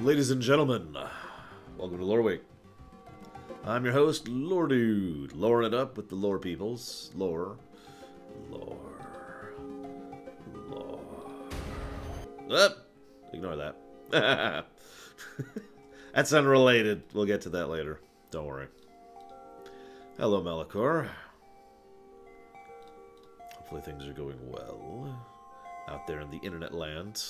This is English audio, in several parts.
Ladies and gentlemen, welcome to Loreweek. I'm your host, Lore Dude, loring it up with the lore peoples. Lore. Ignore that. That's unrelated. We'll get to that later. Don't worry. Hello, Malachor. Hopefully things are going well out there in the internet land.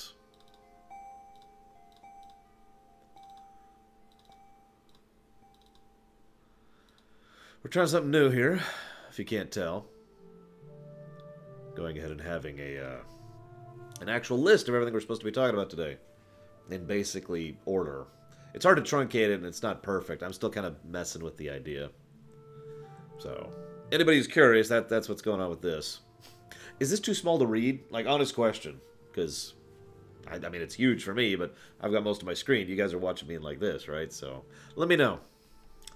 We're trying something new here, if you can't tell. Going ahead and having an actual list of everything we're supposed to be talking about today. In basically order. It's hard to truncate it and it's not perfect. I'm still kind of messing with the idea. So, anybody who's curious, that's what's going on with this. Is this too small to read? Like, honest question. Because, I mean, it's huge for me, but I've got most of my screen. You guys are watching me like this, right? So, let me know.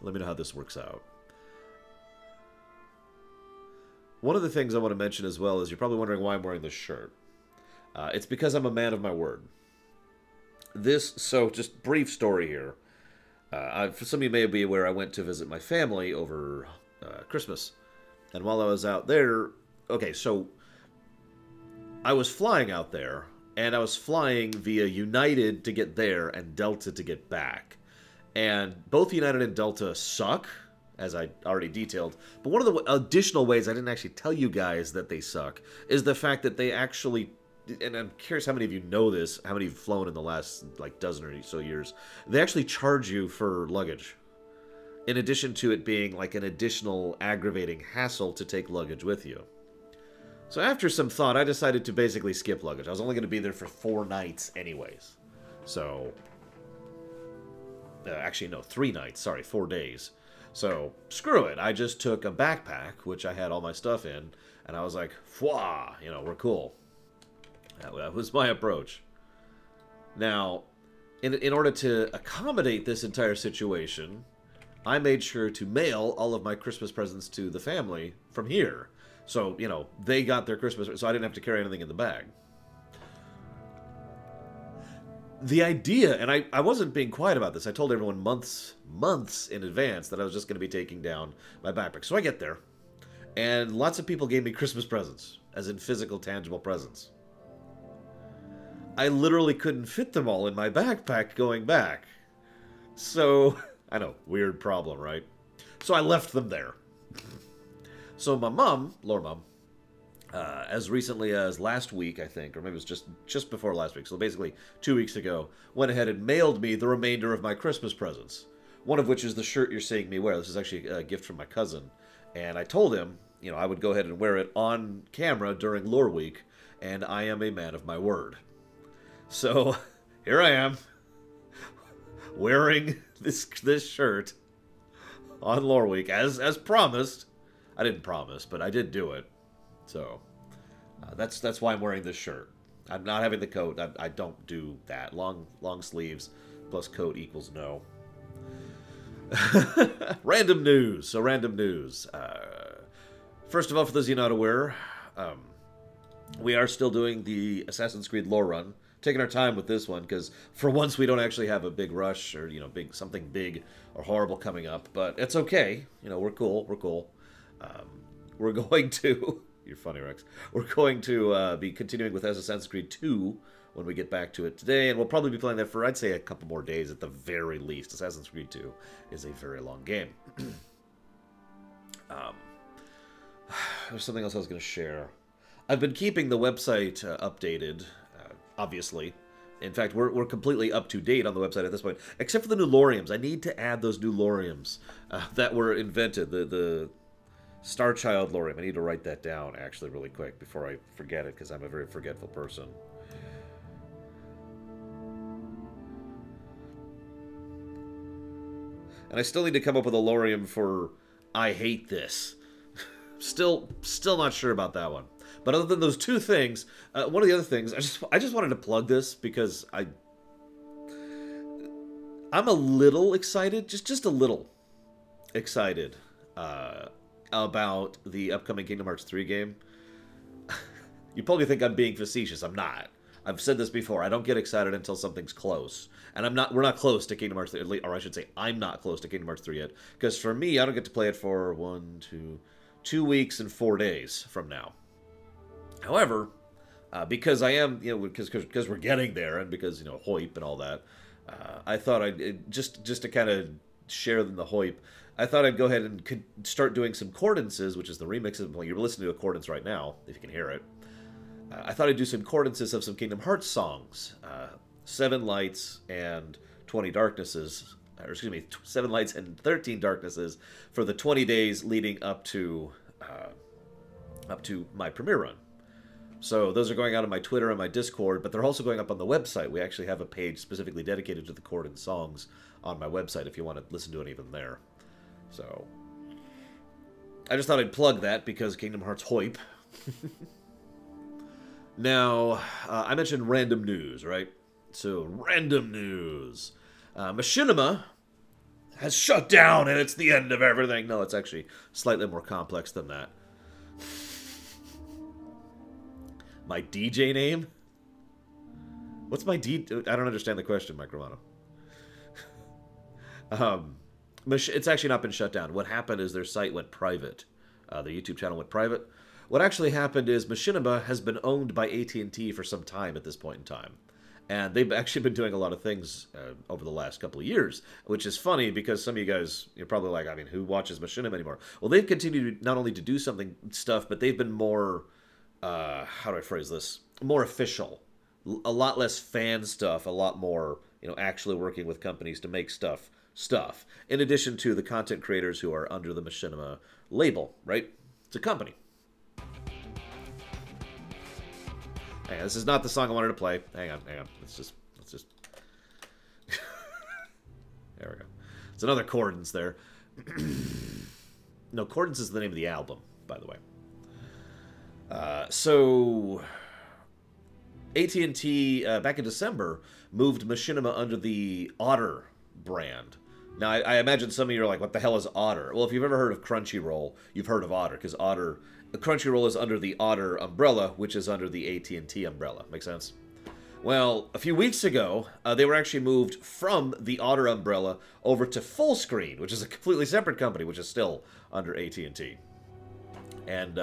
Let me know how this works out. One of the things I want to mention as well is you're probably wondering why I'm wearing this shirt. It's because I'm a man of my word. So just brief story here. For some of you may be aware, I went to visit my family over Christmas. And while I was out there, okay, so I was flying out there, and I was flying via United to get there and Delta to get back. And both United and Delta suck, as I already detailed. But one of the additional ways I didn't actually tell you guys that they suck is the fact that they actually, and I'm curious how many of you know this, how many have flown in the last, like, dozen or so years, they actually charge you for luggage. In addition to it being, like, an additional aggravating hassle to take luggage with you. So after some thought, I decided to basically skip luggage. I was only going to be there for 4 nights anyways. So, actually, no, 3 nights, sorry, 4 days. So, screw it. I just took a backpack, which I had all my stuff in, and I was like, "Fwah, you know, we're cool." That was my approach. Now, in order to accommodate this entire situation, I made sure to mail all of my Christmas presents to the family from here. So, you know, they got their Christmas, so I didn't have to carry anything in the bag. The idea, and I wasn't being quiet about this, I told everyone months in advance that I was just going to be taking down my backpack. So I get there, and lots of people gave me Christmas presents, as in physical, tangible presents. I literally couldn't fit them all in my backpack going back. So, I know, weird problem, right? So I left them there. So my mom, Lore Mom, as recently as last week, I think, or maybe it was just before last week, so basically 2 weeks ago, went ahead and mailed me the remainder of my Christmas presents. One of which is the shirt you're seeing me wear. This is actually a gift from my cousin. And I told him, you know, I would go ahead and wear it on camera during Loreweek, and I am a man of my word. So, here I am, wearing this shirt on Loreweek, as promised. I didn't promise, but I did do it. So, that's why I'm wearing this shirt. I'm not having the coat. I don't do that. Long sleeves plus coat equals no. Random news. So, random news. First of all, for those of you not aware, we are still doing the Assassin's Creed lore run. Taking our time with this one, because for once we don't actually have a big rush or, you know, something big or horrible coming up. But it's okay. You know, we're cool. We're cool. We're going to... You're funny, Rex. We're going to be continuing with Assassin's Creed 2 when we get back to it today, and we'll probably be playing that for, I'd say, a couple more days at the very least. Assassin's Creed 2 is a very long game. There's something else I was going to share. I've been keeping the website updated, obviously. In fact, we're completely up to date on the website at this point, except for the new Loriums. I need to add those new Loriums that were invented, the Star Child Lorium. I need to write that down, actually, really quick before I forget it, because I'm a very forgetful person. And I still need to come up with a Lorium for I hate this. Still not sure about that one. But other than those 2 things, one of the other things, I just wanted to plug this because I'm a little excited, just a little excited, about the upcoming Kingdom Hearts 3 game. You probably think I'm being facetious. I'm not. I've said this before. I don't get excited until something's close. And we're not close to Kingdom Hearts 3, or I should say, I'm not close to Kingdom Hearts 3 yet. Because for me, I don't get to play it for 2 weeks and 4 days from now. However, because I am, because we're getting there, and because, HOIP and all that, I thought just to kind of share the HOIP, I thought I'd go ahead and start doing some chordances, which is the remixes. Well, you're listening to a chordance right now, if you can hear it. I thought I'd do some chordances of some Kingdom Hearts songs. 7 Lights and 20 Darknesses, or excuse me, 7 Lights and 13 Darknesses for the 20 days leading up to my premiere run. So those are going out on my Twitter and my Discord, but they're also going up on the website. We actually have a page specifically dedicated to the chord and songs on my website if you want to listen to it even there. So I just thought I'd plug that because Kingdom Hearts HOIP. Now, I mentioned random news, right? So, random news. Machinima has shut down and it's the end of everything. No, it's actually slightly more complex than that. My DJ name? What's my I don't understand the question, Mike Romano. It's actually not been shut down. What happened is their site went private. Their YouTube channel went private. What actually happened is Machinima has been owned by AT&T for some time at this point in time. And they've actually been doing a lot of things over the last couple of years, which is funny because some of you guys, you're probably like, I mean, who watches Machinima anymore? Well, they've continued not only to do stuff, but they've been more, how do I phrase this? More official. A lot less fan stuff, a lot more, actually working with companies to make stuff. In addition to the content creators who are under the Machinima label, right? It's a company. Hang on, this is not the song I wanted to play. Hang on. Let's just... There we go. It's another Chordance there. No, Chordance is the name of the album, by the way. So... AT&T, back in December, moved Machinima under the Otter brand. Now, I imagine some of you are like, what the hell is Otter? Well, if you've ever heard of Crunchyroll, you've heard of Otter, because Crunchyroll is under the Otter umbrella, which is under the AT&T umbrella. Make sense? Well, a few weeks ago, they were actually moved from the Otter umbrella over to Fullscreen, which is a completely separate company, which is still under AT&T. And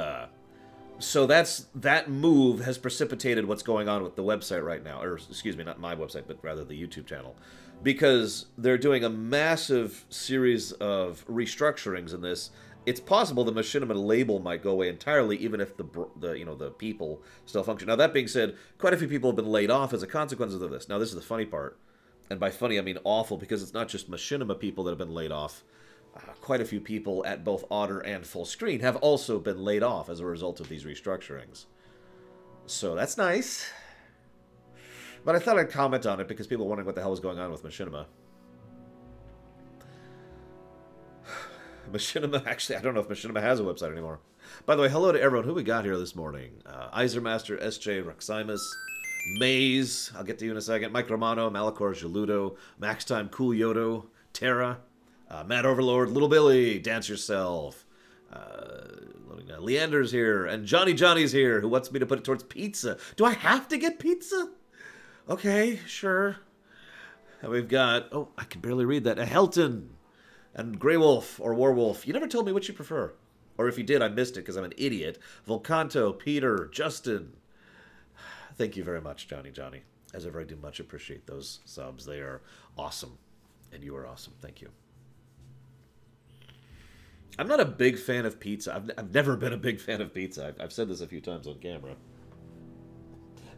so that move has precipitated what's going on with the website right now. Or, excuse me, not my website, but rather the YouTube channel. Because they're doing a massive series of restructurings in this. It's possible the Machinima label might go away entirely, even if the people still function. Now, that being said, quite a few people have been laid off as a consequence of this. Now, this is the funny part. And by funny, I mean awful, because it's not just Machinima people that have been laid off. Quite a few people at both Otter and Fullscreen have also been laid off as a result of these restructurings. So that's nice. But I thought I'd comment on it because people are wondering what the hell is going on with Machinima. Machinima, actually, I don't know if Machinima has a website anymore. By the way, hello to everyone. Who we got here this morning? Isermaster, SJ, Roximus, Maze, I'll get to you in a second, Mike Romano, Malachor, Jaludo, Maxtime, Cool Yodo, Terra, Matt Overlord, Little Billy, Dance Yourself, Leander's here, and Johnny's here, who wants me to put it towards pizza. Do I have to get pizza? Okay, sure. And we've got, oh, I can barely read that, a Helton, and Grey Wolf, or Warwolf. You never told me what you prefer. Or if you did, I missed it because I'm an idiot. Volcanto, Peter, Justin. Thank you very much, Johnny. As ever, I do much appreciate those subs. They are awesome. And you are awesome. Thank you. I'm not a big fan of pizza. I've never been a big fan of pizza. I've said this a few times on camera.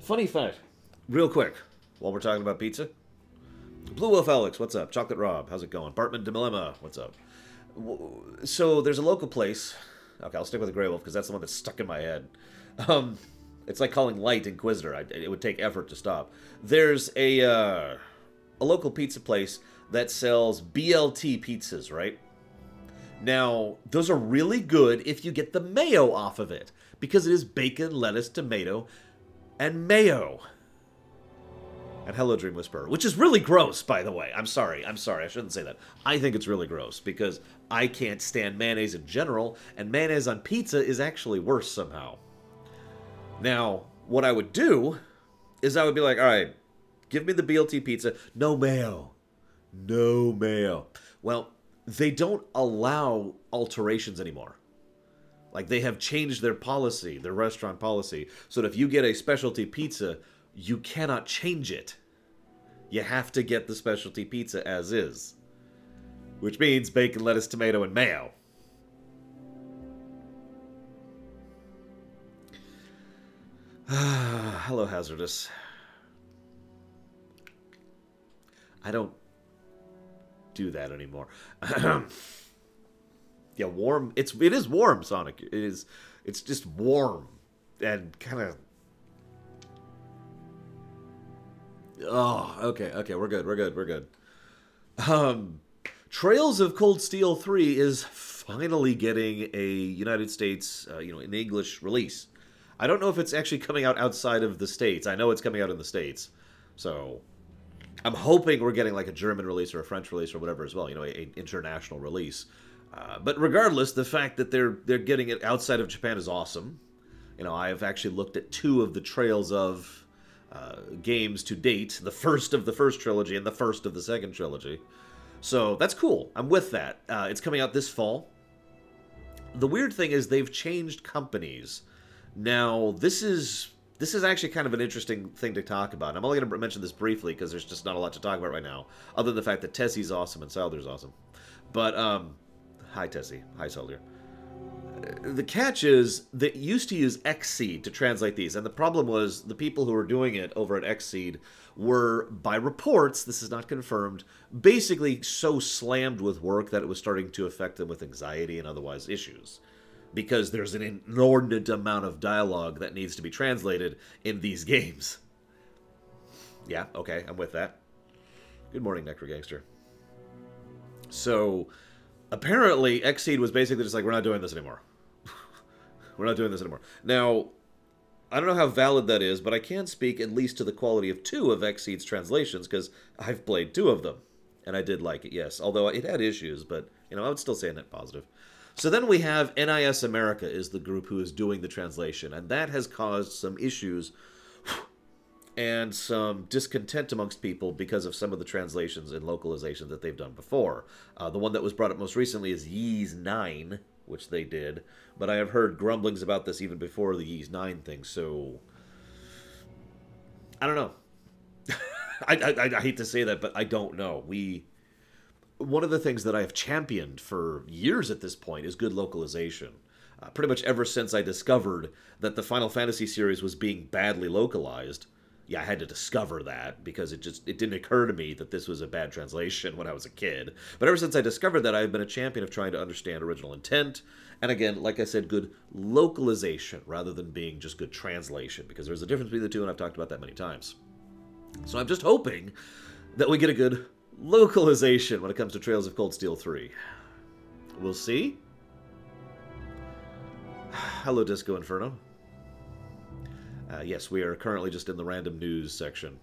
Funny fact, real quick, while we're talking about pizza. Blue Wolf Alex, what's up? Chocolate Rob, how's it going? Bartman Dilemma, what's up? So there's a local place. Okay, I'll stick with the Grey Wolf because that's the one that's stuck in my head. It's like calling Light Inquisitor. It would take effort to stop. There's a local pizza place that sells BLT pizzas, right? Now, those are really good if you get the mayo off of it, because it is bacon, lettuce, tomato, and mayo. And hello, Dream Whisperer, which is really gross, by the way. I'm sorry, I shouldn't say that. I think it's really gross, because I can't stand mayonnaise in general, and mayonnaise on pizza is actually worse somehow. Now, what I would do is I would be like, all right, give me the BLT pizza. No mayo. No mayo. Well, they don't allow alterations anymore. Like, they have changed their policy, their restaurant policy, so that if you get a specialty pizza, you cannot change it. You have to get the specialty pizza as is. Which means bacon, lettuce, tomato, and mayo. Hello, Hazardous. I don't do that anymore. Yeah, warm. It is warm, Sonic. It's just warm and kind of. Oh, okay, we're good. Trails of Cold Steel 3 is finally getting a United States, an English release. I don't know if it's actually coming out outside of the States. I know it's coming out in the States. So, I'm hoping we're getting like a German release or a French release or whatever as well, an international release. But regardless, the fact that they're getting it outside of Japan is awesome. I've actually looked at 2 of the Trails of games to date, the first of the first trilogy and the first of the second trilogy. So that's cool. I'm with that. It's coming out this fall. The weird thing is they've changed companies. Now, this is actually kind of an interesting thing to talk about. I'm only going to mention this briefly because there's just not a lot to talk about right now, other than the fact that Tessie's awesome and Souther's awesome. But, hi Tessie. Hi Souther. The catch is they used to use Xseed to translate these, and the problem was the people who were doing it over at Xseed were, by reports, this is not confirmed, basically so slammed with work that it was starting to affect them with anxiety and otherwise issues. Because there's an inordinate amount of dialogue that needs to be translated in these games. Yeah, okay, I'm with that. Good morning, Necrogangster. So, apparently, Xseed was basically just like, we're not doing this anymore. We're not doing this anymore. Now, I don't know how valid that is, but I can speak at least to the quality of 2 of Xseed's translations, because I've played 2 of them. And I did like it, yes. Although it had issues, but, I would still say a net positive. So then we have NIS America is the group who is doing the translation, and that has caused some issues and some discontent amongst people because of some of the translations and localizations that they've done before. The one that was brought up most recently is Ys 9, which they did, but I have heard grumblings about this even before the Ys 9 thing, so I don't know. I hate to say that, but I don't know. One of the things that I have championed for years at this point is good localization. Pretty much ever since I discovered that the Final Fantasy series was being badly localized. Yeah, I had to discover that because it didn't occur to me that this was a bad translation when I was a kid. But ever since I discovered that, I've been a champion of trying to understand original intent. And again, like I said, good localization rather than being just good translation, because there's a difference between the two, and I've talked about that many times. So I'm just hoping that we get a good localization when it comes to Trails of Cold Steel 3. We'll see. Hello, Disco Inferno. Yes, we are currently just in the random news section.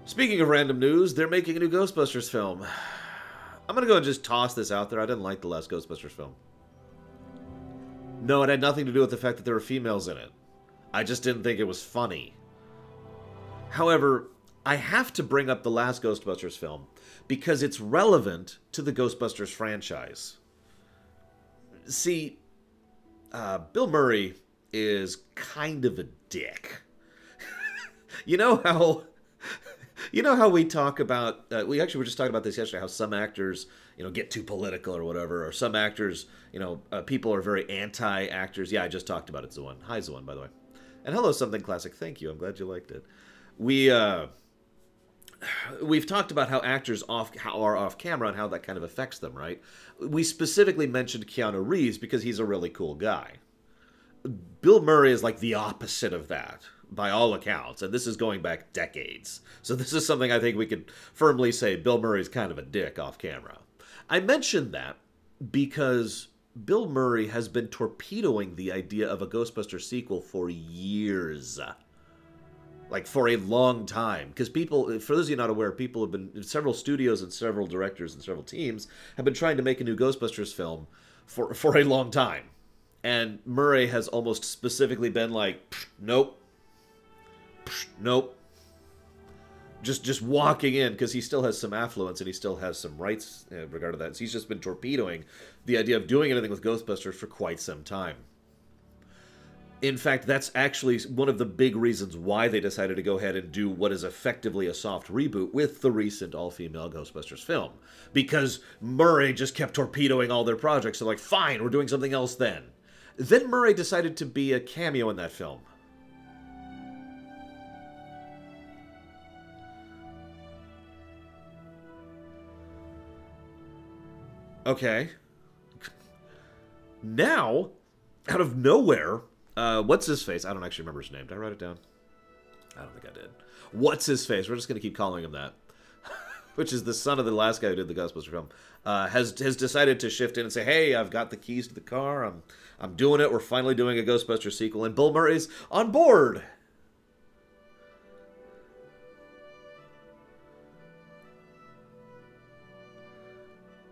Speaking of random news, they're making a new Ghostbusters film. I'm going to go and just toss this out there. I didn't like the last Ghostbusters film. No, it had nothing to do with the fact that there were females in it. I just didn't think it was funny. However, I have to bring up the last Ghostbusters film because it's relevant to the Ghostbusters franchise. See, Bill Murray is kind of a dick. You know how we talk about, we actually were just talking about this yesterday, how some actors, get too political or whatever, or some actors, people are very anti-actors. Yeah, I just talked about it, Zuan. Hi, Zuan, by the way. And hello, Something Classic. Thank you. I'm glad you liked it. We've talked about how actors are off camera and how that kind of affects them, right? We specifically mentioned Keanu Reeves because he's a really cool guy. Bill Murray is like the opposite of that, by all accounts, and this is going back decades. So this is something I think we could firmly say Bill Murray's kind of a dick off camera. I mentioned that because Bill Murray has been torpedoing the idea of a Ghostbusters sequel for years. Like, for a long time. Because people, for those of you not aware, people have been, several studios and several directors and several teams have been trying to make a new Ghostbusters film for a long time. And Murray has almost specifically been like, nope. Nope. Just walking in, because he still has some affluence and he still has some rights in regard to that. So he's just been torpedoing the idea of doing anything with Ghostbusters for quite some time. In fact, that's actually one of the big reasons why they decided to go ahead and do what is effectively a soft reboot with the recent all-female Ghostbusters film. Because Murray just kept torpedoing all their projects. So like, fine, we're doing something else then. Then Murray decided to be a cameo in that film. Okay. Now, out of nowhere, what's his face? I don't actually remember his name. Did I write it down? I don't think I did. What's his face? We're just going to keep calling him that. Which is the son of the last guy who did the Ghostbusters film. Has decided to shift in and say, hey, I've got the keys to the car. I'm doing it. We're finally doing a Ghostbusters sequel. And Bill Murray's on board.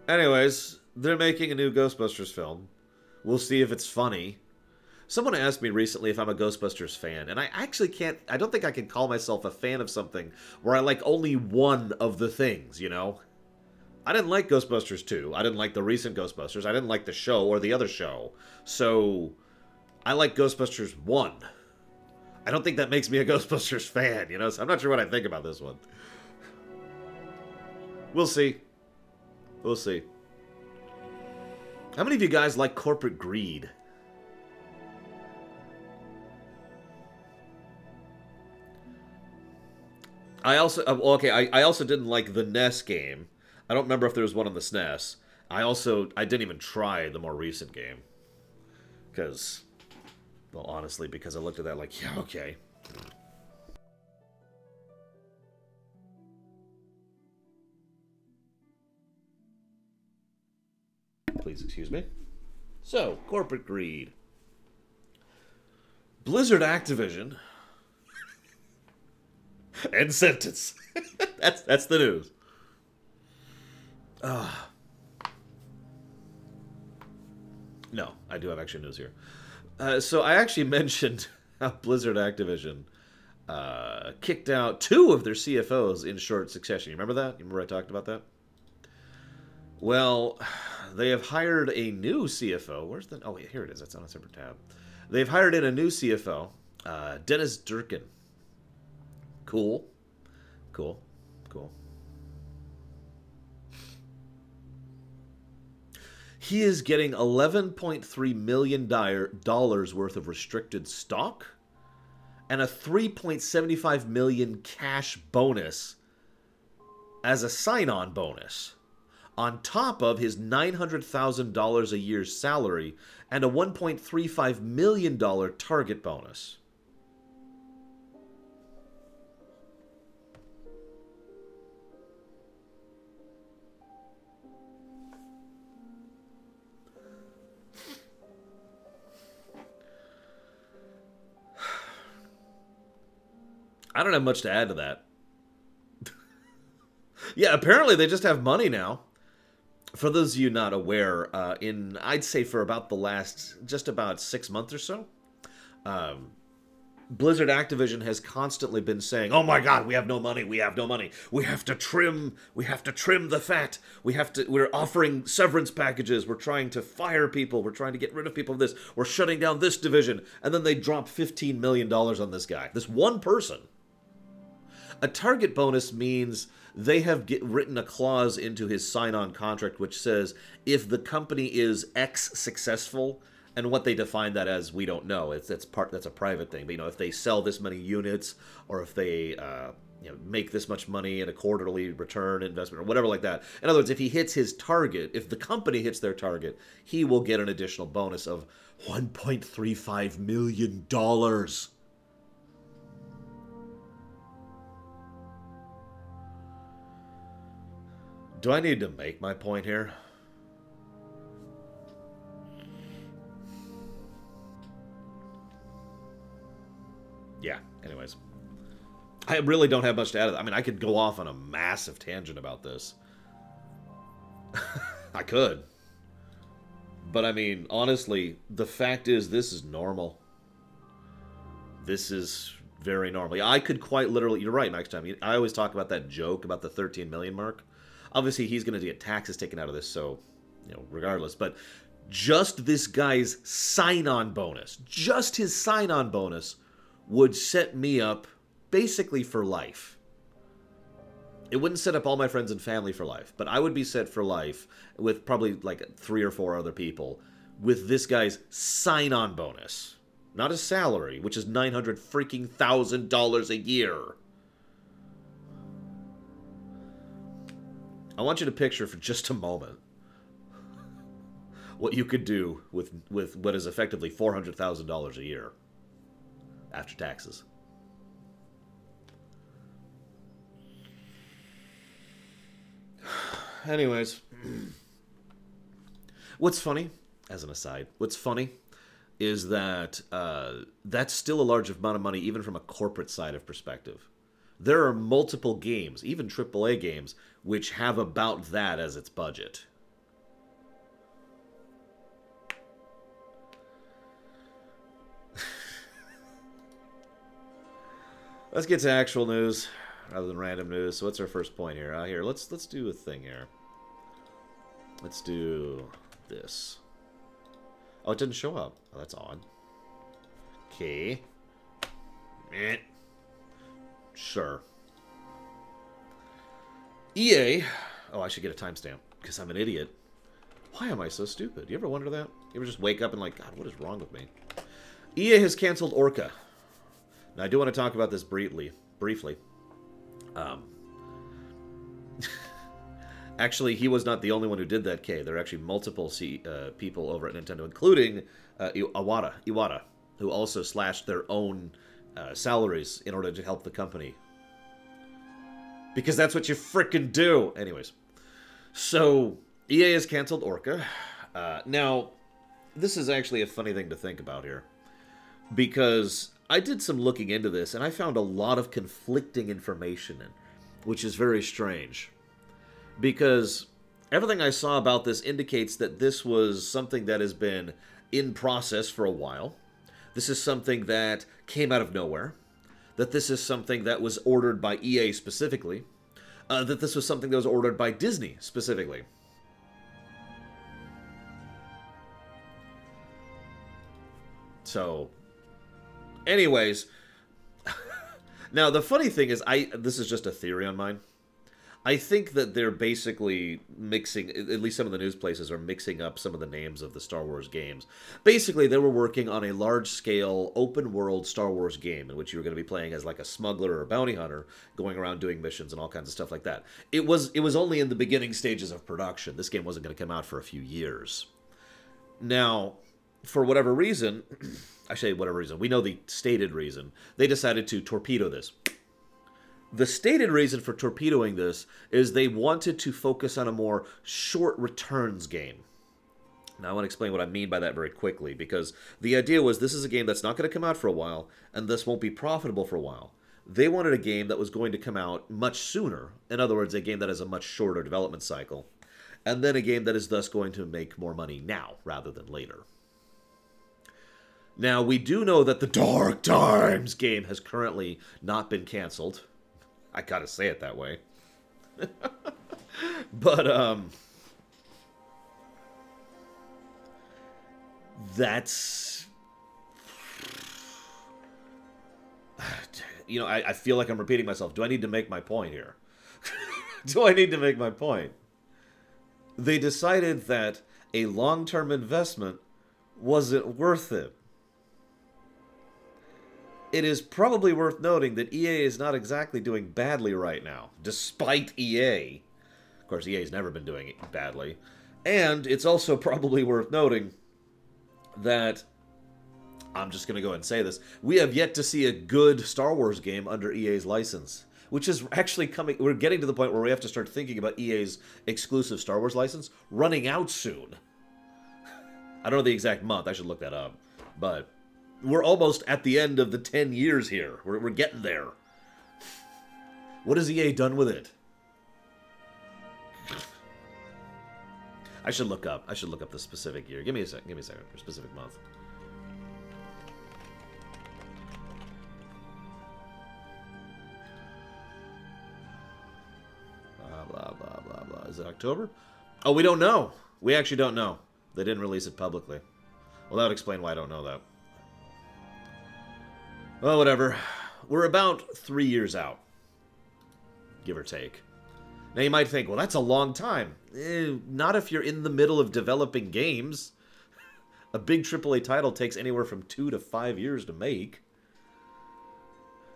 Anyways, they're making a new Ghostbusters film. We'll see if it's funny. Someone asked me recently if I'm a Ghostbusters fan, and I actually can't... I don't think I can call myself a fan of something where I like only one of the things, you know? I didn't like Ghostbusters 2. I didn't like the recent Ghostbusters. I didn't like the show or the other show. So, I like Ghostbusters 1. I don't think that makes me a Ghostbusters fan, you know? So I'm not sure what I think about this one. We'll see. We'll see. How many of you guys like corporate greed? I also... okay, I also didn't like the NES game. I don't remember if there was one on the SNES. I didn't even try the more recent game. Because... well, honestly, because I looked at that like, yeah, okay. Please excuse me. So, corporate greed. Blizzard Activision. End sentence. That's the news. No, I do have actually news here. So I actually mentioned how Blizzard Activision kicked out 2 of their CFOs in short succession. You remember that? You remember I talked about that? Well, they have hired a new CFO. Where's the... oh, wait, here it is. That's on a separate tab. They've hired in a new CFO, Dennis Durkin. Cool. Cool. Cool. He is getting $11.3 million worth of restricted stock and a $3.75 million cash bonus as a sign-on bonus, on top of his $900,000 a year salary and a $1.35 million target bonus. I don't have much to add to that. Yeah, apparently they just have money now. For those of you not aware, I'd say for about the last, just about 6 months or so, Blizzard Activision has constantly been saying, oh my god, we have no money, we have no money. We have to trim the fat. We're offering severance packages. We're trying to fire people. We're trying to get rid of people of this. We're shutting down this division. And then they drop $15 million on this guy. This one person. A target bonus means they have written a clause into his sign-on contract which says if the company is X successful, and what they define that as, we don't know. That's a private thing. But, you know, if they sell this many units, or if they make this much money in a quarterly return investment, or whatever like that. In other words, if he hits his target, if the company hits their target, he will get an additional bonus of $1.35 million. Do I need to make my point here? Yeah, anyways. I really don't have much to add. I mean, I could go off on a massive tangent about this. I could. But, I mean, honestly, the fact is this is normal. This is Very normal. I could quite literally... You're right, Max Time. I always talk about that joke about the 13 million mark. Obviously, he's going to get taxes taken out of this, so, you know, regardless. But just this guy's sign-on bonus, just his sign-on bonus would set me up basically for life. It wouldn't set up all my friends and family for life, but I would be set for life with probably like 3 or 4 other people with this guy's sign-on bonus. Not his salary, which is $900,000 a year. I want you to picture for just a moment what you could do with what is effectively $400,000 a year after taxes. Anyways, what's funny, as an aside, what's funny is that that's still a large amount of money even from a corporate side of perspective. There are multiple games, even AAA games, which have about that as its budget. Let's get to actual news rather than random news. So what's our first point here? Here, let's do a thing here. Let's do this. Oh, it didn't show up. Oh, that's odd. Okay. Sure. EA. Oh, I should get a timestamp because I'm an idiot. Why am I so stupid? You ever wonder that? You ever just wake up and like, God, what is wrong with me? EA has canceled Orca. Now, I do want to talk about this briefly. Actually, he was not the only one who did that, Kay. There are actually multiple people over at Nintendo, including Iwata, who also slashed their own salaries in order to help the company. Because that's what you frickin' do! Anyways. So, EA has canceled Orca. Now, this is actually a funny thing to think about here. Because I did some looking into this, and I found a lot of conflicting information, which is very strange. Because everything I saw about this indicates that this was something that has been in process for a while. This is something that came out of nowhere. That this is something that was ordered by EA specifically. That this was something that was ordered by Disney specifically. So, anyways, now the funny thing is, this is just a theory on mine. I think that they're basically mixing, at least some of the news places are mixing up some of the names of the Star Wars games. Basically, they were working on a large-scale, open-world Star Wars game in which you were going to be playing as like a smuggler or a bounty hunter, going around doing missions and all kinds of stuff like that. It was only in the beginning stages of production. This game wasn't going to come out for a few years. Now, for whatever reason, I say whatever reason, we know the stated reason, they decided to torpedo this. The stated reason for torpedoing this is they wanted to focus on a more short returns game. Now, I want to explain what I mean by that very quickly, because the idea was this is a game that's not going to come out for a while, and this won't be profitable for a while. They wanted a game that was going to come out much sooner. In other words, a game that has a much shorter development cycle. And then a game that is thus going to make more money now, rather than later. Now, we do know that the Dark Times game has currently not been canceled. I gotta say it that way. But, that's... You know, I feel like I'm repeating myself. Do I need to make my point here? Do I need to make my point? They decided that a long-term investment wasn't worth it. It is probably worth noting that EA is not exactly doing badly right now, despite EA. Of course, EA's never been doing it badly. And it's also probably worth noting that, I'm just going to go ahead and say this, we have yet to see a good Star Wars game under EA's license. Which is actually coming, we're getting to the point where we have to start thinking about EA's exclusive Star Wars license running out soon. I don't know the exact month, I should look that up. But we're almost at the end of the 10 years here. We're getting there. What has EA done with it? I should look up the specific year. Give me a second, or specific month. blah, blah, blah, blah. Is it October? Oh, we don't know. We actually don't know. They didn't release it publicly. Well, that would explain why I don't know that. Well, whatever. We're about 3 years out. Give or take. Now, you might think, well, that's a long time. Not if you're in the middle of developing games. A big AAA title takes anywhere from 2 to 5 years to make.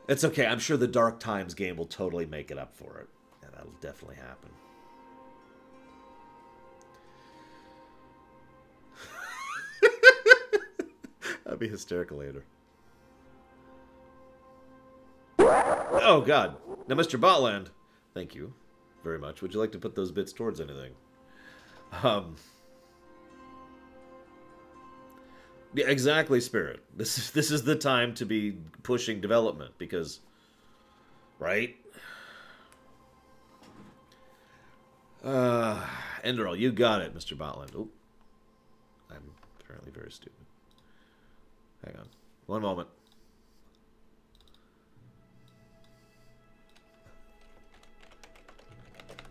It's okay. I'm sure the Dark Times game will totally make it up for it. And that'll definitely happen. That'd be hysterical later. Oh, God. Now, Mr. Botland, thank you very much. Would you like to put those bits towards anything? Yeah, exactly, Spirit. This is the time to be pushing development because, right? Enderal, you got it, Mr. Botland. Oh, I'm apparently very stupid. Hang on, one moment.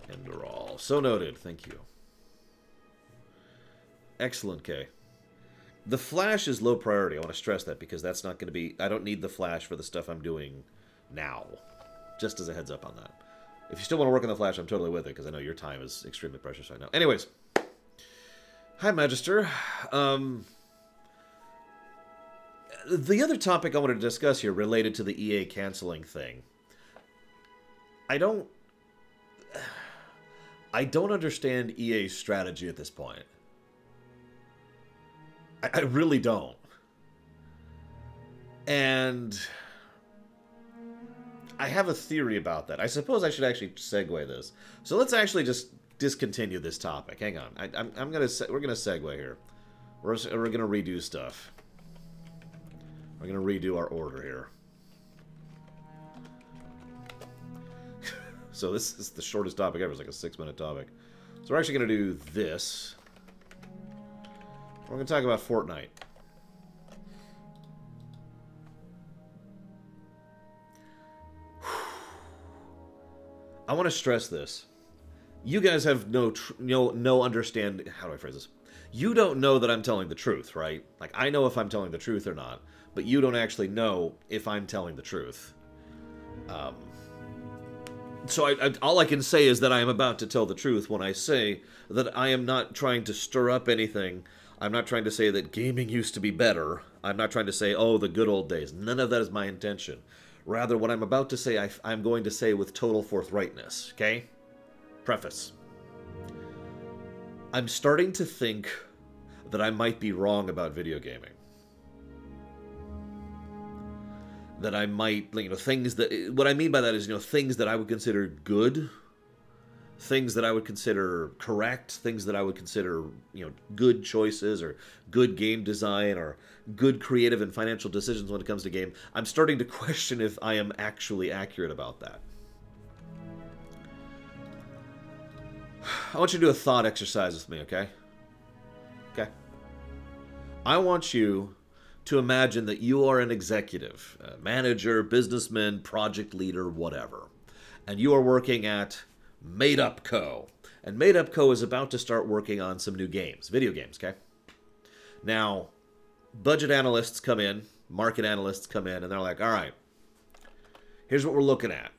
Enderal, so noted. Thank you. Excellent, Kay. The Flash is low priority. I want to stress that because that's not going to be... I don't need the Flash for the stuff I'm doing now. Just as a heads up on that. If you still want to work on the Flash, I'm totally with it because I know your time is extremely precious right now. Anyways. Hi, Magister. The other topic I wanted to discuss here related to the EA canceling thing. I don't understand EA's strategy at this point. I really don't. And I have a theory about that. I suppose I should actually segue this. So let's actually just discontinue this topic. Hang on. We're gonna segue here. We're gonna redo stuff. We're gonna redo our order here. So this is the shortest topic ever. It's like a 6-minute topic. So we're actually gonna do this. We're going to talk about Fortnite. I want to stress this. You guys have no understand. How do I phrase this? You don't know that I'm telling the truth, right? Like, I know if I'm telling the truth or not, but you don't actually know if I'm telling the truth. So all I can say is that I am about to tell the truth when I say that I am not trying to stir up anything. I'm not trying to say that gaming used to be better. I'm not trying to say, oh, the good old days. None of that is my intention. Rather, what I'm about to say, I'm going to say with total forthrightness, okay? Preface. I'm starting to think that I might be wrong about video gaming. That I might, things that... What I mean by that is, things that I would consider good... Things that I would consider correct, things that I would consider, good choices or good game design or good creative and financial decisions when it comes to game. I'm starting to question if I am actually accurate about that. I want you to do a thought exercise with me, okay? Okay. I want you to imagine that you are an executive, a manager, businessman, project leader, whatever. And you are working at Made Up Co. And Made Up Co. is about to start working on some new games, video games, okay? Now, budget analysts come in, market analysts come in, and they're like, all right, here's what we're looking at.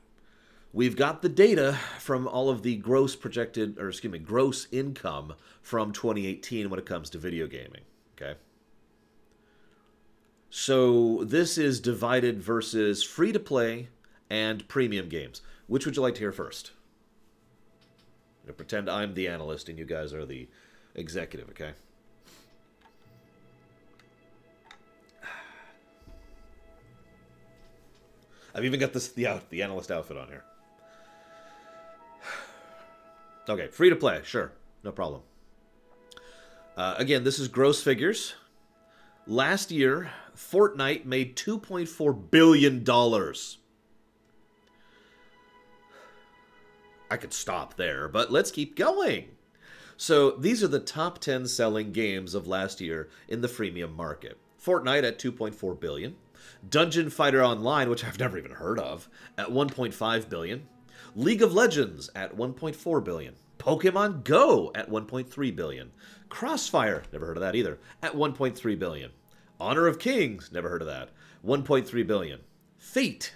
We've got the data from all of the gross income from 2018 when it comes to video gaming, okay? So this is divided versus free-to-play and premium games. Which would you like to hear first? Pretend I'm the analyst and you guys are the executive, okay? I've even got the analyst outfit on here. Okay, free to play, sure, no problem. Again, this is gross figures. Last year, Fortnite made $2.4 billion. I could stop there, but let's keep going. So these are the top 10 selling games of last year in the freemium market. Fortnite at $2.4 billion. Dungeon Fighter Online, which I've never even heard of, at $1.5 billion. League of Legends at 1.4 billion. Pokemon Go at 1.3 billion. Crossfire, never heard of that either, at 1.3 billion. Honor of Kings, never heard of that, 1.3 billion. Fate,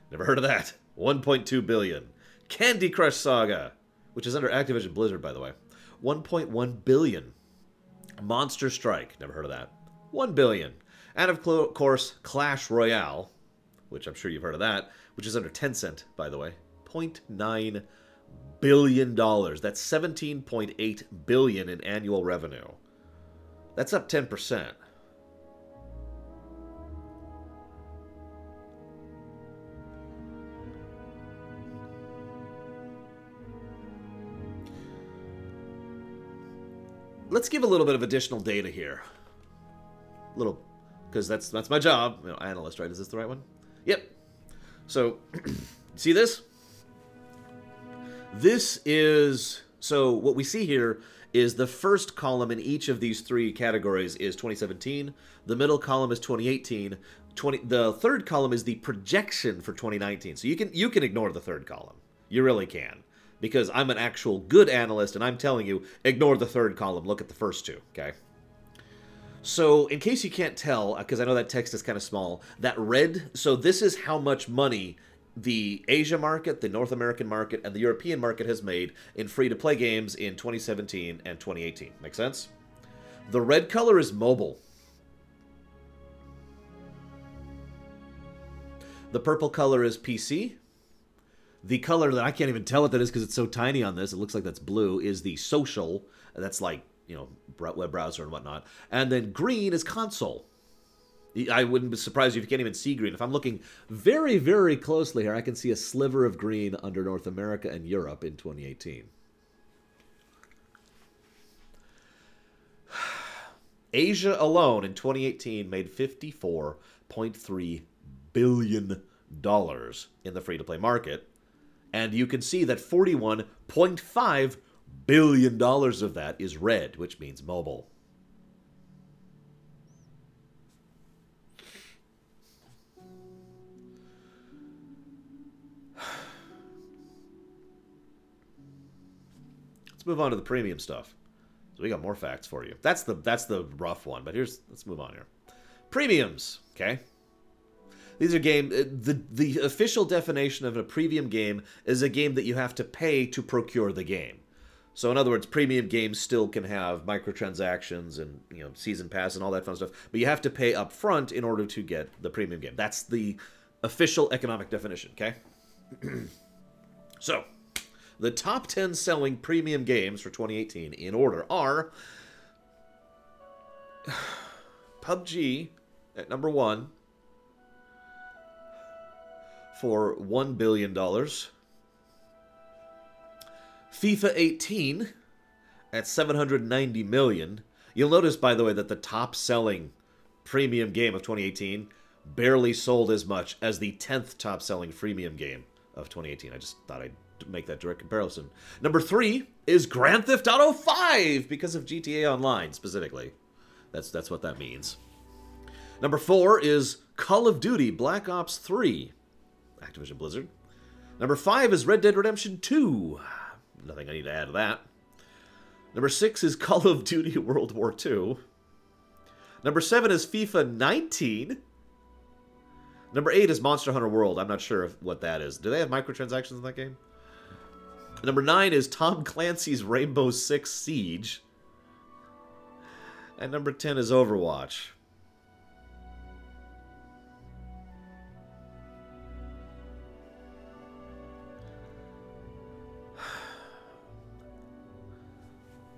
never heard of that, 1.2 billion. Candy Crush Saga, which is under Activision Blizzard, by the way, 1.1 billion. Monster Strike, never heard of that, 1 billion. And of course, Clash Royale, which I'm sure you've heard of that, which is under Tencent, by the way, $0.9 billion. That's $17.8 billion in annual revenue. That's up 10%. Let's give a little bit of additional data here. Little, because that's my job. You know, analyst, right? Is this the right one? Yep. So, see this? This is, so what we see here is the first column in each of these three categories is 2017. The middle column is 2018. The third column is the projection for 2019. So you can ignore the third column. You really can. Because I'm an actual good analyst, and I'm telling you, ignore the third column, look at the first two, okay? So, in case you can't tell, because I know that text is kind of small, that red, so this is how much money the Asia market, the North American market, and the European market has made in free-to-play games in 2017 and 2018. Make sense? The red color is mobile. The purple color is PC. The color that I can't even tell what that is because it's so tiny on this, it looks like that's blue, is the social. That's like, you know, web browser and whatnot. And then green is console. I wouldn't be surprised if you can't even see green. If I'm looking very, very closely here, I can see a sliver of green under North America and Europe in 2018. Asia alone in 2018 made $54.3 billion in the free-to-play market. And you can see that $41.5 billion of that is red, which means mobile. Let's move on to the premium stuff. So we got more facts for you. That's the rough one, but let's move on here. Premiums, okay? These are the official definition of a premium game is a game that you have to pay to procure the game. So in other words, premium games still can have microtransactions and, you know, season pass and all that fun stuff, but you have to pay up front in order to get the premium game. That's the official economic definition, okay? So, the top 10 selling premium games for 2018 in order are PUBG at number 1 for $1 billion. FIFA 18 at $790 million. You'll notice, by the way, that the top-selling premium game of 2018 barely sold as much as the 10th top-selling freemium game of 2018. I just thought I'd make that direct comparison. Number 3 is Grand Theft Auto 5 because of GTA Online, specifically. That's what that means. Number 4 is Call of Duty Black Ops 3. Activision Blizzard. Number 5 is Red Dead Redemption 2. Nothing I need to add to that. Number 6 is Call of Duty World War II. Number 7 is FIFA 19. Number 8 is Monster Hunter World. I'm not sure what that is. Do they have microtransactions in that game? Number 9 is Tom Clancy's Rainbow Six Siege. And number 10 is Overwatch.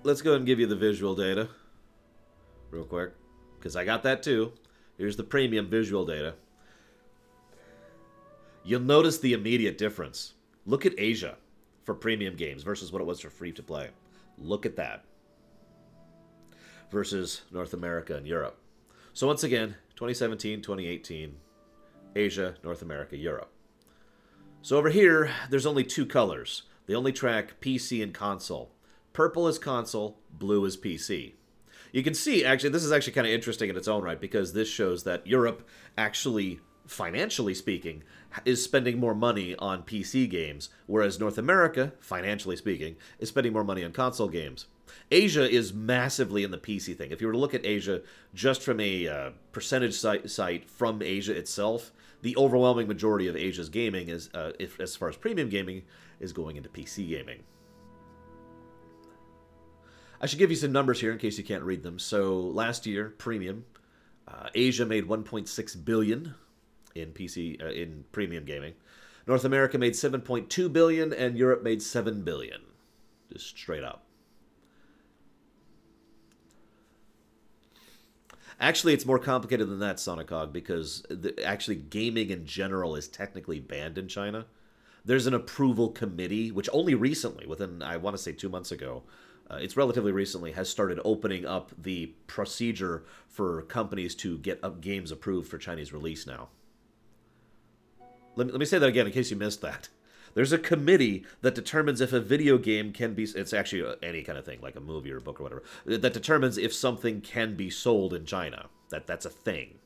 Let's go ahead and give you the visual data real quick, because I got that too. Here's the premium visual data. You'll notice the immediate difference. Look at Asia for premium games versus what it was for free-to-play. Look at that. Versus North America and Europe. So once again, 2017, 2018, Asia, North America, Europe. So over here, there's only 2 colors. They only track PC and console. Purple is console, blue is PC. You can see, actually, this is actually kind of interesting in its own right, because this shows that Europe actually, financially speaking, is spending more money on PC games, whereas North America, financially speaking, is spending more money on console games. Asia is massively in the PC thing. If you were to look at Asia just from a percentage site from Asia itself, the overwhelming majority of Asia's gaming is, as far as premium gaming, is going into PC gaming. I should give you some numbers here in case you can't read them. So last year, premium, Asia made 1.6 billion in in premium gaming. North America made 7.2 billion, and Europe made 7 billion, just straight up. Actually, it's more complicated than that, Sonicog, because actually gaming in general is technically banned in China. There's an approval committee, which only recently, within, I want to say 2 months ago, it's relatively recently, has started opening up the procedure for companies to get games approved for Chinese release now. Let me say that again in case you missed that. There's a committee that determines if a video game can be... It's actually any kind of thing, like a movie or a book or whatever. That determines if something can be sold in China. That's a thing.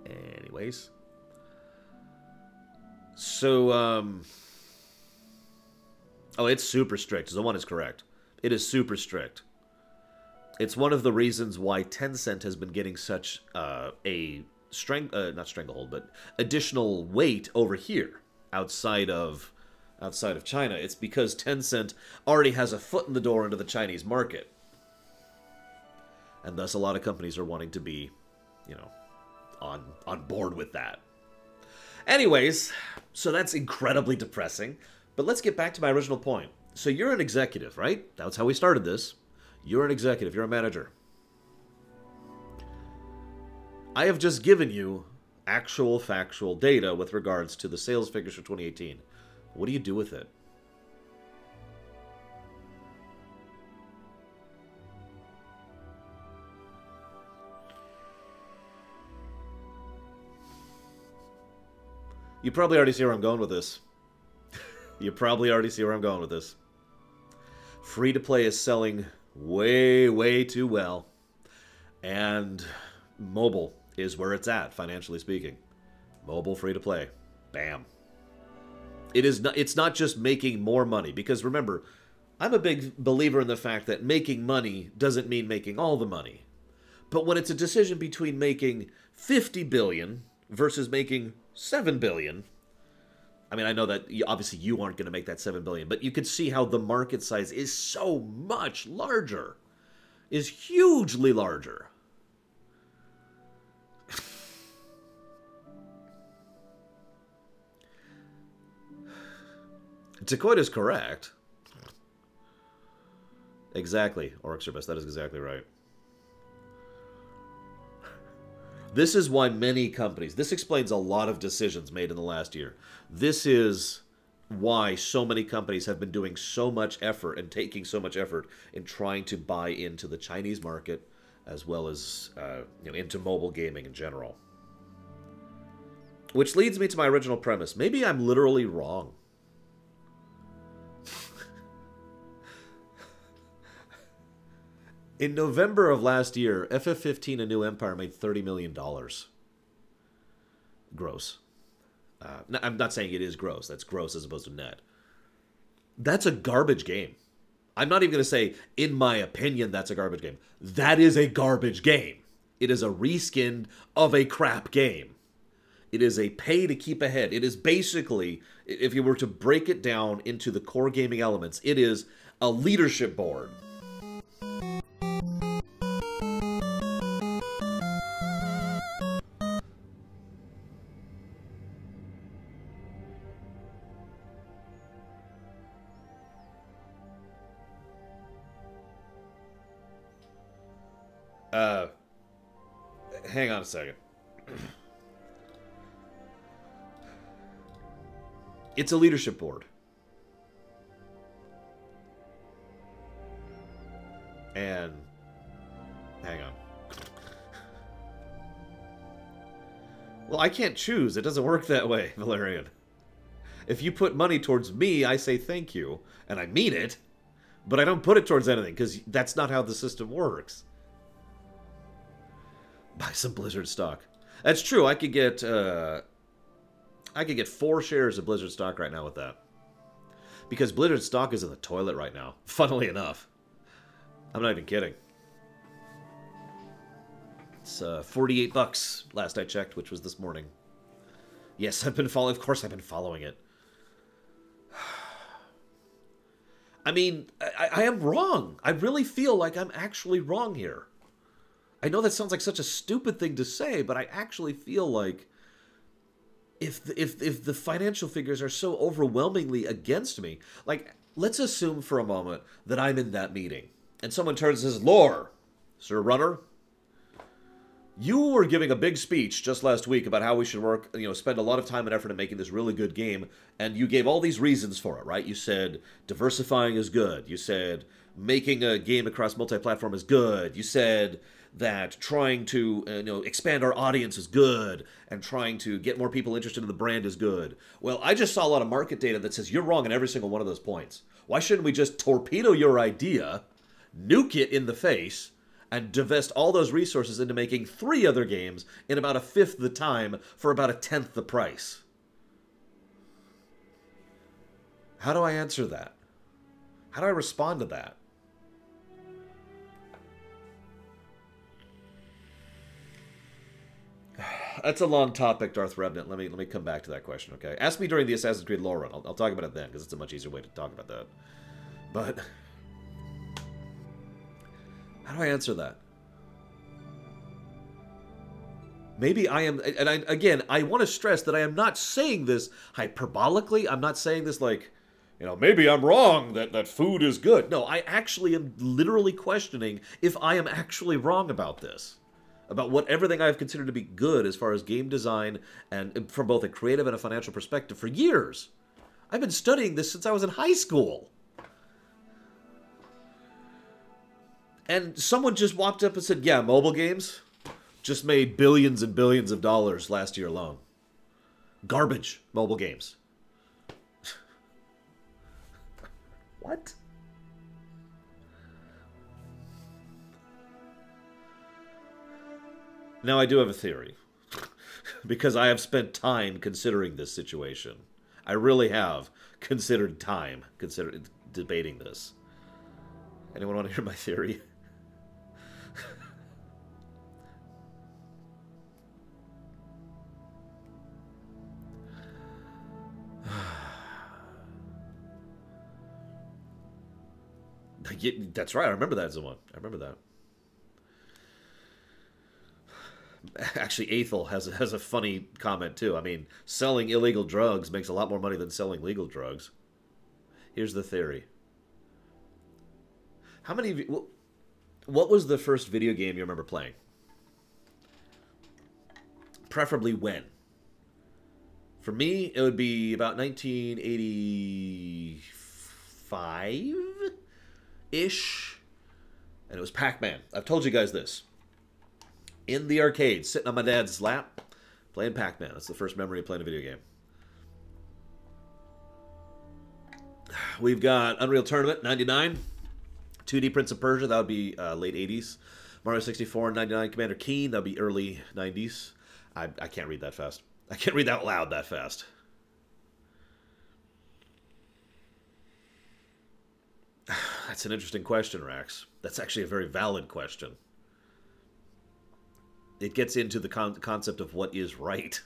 Anyways. So, oh, it's super strict. The one is correct. It is super strict. It's one of the reasons why Tencent has been getting such not stranglehold, but additional weight over here outside of China. It's because Tencent already has a foot in the door into the Chinese market, and thus a lot of companies are wanting to be, you know, on board with that. Anyways, so that's incredibly depressing. But let's get back to my original point. So you're an executive, right? That's how we started this. You're an executive. You're a manager. I have just given you actual factual data with regards to the sales figures for 2018. What do you do with it? You probably already see where I'm going with this. You probably already see where I'm going with this. Free-to-play is selling way, way too well. And mobile is where it's at, financially speaking. Mobile free-to-play. Bam. It's not just making more money. Because remember, I'm a big believer in the fact that making money doesn't mean making all the money. But when it's a decision between making 50 billion versus making 7 billion... I mean, I know that obviously you aren't going to make that 7 billion, but you could see how the market size is so much larger. Is hugely larger. Dakoita is correct. Exactly, Orixerbus, that is exactly right. This is why many companies, this explains a lot of decisions made in the last year. This is why so many companies have been doing so much effort and taking so much effort in trying to buy into the Chinese market as well as into mobile gaming in general. Which leads me to my original premise. Maybe I'm literally wrong. In November of last year, FF15 A New Empire made $30 million. Gross. I'm not saying it is gross. That's gross as opposed to net. That's a garbage game. I'm not even going to say, in my opinion, that's a garbage game. That is a garbage game. It is a reskin of a crap game. It is a pay to keep ahead. It is basically, if you were to break it down into the core gaming elements, it is a leadership board. Hang on a second. It's a leadership board. And hang on. Well, I can't choose. It doesn't work that way, Valerian. If you put money towards me, I say thank you, and I mean it, but I don't put it towards anything, because that's not how the system works. Buy some Blizzard stock. That's true. I could get 4 shares of Blizzard stock right now with that. Because Blizzard stock is in the toilet right now. Funnily enough. I'm not even kidding. It's $48 last I checked, which was this morning. Yes, I've been following. Of course I've been following it. I mean, I am wrong. I really feel like I'm actually wrong here. I know that sounds like such a stupid thing to say, but I actually feel like if the financial figures are so overwhelmingly against me, like, let's assume for a moment that I'm in that meeting, and someone turns and says, Lore, Sir Runner, you were giving a big speech just last week about how we should work, spend a lot of time and effort in making this really good game, and you gave all these reasons for it, right? You said diversifying is good. You said making a game across multi-platform is good. You said that trying to expand our audience is good, and trying to get more people interested in the brand is good. Well, I just saw a lot of market data that says you're wrong in every single one of those points. Why shouldn't we just torpedo your idea, nuke it in the face, and divest all those resources into making 3 other games in about 1/5 the time for about 1/10 the price? How do I answer that? How do I respond to that? That's a long topic, Darth Revenant. Let me come back to that question, okay? Ask me during the Assassin's Creed lore run. I'll talk about it then, because it's a much easier way to talk about that. But how do I answer that? Maybe I am, and again, I want to stress that I am not saying this hyperbolically. I'm not saying this like, maybe I'm wrong that food is good. No, I actually am literally questioning if I am actually wrong about this. About what everything I've considered to be good as far as game design and from both a creative and a financial perspective for years. I've been studying this since I was in high school. And someone just walked up and said, yeah, mobile games just made billions and billions of dollars last year alone. Garbage mobile games. What? Now, I do have a theory. Because I have spent time considering this situation. I really have considered debating this. Anyone want to hear my theory? Yeah, that's right. I remember that as the one. I remember that. Actually, Aethel has a funny comment, too. I mean, selling illegal drugs makes a lot more money than selling legal drugs. Here's the theory. How many of you... What was the first video game you remember playing? Preferably when? For me, it would be about 1985-ish. And it was Pac-Man. I've told you guys this. In the arcade, sitting on my dad's lap, playing Pac-Man. That's the first memory of playing a video game. We've got Unreal Tournament, 99. 2D Prince of Persia, that would be late 80s. Mario 64, 99. Commander Keen, that would be early 90s. I can't read that fast. I can't read that loud that fast. That's an interesting question, Rax. That's actually a very valid question. It gets into the concept of what is right.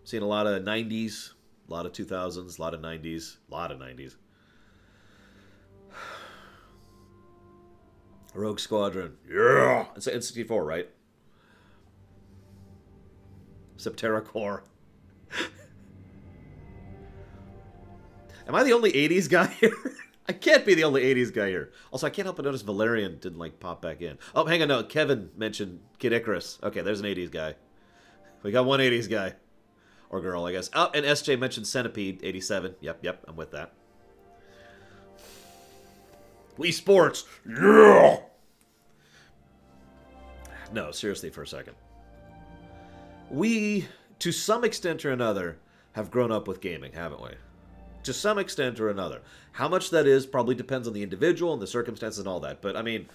Seen a lot of 90s, a lot of 2000s, a lot of 90s, a lot of 90s. Rogue Squadron, yeah! It's N64, right? Septerra Core. Am I the only 80s guy here? I can't be the only 80s guy here. Also, I can't help but notice Valerian didn't, pop back in. Oh, hang on, no. Kevin mentioned Kid Icarus. Okay, there's an 80s guy. We got one 80s guy. Or girl, I guess. Oh, and SJ mentioned Centipede, 87. Yep, I'm with that. Wii Sports, yeah! No, seriously for a second. We, to some extent or another, have grown up with gaming, haven't we? To some extent or another. How much that is probably depends on the individual and the circumstances and all that. But, I mean,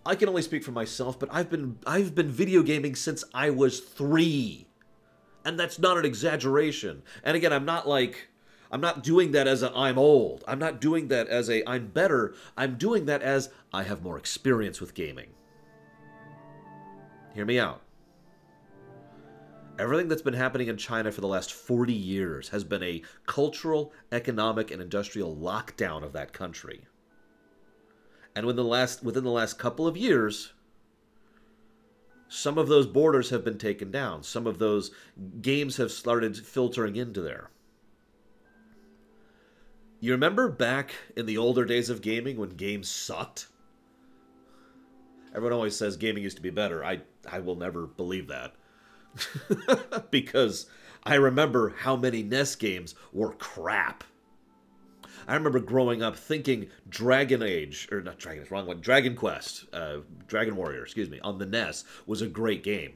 I can only speak for myself, but I've been video gaming since I was 3. And that's not an exaggeration. And again, I'm not doing that as a I'm old. I'm not doing that as a I'm better. I'm doing that as I have more experience with gaming. Hear me out. Everything that's been happening in China for the last 40 years has been a cultural, economic, and industrial lockdown of that country. And within the last couple of years, some of those borders have been taken down. Some of those games have started filtering into there. You remember back in the older days of gaming when games sucked? Everyone always says gaming used to be better. I will never believe that. Because I remember how many NES games were crap. I remember growing up thinking Dragon Quest, Dragon Warrior, excuse me, on the NES was a great game.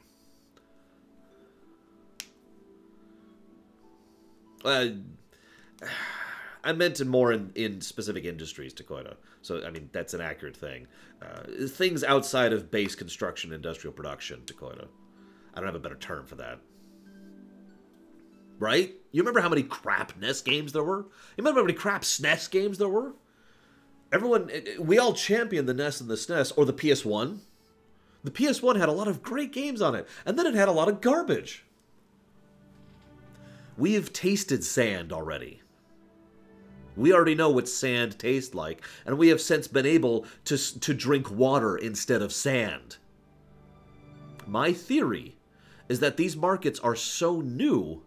I meant it more in specific industries, Dakota. So, I mean, that's an accurate thing. Things outside of base construction, industrial production, Dakota. I don't have a better term for that. Right? You remember how many crap NES games there were? You remember how many crap SNES games there were? We all championed the NES and the SNES, or the PS1. The PS1 had a lot of great games on it, and then it had a lot of garbage. We've tasted sand already. We already know what sand tastes like, and we have since been able to drink water instead of sand. My theory is that these markets are so new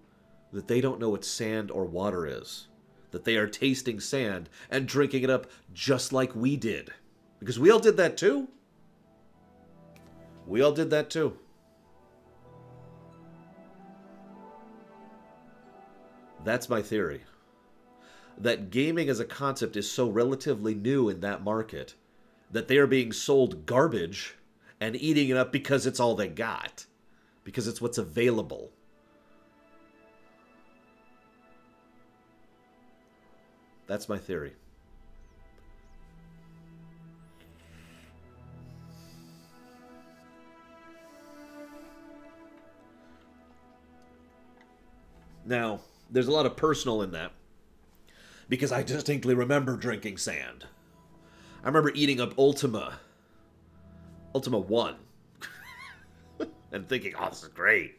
that they don't know what sand or water is. That they are tasting sand and drinking it up just like we did. Because we all did that too. We all did that too. That's my theory. That gaming as a concept is so relatively new in that market that they are being sold garbage and eating it up because it's all they got. Because it's what's available. That's my theory. Now, there's a lot of personal in that. Because I distinctly remember drinking sand. I remember eating up Ultima 1. And thinking, oh, this is great.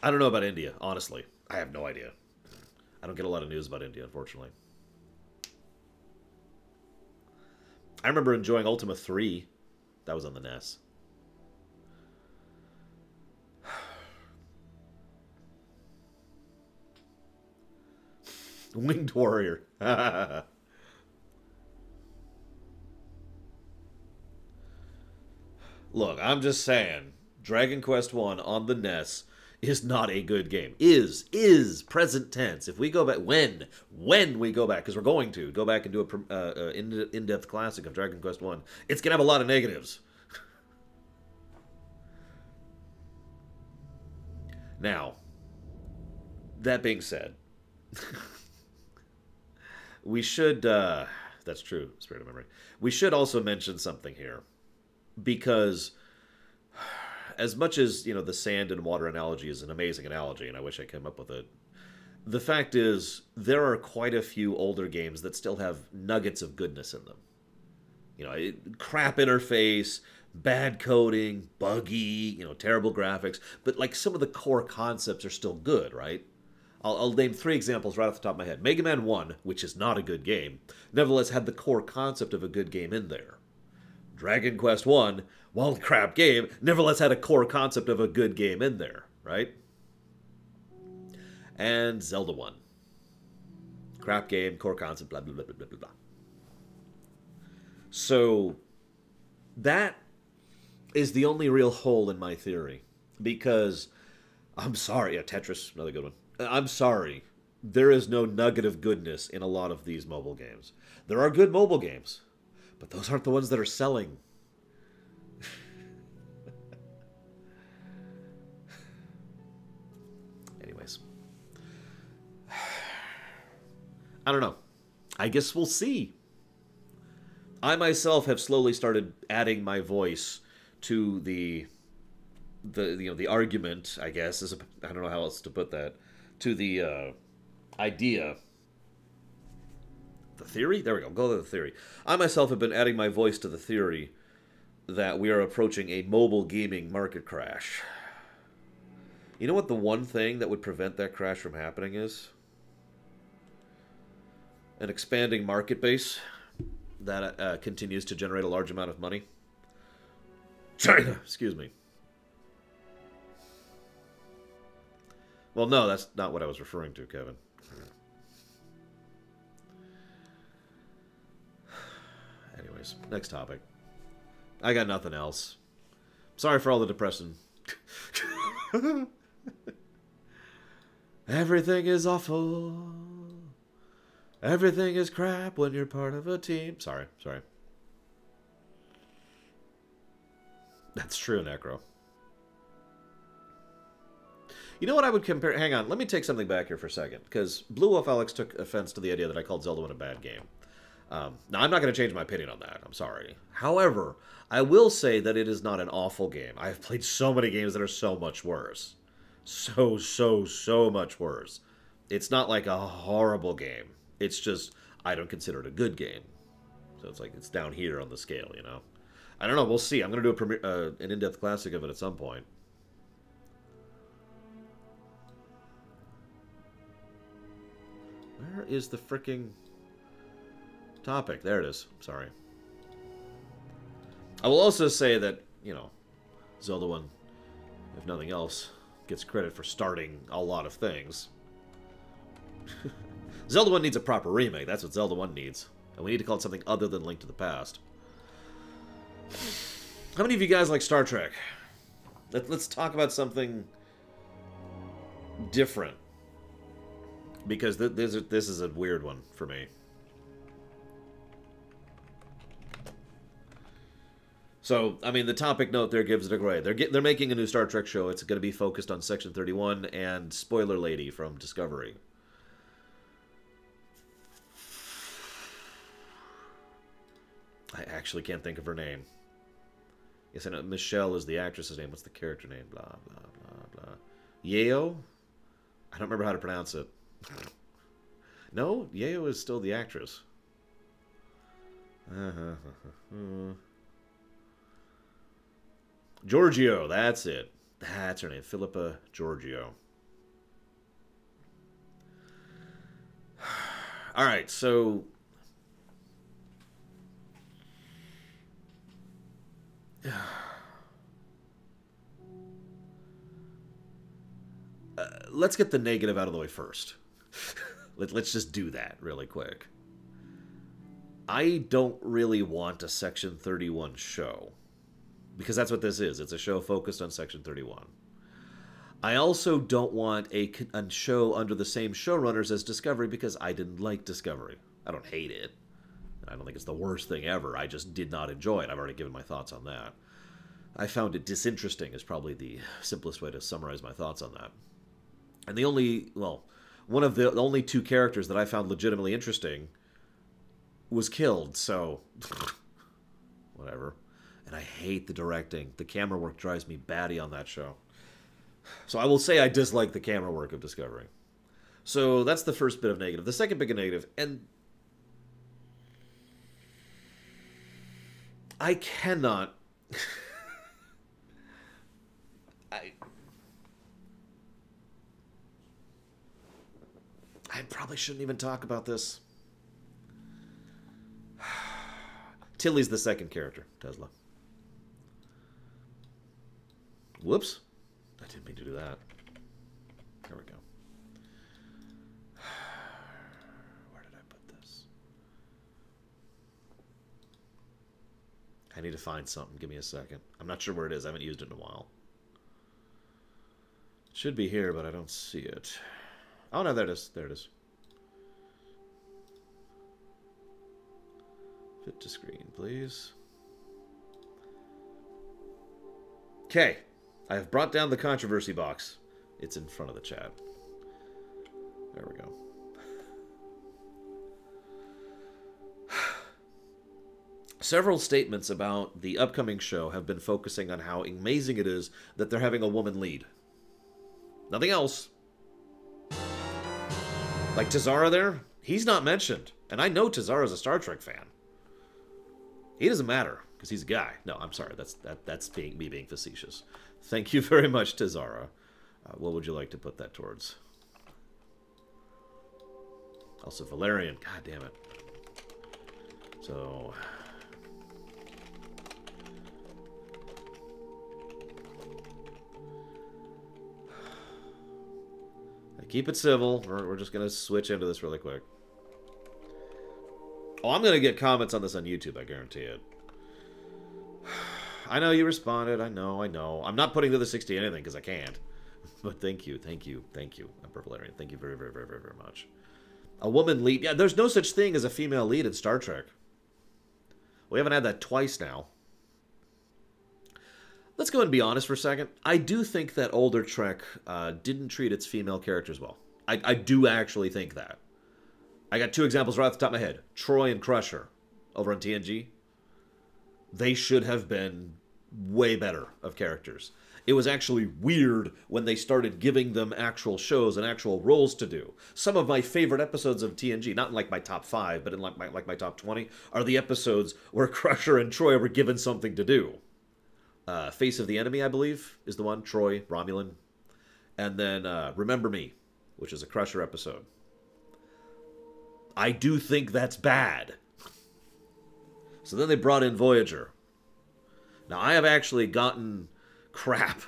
I don't know about India, honestly. I have no idea. I don't get a lot of news about India, unfortunately. I remember enjoying Ultima 3. That was on the NES. Winged Warrior. Look, I'm just saying, Dragon Quest 1 on the NES is not a good game. Is present tense. If we go back, when we go back, because we're going to go back and do a in-depth classic of Dragon Quest 1, it's going to have a lot of negatives. Now, that being said, we should, that's true, Spirit of Memory. We should also mention something here, because as much as, you know, the sand and water analogy is an amazing analogy, and I wish I came up with it, the fact is, there are quite a few older games that still have nuggets of goodness in them. You know, crap interface, bad coding, buggy, you know, terrible graphics, but like some of the core concepts are still good, right? I'll name 3 examples right off the top of my head. Mega Man 1, which is not a good game, nevertheless had the core concept of a good game in there. Dragon Quest 1, while a crap game, nevertheless had a core concept of a good game in there, right? And Zelda 1. Crap game, core concept, blah, blah, blah, blah, blah, blah. So, that is the only real hole in my theory. Because, I'm sorry, yeah, Tetris, another good one. I'm sorry, there is no nugget of goodness in a lot of these mobile games. There are good mobile games, but those aren't the ones that are selling. I don't know. I guess we'll see. I myself have slowly started adding my voice to the argument, I guess, I don't know how else to put that, to the idea. The theory? There we go. Go to the theory. I myself have been adding my voice to the theory that we are approaching a mobile gaming market crash. You know what the one thing that would prevent that crash from happening is? An expanding market base that continues to generate a large amount of money. China! Excuse me. Well, no, that's not what I was referring to, Kevin. Anyways, next topic. I got nothing else. Sorry for all the depressing. Everything is awful. Everything is crap when you're part of a team. Sorry. That's true, Necro. You know what I would compare... Hang on, let me take something back here for a second. Because Blue Wolf Alex took offense to the idea that I called Zelda 1 a bad game. Now, I'm not going to change my opinion on that. I'm sorry. However, I will say that it is not an awful game. I have played so many games that are so much worse. So much worse. It's not like a horrible game. It's just, I don't consider it a good game. So it's like, it's down here on the scale, you know? I don't know, we'll see. I'm going to do an in-depth classic of it at some point. Where is the frickin' topic? There it is. Sorry. I will also say that, you know, Zelda 1, if nothing else, gets credit for starting a lot of things. Zelda 1 needs a proper remake. That's what Zelda 1 needs. And we need to call it something other than Link to the Past. How many of you guys like Star Trek? Let's talk about something different. Because this is a weird one for me. So, I mean, the topic note there gives it away. They're making a new Star Trek show. It's going to be focused on Section 31 and Spoiler Lady from Discovery. I actually can't think of her name. Yes, I know Michelle is the actress's name. What's the character name? Blah, blah, blah, blah. Yeo? I don't remember how to pronounce it. No, Yeo is still the actress. Giorgio, that's it. That's her name, Philippa Giorgio. All right, so let's get the negative out of the way first. Let's just do that really quick. I don't really want a Section 31 show. Because that's what this is. It's a show focused on Section 31. I also don't want a show under the same showrunners as Discovery because I didn't like Discovery. I don't hate it. I don't think it's the worst thing ever. I just did not enjoy it. I've already given my thoughts on that. I found it disinteresting is probably the simplest way to summarize my thoughts on that. And the only, well, one of the only two characters that I found legitimately interesting was killed, so whatever. And I hate the directing. The camera work drives me batty on that show. So I will say I dislike the camera work of Discovery. So that's the first bit of negative. The second bit of negative, and I cannot... I probably shouldn't even talk about this. Tilly's the second character, Tesla. Whoops. I didn't mean to do that. There we go. Where did I put this? I need to find something. Give me a second. I'm not sure where it is. I haven't used it in a while. It should be here, but I don't see it. Oh, no, there it is. There it is. Fit to screen, please. Okay. I have brought down the controversy box. It's in front of the chat. There we go. Several statements about the upcoming show have been focusing on how amazing it is that they're having a woman lead. Nothing else. Like Tazara there, he's not mentioned. And I know Tazara's a Star Trek fan. He doesn't matter, because he's a guy. No, I'm sorry, that's me being facetious. Thank you very much, Tazara. What would you like to put that towards? Also Valerian, god damn it. So... keep it civil. We're just going to switch into this really quick. Oh, I'm going to get comments on this on YouTube, I guarantee it. I know you responded. I know. I'm not putting to the 60 anything because I can't. But thank you. Emperor Valerian. Thank you very, very, very, very, very much. A woman lead. Yeah, there's no such thing as a female lead in Star Trek. We haven't had that twice now. Let's go and be honest for a second. I do think that older Trek didn't treat its female characters well. I do actually think that. I got two examples right off the top of my head. Troy and Crusher over on TNG. They should have been way better of characters. It was actually weird when they started giving them actual shows and actual roles to do. Some of my favorite episodes of TNG, not in like my top 5, but in like my top 20, are the episodes where Crusher and Troy were given something to do. Face of the Enemy, I believe, is the one. Troy, Romulan. And then Remember Me, which is a Crusher episode. I do think that's bad. So then they brought in Voyager. Now, I have actually gotten crap.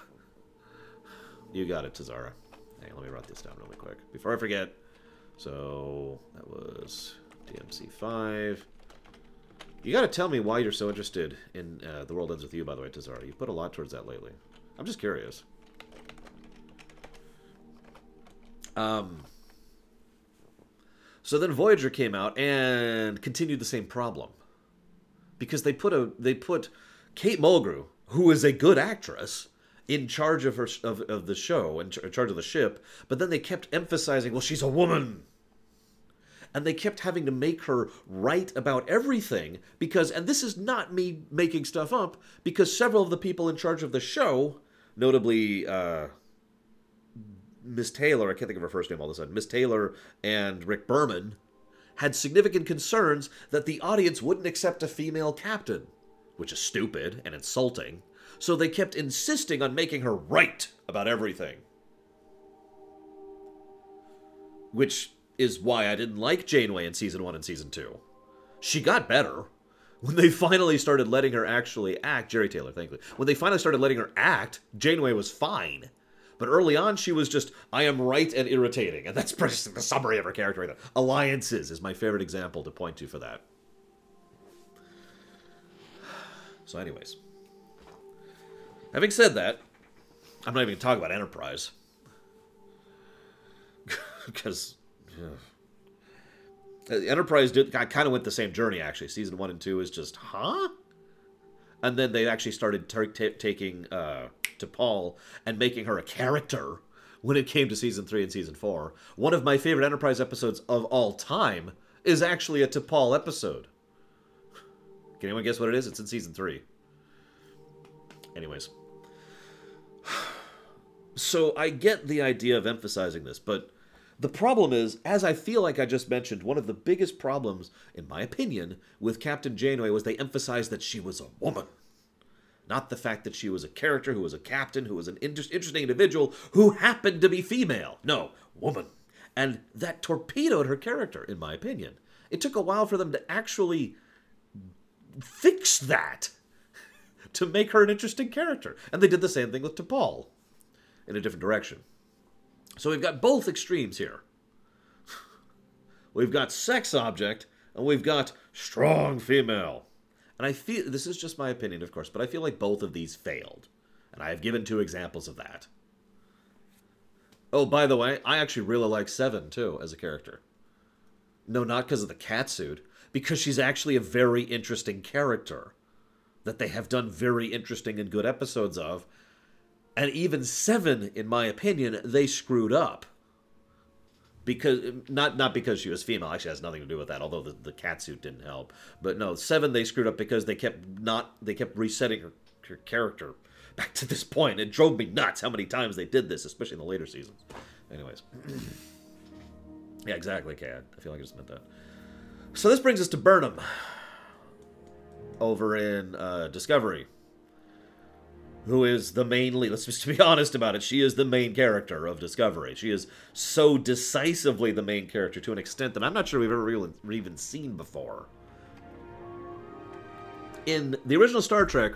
You got it, Tazara. Hang on, let me write this down really quick. Before I forget. So, that was DMC5. You got to tell me why you're so interested in The World Ends With You, by the way, Tazara. You put a lot towards that lately. I'm just curious. So then Voyager came out and continued the same problem. Because they put Kate Mulgrew, who is a good actress, in charge of the show, in charge of the ship, but then they kept emphasizing, well, she's a woman. And they kept having to make her right about everything because, and this is not me making stuff up, because several of the people in charge of the show, notably Miss Taylor, I can't think of her first name all of a sudden, Miss Taylor and Rick Berman, had significant concerns that the audience wouldn't accept a female captain, which is stupid and insulting. So they kept insisting on making her right about everything. Which is why I didn't like Janeway in Season 1 and Season 2. She got better. When they finally started letting her actually act, Jerry Taylor, thank you. When they finally started letting her act, Janeway was fine. But early on, she was just, I am right and irritating. And that's pretty much the summary of her character right there. Alliances is my favorite example to point to for that. So anyways. Having said that, I'm not even going to talk about Enterprise. Because... Enterprise kind of went the same journey, actually. Season 1 and 2 is just, huh? And then they actually started taking T'Pol and making her a character when it came to Season 3 and Season 4. One of my favorite Enterprise episodes of all time is actually a T'Pol episode. Can anyone guess what it is? It's in Season 3. Anyways. So I get the idea of emphasizing this, but... the problem is, as I feel like I just mentioned, one of the biggest problems, in my opinion, with Captain Janeway was they emphasized that she was a woman. Not the fact that she was a character, who was a captain, who was an interesting individual, who happened to be female. No, woman. And that torpedoed her character, in my opinion. It took a while for them to actually fix that, to make her an interesting character. And they did the same thing with T'Pol, in a different direction. So we've got both extremes here. We've got sex object, and we've got strong female. And I feel, this is just my opinion, of course, but I feel like both of these failed. And I have given 2 examples of that. Oh, by the way, I actually really like Seven, too, as a character. No, not because of the catsuit. Because she's actually a very interesting character. That they have done very interesting and good episodes of. And even 7, in my opinion, they screwed up. because not because she was female. Actually, it has nothing to do with that. Although the cat suit didn't help. But no, 7 they screwed up because they kept resetting her character back to this point. It drove me nuts how many times they did this, especially in the later seasons. Anyways, yeah, exactly, Cat. I feel like I just meant that. So this brings us to Burnham over in Discovery, who is the main lead. Let's just be honest about it. She is the main character of Discovery. She is so decisively the main character to an extent that I'm not sure we've ever even seen before. In the original Star Trek,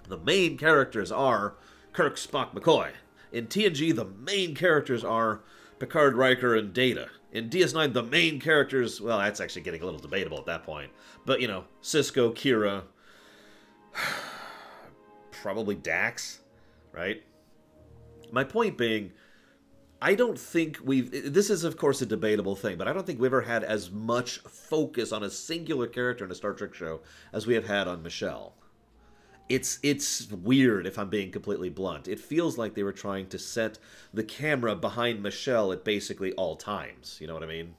the main characters are Kirk, Spock, McCoy. In TNG, the main characters are Picard, Riker, and Data. In DS9, the main characters, well, that's actually getting a little debatable at that point. But, you know, Sisko, Kira, probably Dax, right? My point being, I don't think this is, of course, a debatable thing, but I don't think we've ever had as much focus on a singular character in a Star Trek show as we have had on Michelle. It's weird, if I'm being completely blunt. It feels like they were trying to set the camera behind Michelle at basically all times. You know what I mean?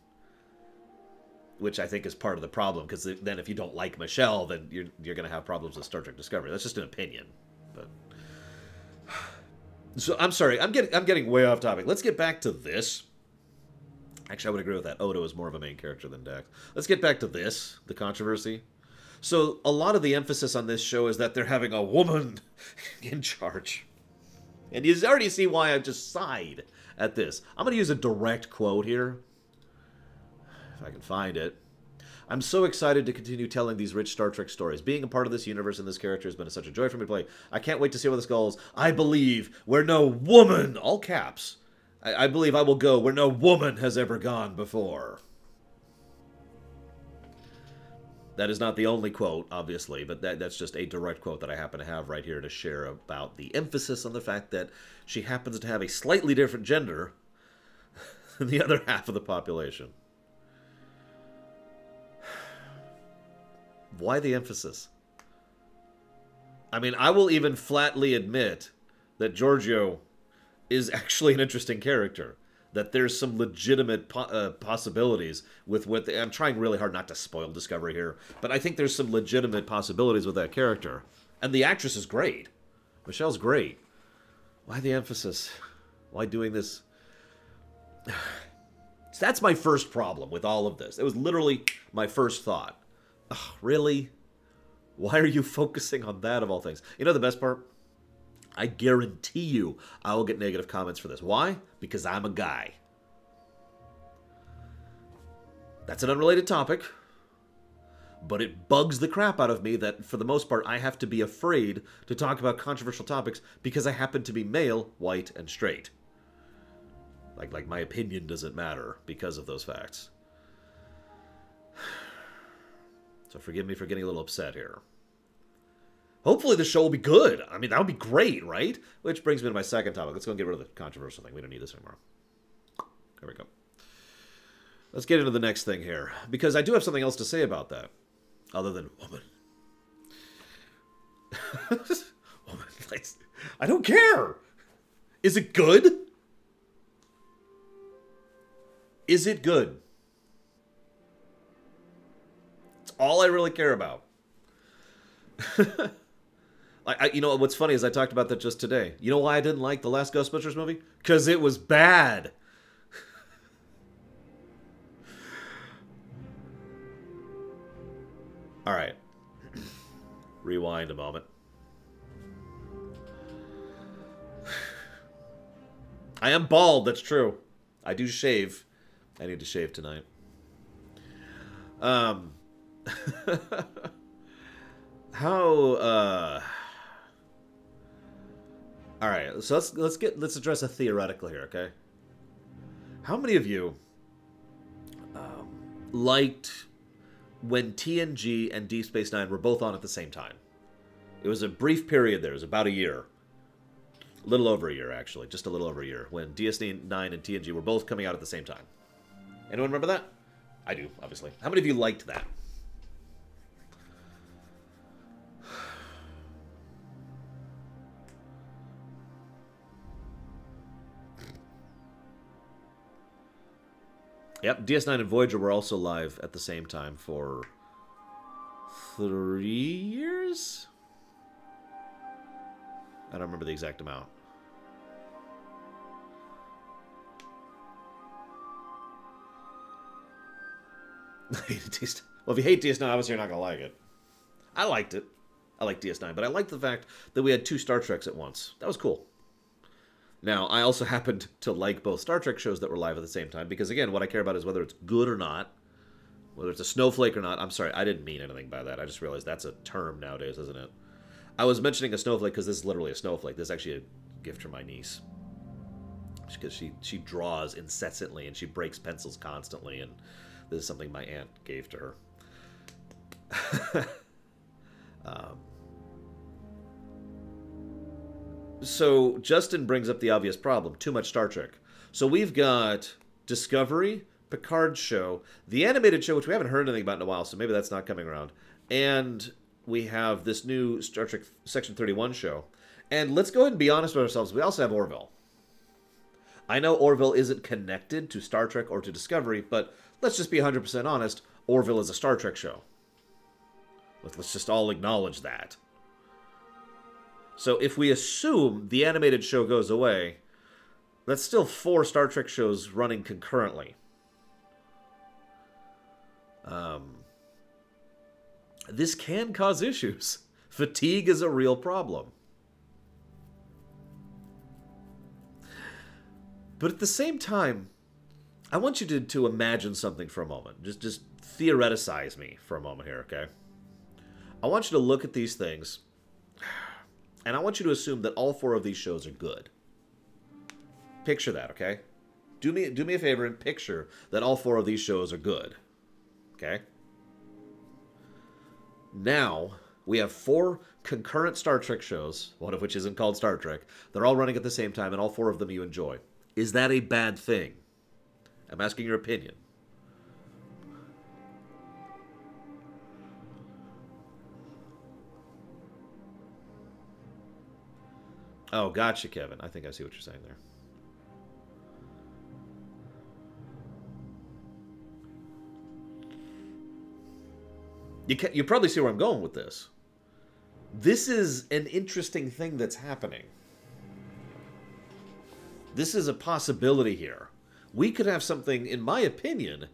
Which I think is part of the problem, because then if you don't like Michelle, then you're going to have problems with Star Trek Discovery. That's just an opinion. But so I'm sorry, I'm getting way off topic. Let's get back to this. Actually, I would agree with that. Odo is more of a main character than Dax. Let's get back to this, the controversy. So a lot of the emphasis on this show is that they're having a woman in charge. And you already see why I just sighed at this. I'm going to use a direct quote here, if I can find it. I'm so excited to continue telling these rich Star Trek stories. Being a part of this universe and this character has been such a joy for me to play. I can't wait to see where this goes. I believe where no woman, all caps, I believe I will go where no woman has ever gone before. That is not the only quote, obviously, but that's just a direct quote that I happen to have right here to share about the emphasis on the fact that she happens to have a slightly different gender than the other half of the population. Why the emphasis? I mean, I will even flatly admit that Giorgio is actually an interesting character. That there's some legitimate possibilities with what I'm trying really hard not to spoil Discovery here, but I think there's some legitimate possibilities with that character. And the actress is great. Michelle's great. Why the emphasis? Why doing this? So that's my first problem with all of this. It was literally my first thought. Ugh, really? Why are you focusing on that of all things? You know the best part? I guarantee you I will get negative comments for this. Why? Because I'm a guy. That's an unrelated topic, but it bugs the crap out of me that, for the most part, I have to be afraid to talk about controversial topics because I happen to be male, white, and straight. Like my opinion doesn't matter because of those facts. So forgive me for getting a little upset here. Hopefully the show will be good. I mean, that would be great, right? Which brings me to my second topic. Let's go and get rid of the controversial thing. We don't need this anymore. There we go. Let's get into the next thing here. Because I do have something else to say about that. Other than woman. Woman. I don't care. Is it good? Is it good? It's all I really care about. You know, what's funny is I talked about that just today. You know why I didn't like the last Ghostbusters movie? Because it was bad. All right. Rewind a moment. I am bald, that's true. I do shave. I need to shave tonight. All right, so let's address a theoretical here, okay? How many of you liked when TNG and Deep Space Nine were both on at the same time? It was a brief period there. It was about a year. A little over a year, actually. Just a little over a year. When DS9 and TNG were both coming out at the same time. Anyone remember that? I do, obviously. How many of you liked that? Yep, DS9 and Voyager were also live at the same time for 3 years? I don't remember the exact amount. Well, if you hate DS9, obviously you're not going to like it. I liked it. I like DS9, but I liked the fact that we had 2 Star Treks at once. That was cool. Now, I also happened to like both Star Trek shows that were live at the same time, because, again, what I care about is whether it's good or not, whether it's a snowflake or not. I'm sorry, I didn't mean anything by that. I just realized that's a term nowadays, isn't it? I was mentioning a snowflake because this is literally a snowflake. This is actually a gift from my niece. Because she draws incessantly, and she breaks pencils constantly, and this is something my aunt gave to her. So Justin brings up the obvious problem: too much Star Trek. So we've got Discovery, Picard's show, the animated show, which we haven't heard anything about in a while, so maybe that's not coming around, and we have this new Star Trek Section 31 show. And let's go ahead and be honest with ourselves. We also have Orville. I know Orville isn't connected to Star Trek or to Discovery, but let's just be 100% honest. Orville is a Star Trek show. Let's just all acknowledge that. So if we assume the animated show goes away, that's still 4 Star Trek shows running concurrently. This can cause issues. Fatigue is a real problem. But at the same time, I want you to imagine something for a moment. Just theoreticize me for a moment here, okay? I want you to look at these things, and I want you to assume that all 4 of these shows are good. Picture that, okay? Do me a favor and picture that all 4 of these shows are good. Okay? Now, we have 4 concurrent Star Trek shows, one of which isn't called Star Trek. They're all running at the same time, and all 4 of them you enjoy. Is that a bad thing? I'm asking your opinion. Oh, gotcha, Kevin. I think I see what you're saying there. You probably see where I'm going with this. This is an interesting thing that's happening. This is a possibility here. We could have something, in my opinion,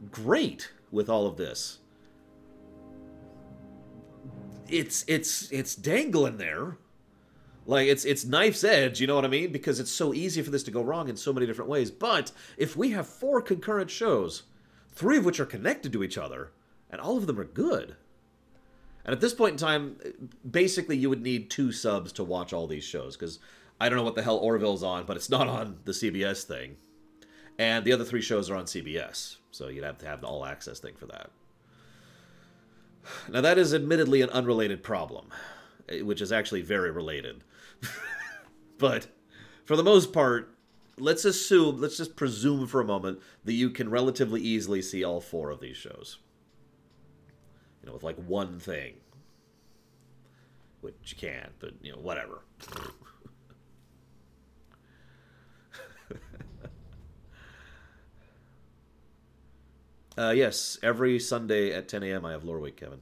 great with all of this. It's dangling there. Like, it's knife's edge, you know what I mean? Because it's so easy for this to go wrong in so many different ways. But if we have 4 concurrent shows, 3 of which are connected to each other, and all of them are good. And at this point in time, basically you would need 2 subs to watch all these shows, because I don't know what the hell Orville's on, but it's not on the CBS thing. And the other 3 shows are on CBS, so you'd have to have the all-access thing for that. Now that is admittedly an unrelated problem, which is actually very related. But for the most part, let's just presume for a moment that you can relatively easily see all 4 of these shows. You know, with like one thing. Which you can't, but, you know, whatever. Yes, every Sunday at 10 a.m. I have Loreweek, Kevin.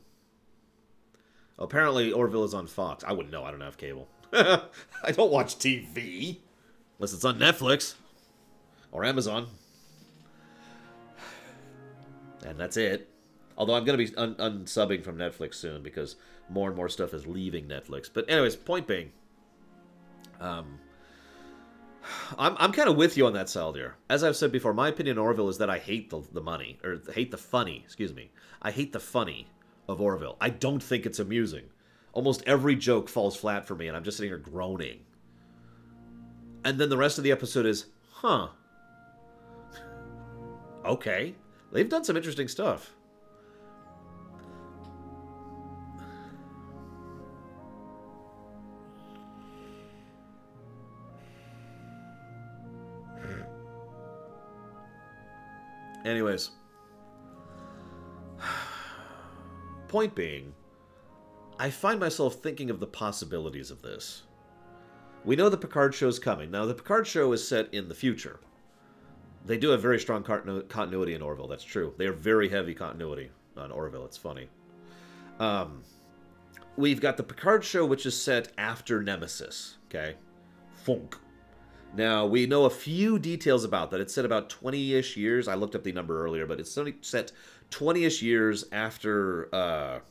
Apparently, Orville is on Fox. I wouldn't know. I don't have cable. I don't watch TV. Unless it's on Netflix. Or Amazon. And that's it. Although I'm going to be unsubbing from Netflix soon because more and more stuff is leaving Netflix. But anyways, point being, I'm kind of with you on that, Saldir. As I've said before, my opinion on Orville is that I hate the money, or hate the funny, excuse me. I hate the funny of Orville. I don't think it's amusing. Almost every joke falls flat for me, and I'm just sitting here groaning. And then the rest of the episode is, huh. Okay. They've done some interesting stuff. Anyways. Point being, I find myself thinking of the possibilities of this. We know the Picard show's coming. Now, the Picard show is set in the future. They do have very strong continuity in Orville. That's true. They are very heavy continuity on Orville. It's funny. We've got the Picard show, which is set after Nemesis. Okay, Funk. Now we know a few details about that. It's set about 20-ish years. I looked up the number earlier, but it's set 20-ish years after the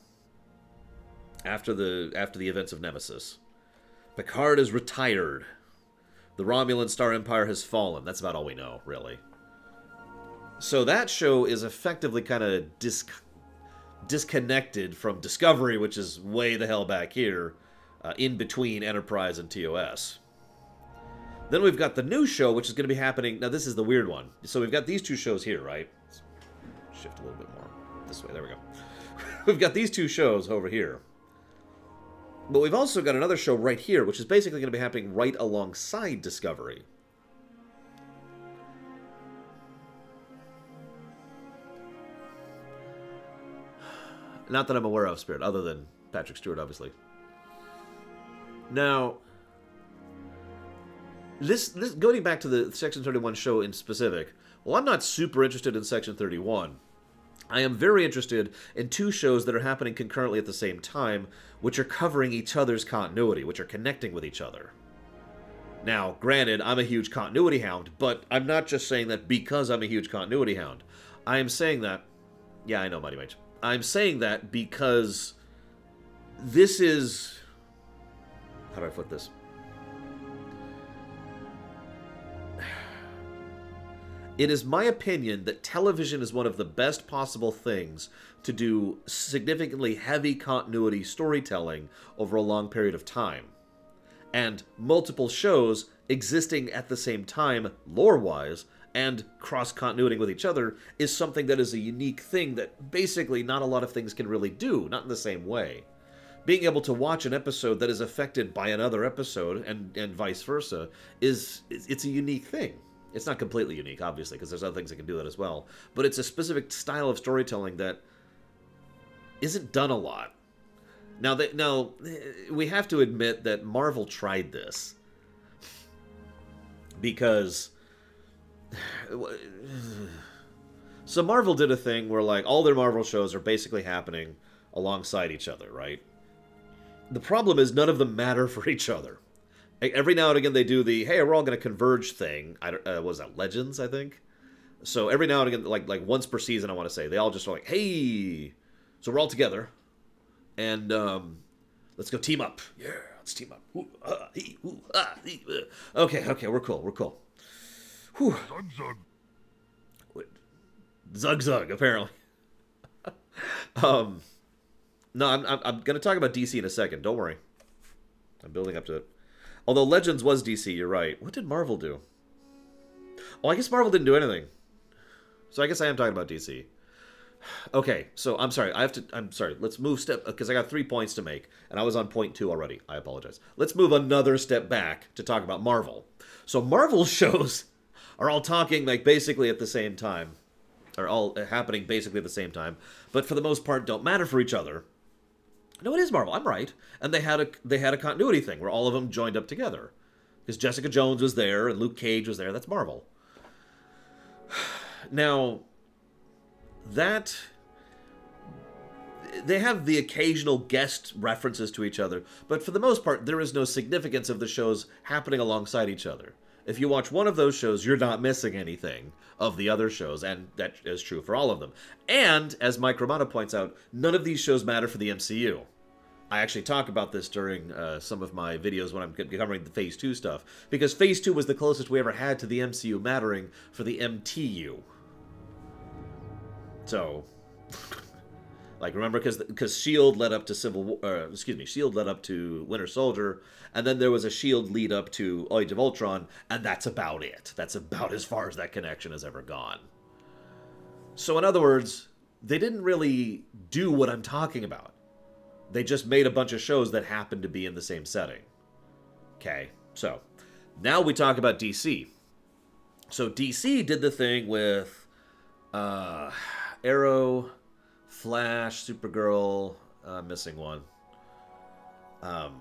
events of Nemesis. Picard is retired. The Romulan Star Empire has fallen. That's about all we know, really. So that show is effectively kind of disconnected from Discovery, which is way the hell back here, in between Enterprise and TOS. Then we've got the new show, which is going to be happening... Now, this is the weird one. So we've got these two shows here, right? Let's shift a little bit more this way. There we go. We've got these two shows over here. But we've also got another show right here, which is basically going to be happening right alongside Discovery. Not that I'm aware of, Spirit, other than Patrick Stewart, obviously. Now... This going back to the Section 31 show in specific, well, I'm not super interested in Section 31. I am very interested in two shows that are happening concurrently at the same time, which are covering each other's continuity, which are connecting with each other. Now, granted, I'm a huge continuity hound, but I'm not just saying that because I'm a huge continuity hound. I am saying that... Yeah, I know, Mighty Mage. I'm saying that because this is... How do I put this? It is my opinion that television is one of the best possible things to do significantly heavy continuity storytelling over a long period of time. And multiple shows existing at the same time, lore-wise, and cross-continuity with each other is something that is a unique thing that basically not a lot of things can really do, not in the same way. Being able to watch an episode that is affected by another episode, and vice versa, it's a unique thing. It's not completely unique, obviously, because there's other things that can do that as well. But it's a specific style of storytelling that isn't done a lot. Now, we have to admit that Marvel tried this. Because... So Marvel did a thing where, like, all their Marvel shows are basically happening alongside each other, right? The problem is none of them matter for each other. Every now and again they do the, hey, we're all going to converge thing. What was that, Legends, I think? So every now and again, like once per season, I want to say, they all just are like, hey, so we're all together. And let's go team up. Yeah, let's team up. Okay, we're cool. Whew. Zug, apparently. No, I'm going to talk about DC in a second. Don't worry. I'm building up to it. Although Legends was DC, you're right. What did Marvel do? Oh, I guess Marvel didn't do anything. So I guess I am talking about DC. Okay, so I'm sorry. I'm sorry. Let's move step... Because I got 3 points to make. And I was on point 2 already. I apologize. Let's move another step back to talk about Marvel. So Marvel shows are all talking, like, basically at the same time. Are all happening basically at the same time. But for the most part, don't matter for each other. No, it is Marvel. I'm right. And they had a continuity thing where all of them joined up together. Because Jessica Jones was there and Luke Cage was there. That's Marvel. Now, that... They have the occasional guest references to each other, but for the most part, there is no significance of the shows happening alongside each other. If you watch one of those shows, you're not missing anything of the other shows, and that is true for all of them. And, as Mike Romano points out, none of these shows matter for the MCU. I actually talk about this during some of my videos when I'm covering the Phase 2 stuff, because Phase 2 was the closest we ever had to the MCU mattering for the MTU. So... Like, remember, because S.H.I.E.L.D. led up to S.H.I.E.L.D. led up to Winter Soldier, and then there was a S.H.I.E.L.D. lead up to Age of Ultron, and that's about it. That's about as far as that connection has ever gone. So, in other words, they didn't really do what I'm talking about. They just made a bunch of shows that happened to be in the same setting. Okay, so, now we talk about DC. So, DC did the thing with Arrow... Flash, Supergirl, missing one. That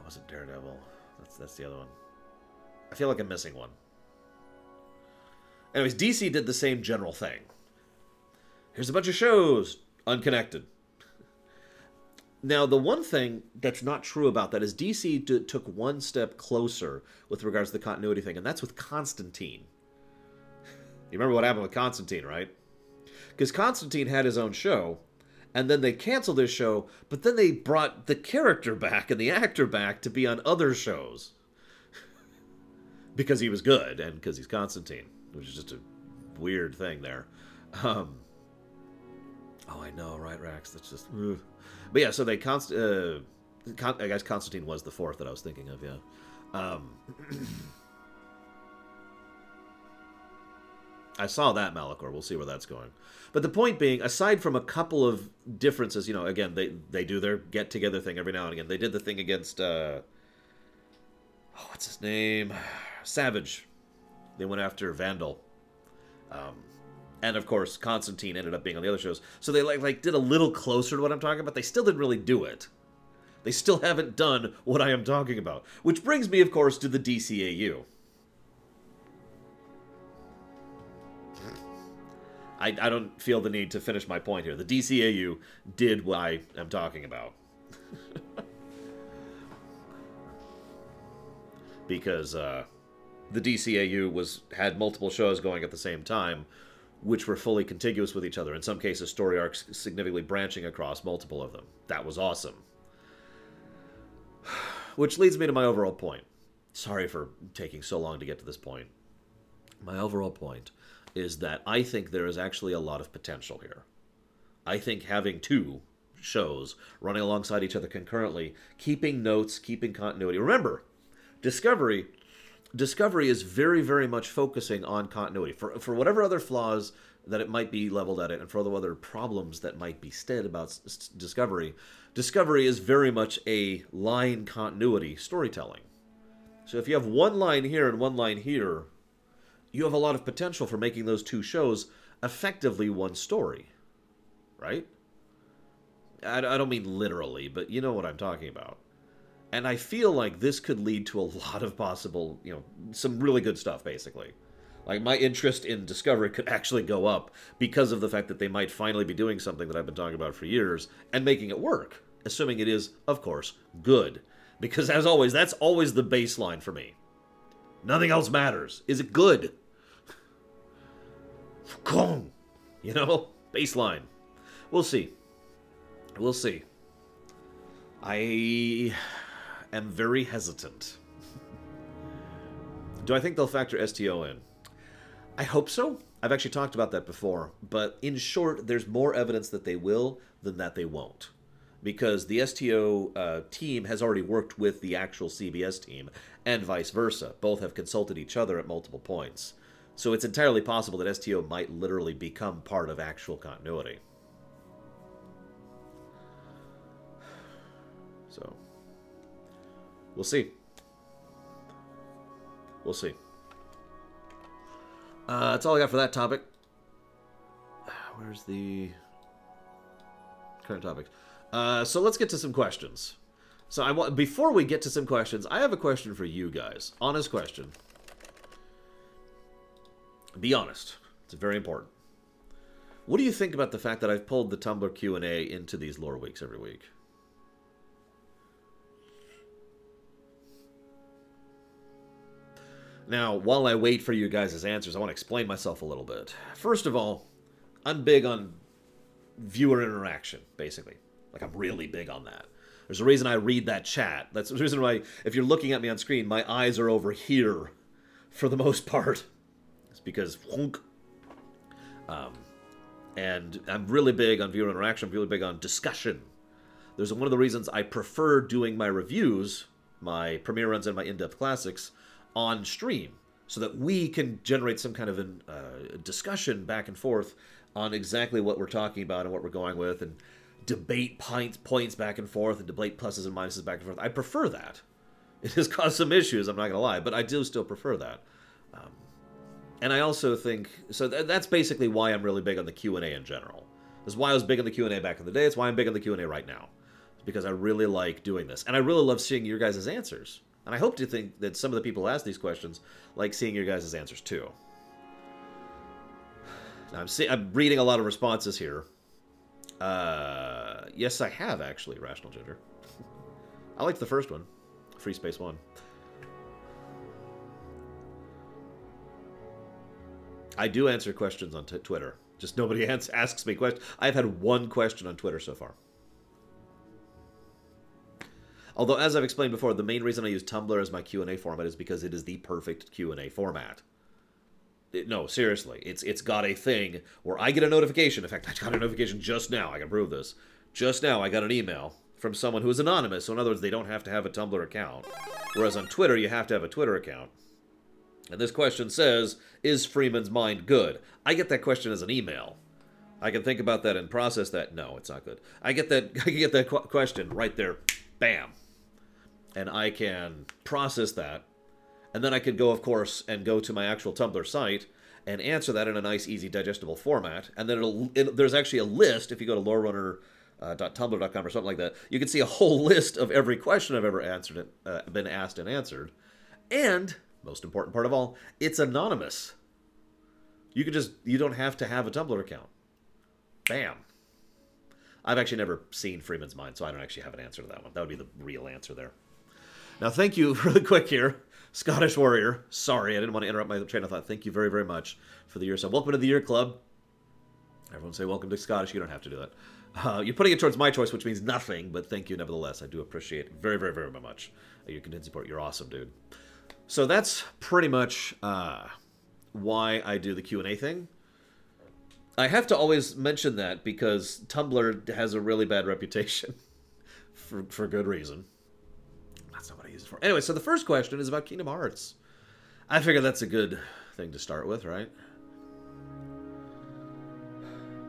wasn't Daredevil. That's the other one. I feel like I'm missing one. Anyways, DC did the same general thing. Here's a bunch of shows, unconnected. Now, the one thing that's not true about that is DC took one step closer with regards to the continuity thing, and that's with Constantine. You remember what happened with Constantine, right? Because Constantine had his own show, and then they canceled his show, but then they brought the character back and the actor back to be on other shows. Because he was good, and because he's Constantine, which is just a weird thing there. Oh, I know, right, Rax? That's just... Ugh. But yeah, so they... I guess Constantine was the fourth that I was thinking of, yeah. I saw that, Malachor. We'll see where that's going. But the point being, aside from a couple of differences, you know, again, they do their get-together thing every now and again. They did the thing against... what's his name? Savage. They went after Vandal. And of course, Constantine ended up being on the other shows. So they like did a little closer to what I'm talking about. They still didn't really do it. They still haven't done what I am talking about. Which brings me, of course, to the DCAU. I don't feel the need to finish my point here. The DCAU did what I am talking about. Because the DCAU had multiple shows going at the same time, which were fully contiguous with each other. In some cases, story arcs significantly branching across multiple of them. That was awesome. Which leads me to my overall point. Sorry for taking so long to get to this point. My overall point is that I think there is actually a lot of potential here. I think having two shows running alongside each other concurrently, keeping notes, keeping continuity. Remember, Discovery is very, very much focusing on continuity. For whatever other flaws that it might be leveled at it, and for all the other problems that might be said about Discovery is very much a line continuity storytelling. So if you have one line here and one line here, you have a lot of potential for making those two shows effectively one story. Right? I don't mean literally, but you know what I'm talking about. And I feel like this could lead to a lot of possible, you know, some really good stuff, basically. Like, my interest in Discovery could actually go up because of the fact that they might finally be doing something that I've been talking about for years and making it work. Assuming it is, of course, good. Because, as always, that's always the baseline for me. Nothing else matters. Is it good? You know? Baseline. We'll see. We'll see. I am very hesitant. Do I think they'll factor STO in? I hope so. I've actually talked about that before. But in short, there's more evidence that they will than that they won't. Because the STO team has already worked with the actual CBS team, and vice versa. Both have consulted each other at multiple points. So it's entirely possible that STO might literally become part of actual continuity. So, we'll see. We'll see. That's all I got for that topic. Where's the current topics? So let's get to some questions. So before we get to some questions, I have a question for you guys. Honest question. Be honest. It's very important. What do you think about the fact that I've pulled the Tumblr Q&A into these lore weeks every week? Now, while I wait for you guys' answers, I want to explain myself a little bit. First of all, I'm big on viewer interaction, basically. Like, I'm really big on that. There's a reason I read that chat. That's the reason why, if you're looking at me on screen, my eyes are over here for the most part. It's because, and I'm really big on viewer interaction. I'm really big on discussion. There's one of the reasons I prefer doing my reviews, my premiere runs and my in-depth classics, on stream, so that we can generate some kind of a discussion back and forth on exactly what we're talking about and what we're going with, and debate points back and forth, and debate pluses and minuses back and forth. I prefer that. It has caused some issues, I'm not going to lie, but I do still prefer that. And I also think, so that's basically why I'm really big on the Q&A in general. That's why I was big on the Q&A back in the day. It's why I'm big on the Q&A right now. It's because I really like doing this. And I really love seeing your guys' answers. And I hope to think that some of the people who ask these questions like seeing your guys' answers too. I'm reading a lot of responses here. Yes, I have, actually, Rational Ginger. I liked the first one. Free Space 1. I do answer questions on Twitter. Just nobody asks me questions. I've had one question on Twitter so far. Although, as I've explained before, the main reason I use Tumblr as my Q&A format is because it is the perfect Q&A format. No, seriously. It's got a thing where I get a notification. In fact, I got a notification just now. I can prove this. Just now, I got an email from someone who is anonymous. So, in other words, they don't have to have a Tumblr account. Whereas on Twitter, you have to have a Twitter account. And this question says, is Freeman's mind good? I get that question as an email. I can think about that and process that. No, it's not good. I get that question right there. Bam. And I can process that. And then I could go, of course, and go to my actual Tumblr site and answer that in a nice, easy, digestible format. And then there's actually a list, if you go to lorerunner.tumblr.com or something like that, you can see a whole list of every question I've ever been asked and answered. And, most important part of all, it's anonymous. You don't have to have a Tumblr account. Bam. I've actually never seen Freeman's Mind, so I don't actually have an answer to that one. That would be the real answer there. Now, thank you really quick here, Scottish Warrior. Sorry, I didn't want to interrupt my train of thought. Thank you very, very much for the year sub. Welcome to the Year Club. Everyone say welcome to Scottish. You don't have to do that. You're putting it towards my choice, which means nothing, but thank you nevertheless. I do appreciate it very, very, very much your continued support. You're awesome, dude. So that's pretty much why I do the Q&A thing. I have to always mention that because Tumblr has a really bad reputation for good reason. That's not what I use it for. Anyway, so the first question is about Kingdom Hearts. I figure that's a good thing to start with, right?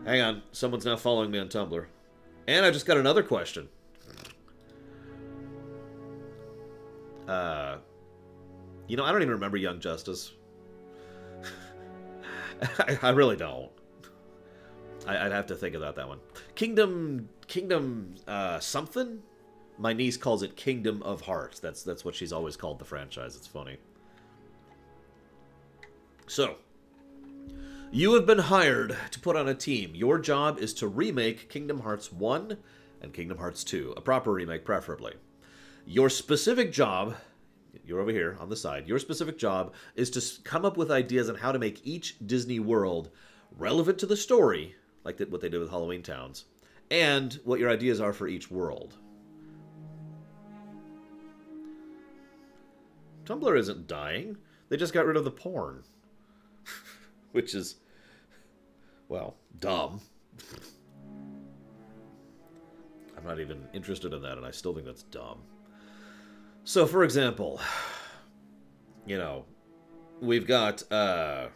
Hang on. Someone's now following me on Tumblr. And I just got another question. You know, I don't even remember Young Justice. I really don't. I'd have to think about that one. Kingdom something? My niece calls it Kingdom of Hearts. That's what she's always called the franchise. It's funny. So, you have been hired to put on a team. Your job is to remake Kingdom Hearts 1 and Kingdom Hearts 2. A proper remake, preferably. Your specific job, you're over here on the side, your specific job is to come up with ideas on how to make each Disney world relevant to the story, like what they did with Halloween Towns, and what your ideas are for each world. Tumblr isn't dying. They just got rid of the porn. Which is, well, dumb. I'm not even interested in that, and I still think that's dumb. So, for example, you know, we've got, I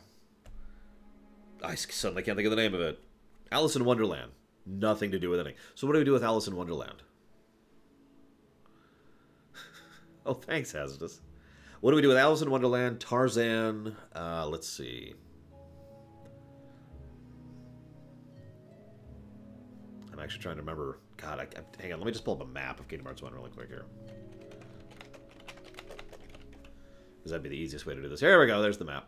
suddenly can't think of the name of it. Alice in Wonderland. Nothing to do with anything. So what do we do with Alice in Wonderland? Oh, thanks, Hazardous. What do we do with Alice in Wonderland, Tarzan, let's see. I'm actually trying to remember. God, hang on, let me just pull up a map of Kingdom Hearts 1 really quick here. Because that'd be the easiest way to do this. Here we go, there's the map.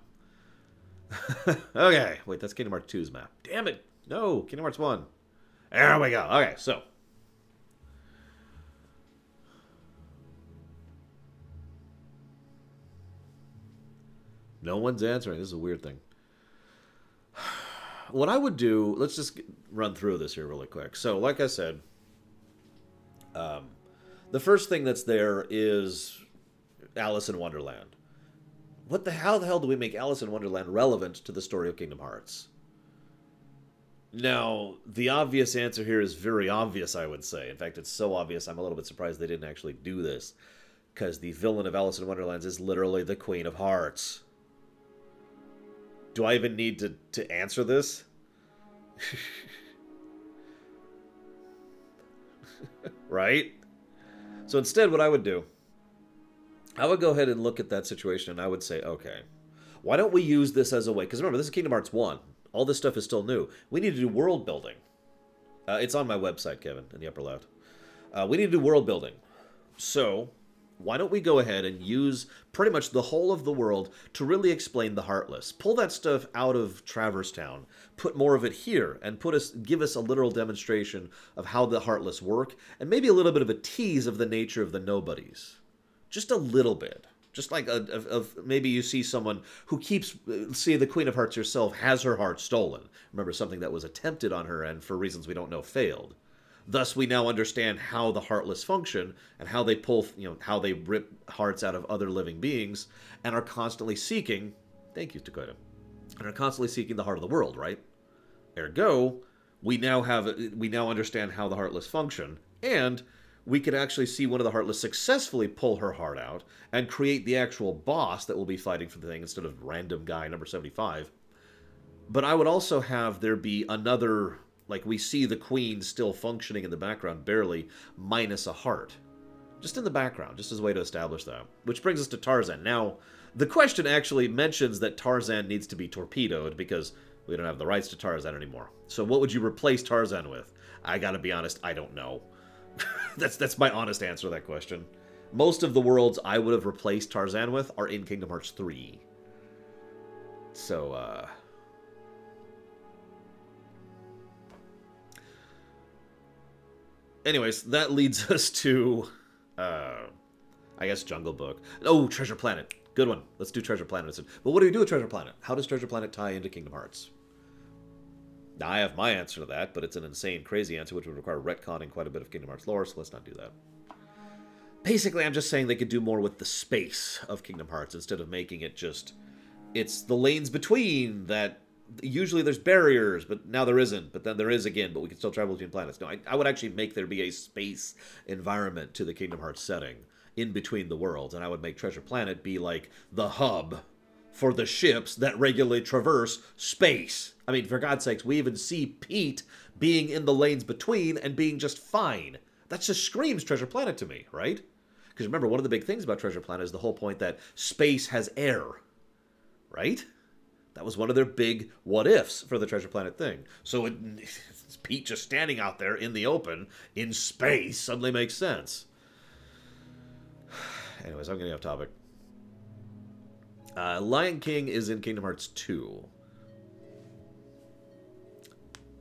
Okay, wait, that's Kingdom Hearts 2's map. Damn it! No, Kingdom Hearts 1. There we go. Okay, so. No one's answering. This is a weird thing. What I would do, let's just run through this here really quick. So, like I said, the first thing that's there is Alice in Wonderland. How the hell do we make Alice in Wonderland relevant to the story of Kingdom Hearts? Now, the obvious answer here is very obvious, I would say. In fact, it's so obvious, I'm a little bit surprised they didn't actually do this. Because the villain of Alice in Wonderland is literally the Queen of Hearts. Do I even need to answer this? Right? So instead, what I would do, I would go ahead and look at that situation and I would say, okay, why don't we use this as a way? Because remember, this is Kingdom Hearts 1. All this stuff is still new. We need to do world building. It's on my website, Kevin, in the upper left. We need to do world building. So, why don't we go ahead and use pretty much the whole of the world to really explain the Heartless? Pull that stuff out of Traverse Town, put more of it here, and give us a literal demonstration of how the Heartless work, and maybe a little bit of a tease of the nature of the Nobodies. Just a little bit. Just like maybe you see someone who see the Queen of Hearts herself has her heart stolen. Remember, something that was attempted on her and for reasons we don't know failed. Thus, we now understand how the Heartless function and how they pull, how they rip hearts out of other living beings and are constantly seeking, thank you, Takeda, and are constantly seeking the heart of the world, right? Ergo, we now understand how the Heartless function, and we can actually see one of the Heartless successfully pull her heart out and create the actual boss that will be fighting for the thing instead of random guy number 75. But I would also have there be another... Like, we see the Queen still functioning in the background, barely, minus a heart. Just in the background, just as a way to establish that. Which brings us to Tarzan. Now, the question actually mentions that Tarzan needs to be torpedoed, because we don't have the rights to Tarzan anymore. So what would you replace Tarzan with? I gotta be honest, I don't know. That's my honest answer to that question. Most of the worlds I would have replaced Tarzan with are in Kingdom Hearts 3. So, anyways, that leads us to, I guess, Jungle Book. Oh, Treasure Planet. Good one. Let's do Treasure Planet. But what do we do with Treasure Planet? How does Treasure Planet tie into Kingdom Hearts? Now, I have my answer to that, but it's an insane, crazy answer, which would require retconning quite a bit of Kingdom Hearts lore, so let's not do that. Basically, I'm just saying they could do more with the space of Kingdom Hearts instead of making it just... It's the lanes between that... Usually there's barriers, but now there isn't. But then there is again, but we can still travel between planets. No, I would actually make there be a space environment to the Kingdom Hearts setting in between the worlds. And I would make Treasure Planet be like the hub for the ships that regularly traverse space. I mean, for God's sakes, we even see Pete being in the lanes between and being just fine. That just screams Treasure Planet to me, right? Because remember, one of the big things about Treasure Planet is the whole point that space has air, right? That was one of their big what-ifs for the Treasure Planet thing. So it's Pete just standing out there in the open, in space, suddenly makes sense. Anyways, I'm getting off topic. Lion King is in Kingdom Hearts 2.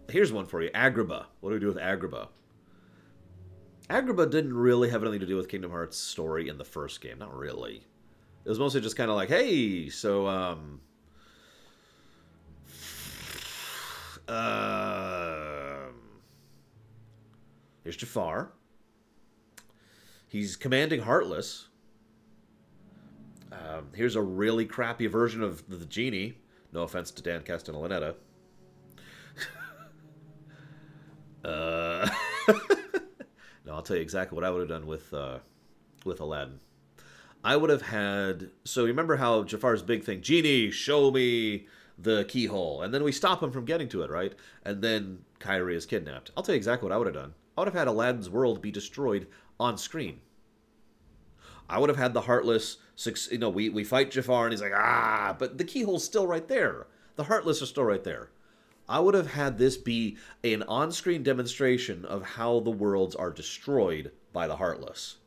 Here's one for you. Agrabah. What do we do with Agrabah? Agrabah didn't really have anything to do with Kingdom Hearts' story in the first game. Not really. It was mostly just kind of like, hey, so, here's Jafar. He's commanding Heartless. Here's a really crappy version of the genie. No offense to Dan Castellaneta. No, I'll tell you exactly what I would have done with Aladdin. I would have had... So you remember how Jafar's big thing, Genie, show me the keyhole. And then we stop him from getting to it, right? And then Kairi is kidnapped. I'll tell you exactly what I would have done. I would have had Aladdin's world be destroyed on screen. I would have had the Heartless... You know, we fight Jafar and he's like, ah! But the keyhole's still right there. The Heartless are still right there. I would have had this be an on-screen demonstration of how the worlds are destroyed by the Heartless.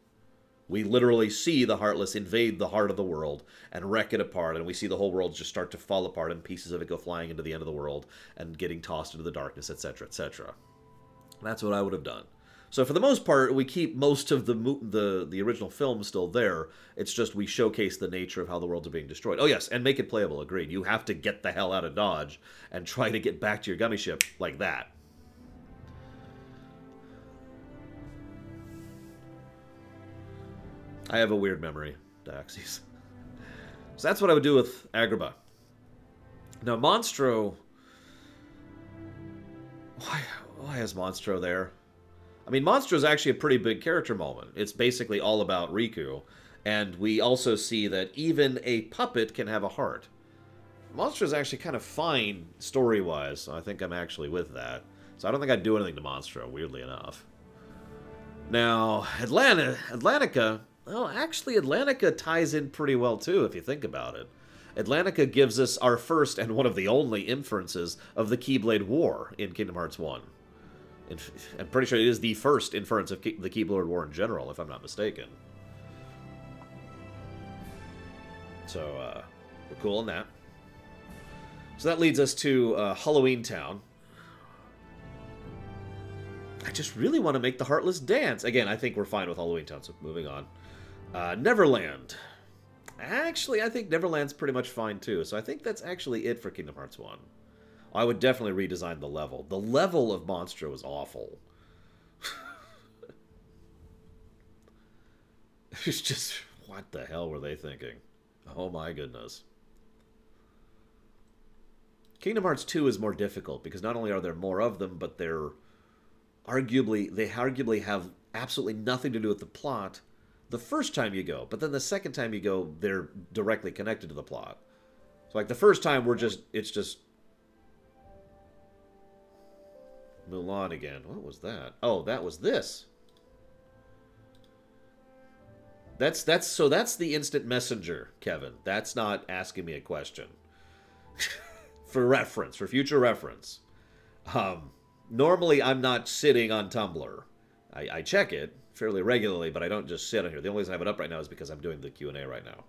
We literally see the Heartless invade the heart of the world and wreck it apart, and we see the whole world just start to fall apart and pieces of it go flying into the end of the world and getting tossed into the darkness, etc., etc. That's what I would have done. So for the most part, we keep most of the original film still there. It's just we showcase the nature of how the worlds are being destroyed. Oh yes, and make it playable, agreed. You have to get the hell out of Dodge and try to get back to your gummy ship like that. I have a weird memory, Dioxys. So that's what I would do with Agrabah. Now, Monstro... Why is Monstro there? I mean, Monstro is actually a pretty big character moment. It's basically all about Riku. And we also see that even a puppet can have a heart. Monstro is actually kind of fine story-wise, so I think I'm actually with that. So I don't think I'd do anything to Monstro, weirdly enough. Now, Atlantica... Well, actually, Atlantica ties in pretty well, too, if you think about it. Atlantica gives us our first and one of the only inferences of the Keyblade War in Kingdom Hearts 1. I'm pretty sure it is the first inference of the Keyblade War in general, if I'm not mistaken. So, we're cool on that. So that leads us to Halloween Town. I just really want to make the Heartless dance. Again, I think we're fine with Halloween Town, so moving on. Neverland. Actually, I think Neverland's pretty much fine, too. So I think that's actually it for Kingdom Hearts 1. I would definitely redesign the level. The level of Monstro was awful. It's just... What the hell were they thinking? Oh my goodness. Kingdom Hearts 2 is more difficult, because not only are there more of them, but they arguably have absolutely nothing to do with the plot the first time you go. But then the second time you go, they're directly connected to the plot. So like the first time it's just Mulan again. What was that? Oh, that was this. That's the instant messenger, Kevin. That's not asking me a question. For reference, for future reference. Normally, I'm not sitting on Tumblr. I check it fairly regularly, but I don't just sit on here. The only reason I have it up right now is because I'm doing the Q&A right now.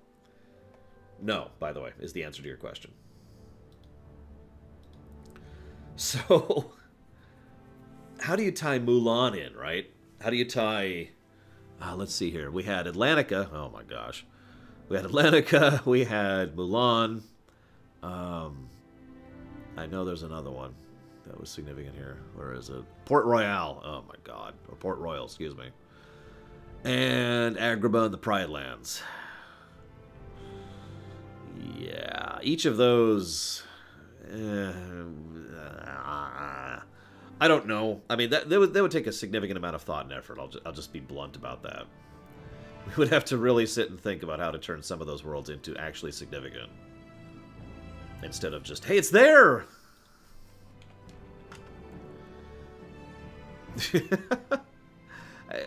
No, by the way, is the answer to your question. So, how do you tie Mulan in, right? How do you tie... let's see here. We had Atlantica. Oh, my gosh. We had Atlantica. We had Mulan. I know there's another one that was significant here. Where is it? Port Royale. Oh, my God. Or Port Royal, excuse me. And Agrabah and the Pride Lands. Yeah. Each of those... I don't know. I mean, that would take a significant amount of thought and effort. I'll just be blunt about that. We would have to really sit and think about how to turn some of those worlds into actually significant. Instead of just, hey, it's there!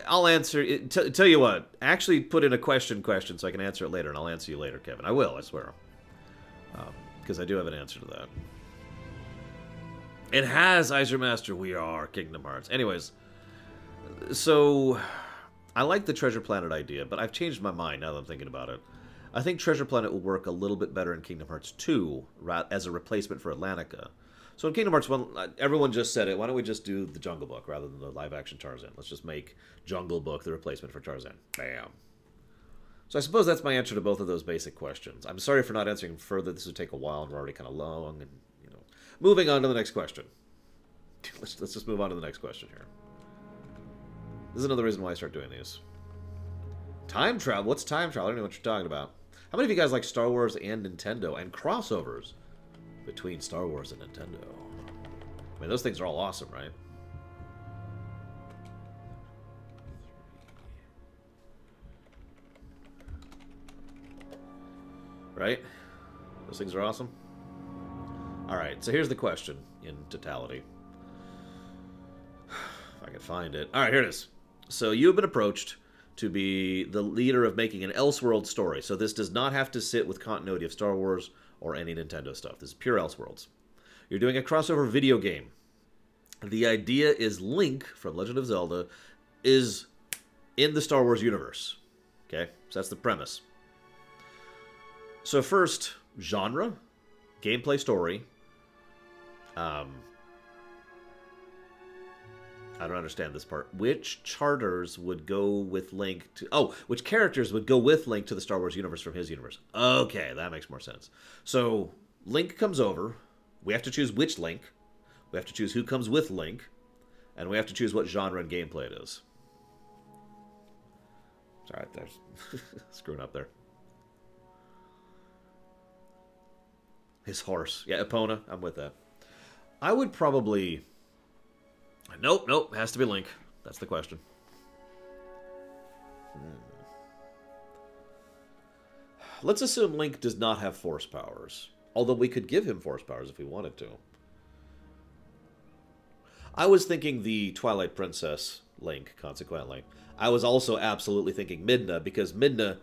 I'll answer... tell you what. Actually put in a question so I can answer it later, and I'll answer you later, Kevin. I will, I swear. Because I do have an answer to that. It has Iser Master. We are Kingdom Hearts. Anyways, so I like the Treasure Planet idea, but I've changed my mind now that I'm thinking about it. I think Treasure Planet will work a little bit better in Kingdom Hearts 2 as a replacement for Atlantica. So in Kingdom Hearts 1, everyone just said it. Why don't we just do the Jungle Book rather than the live-action Tarzan? Let's just make Jungle Book the replacement for Tarzan. Bam. So I suppose that's my answer to both of those basic questions. I'm sorry for not answering further. This would take a while, and we're already kind of long, and moving on to the next question. Let's just move on to the next question here. This is another reason why I start doing these. Time travel? What's time travel? I don't know what you're talking about. How many of you guys like Star Wars and Nintendo and crossovers between Star Wars and Nintendo? I mean, those things are all awesome, right? Right? Those things are awesome. Alright, so here's the question in totality. If I can find it. Alright, here it is. So you have been approached to be the leader of making an Elseworld story. So this does not have to sit with continuity of Star Wars or any Nintendo stuff. This is pure Elseworlds. You're doing a crossover video game. The idea is Link from Legend of Zelda is in the Star Wars universe. Okay? So that's the premise. So first, genre, gameplay story. I don't understand this part. Which charters would go with Link to... Oh, which characters would go with Link to the Star Wars universe from his universe? Okay, that makes more sense. So, Link comes over. We have to choose which Link. We have to choose who comes with Link. And we have to choose what genre and gameplay it is. Sorry, there's... screwing up there. His horse. Yeah, Epona. I'm with that. I would probably... Nope. Has to be Link. That's the question. Let's assume Link does not have Force powers. Although we could give him Force powers if we wanted to. I was thinking the Twilight Princess Link, consequently. I was also absolutely thinking Midna, because Midna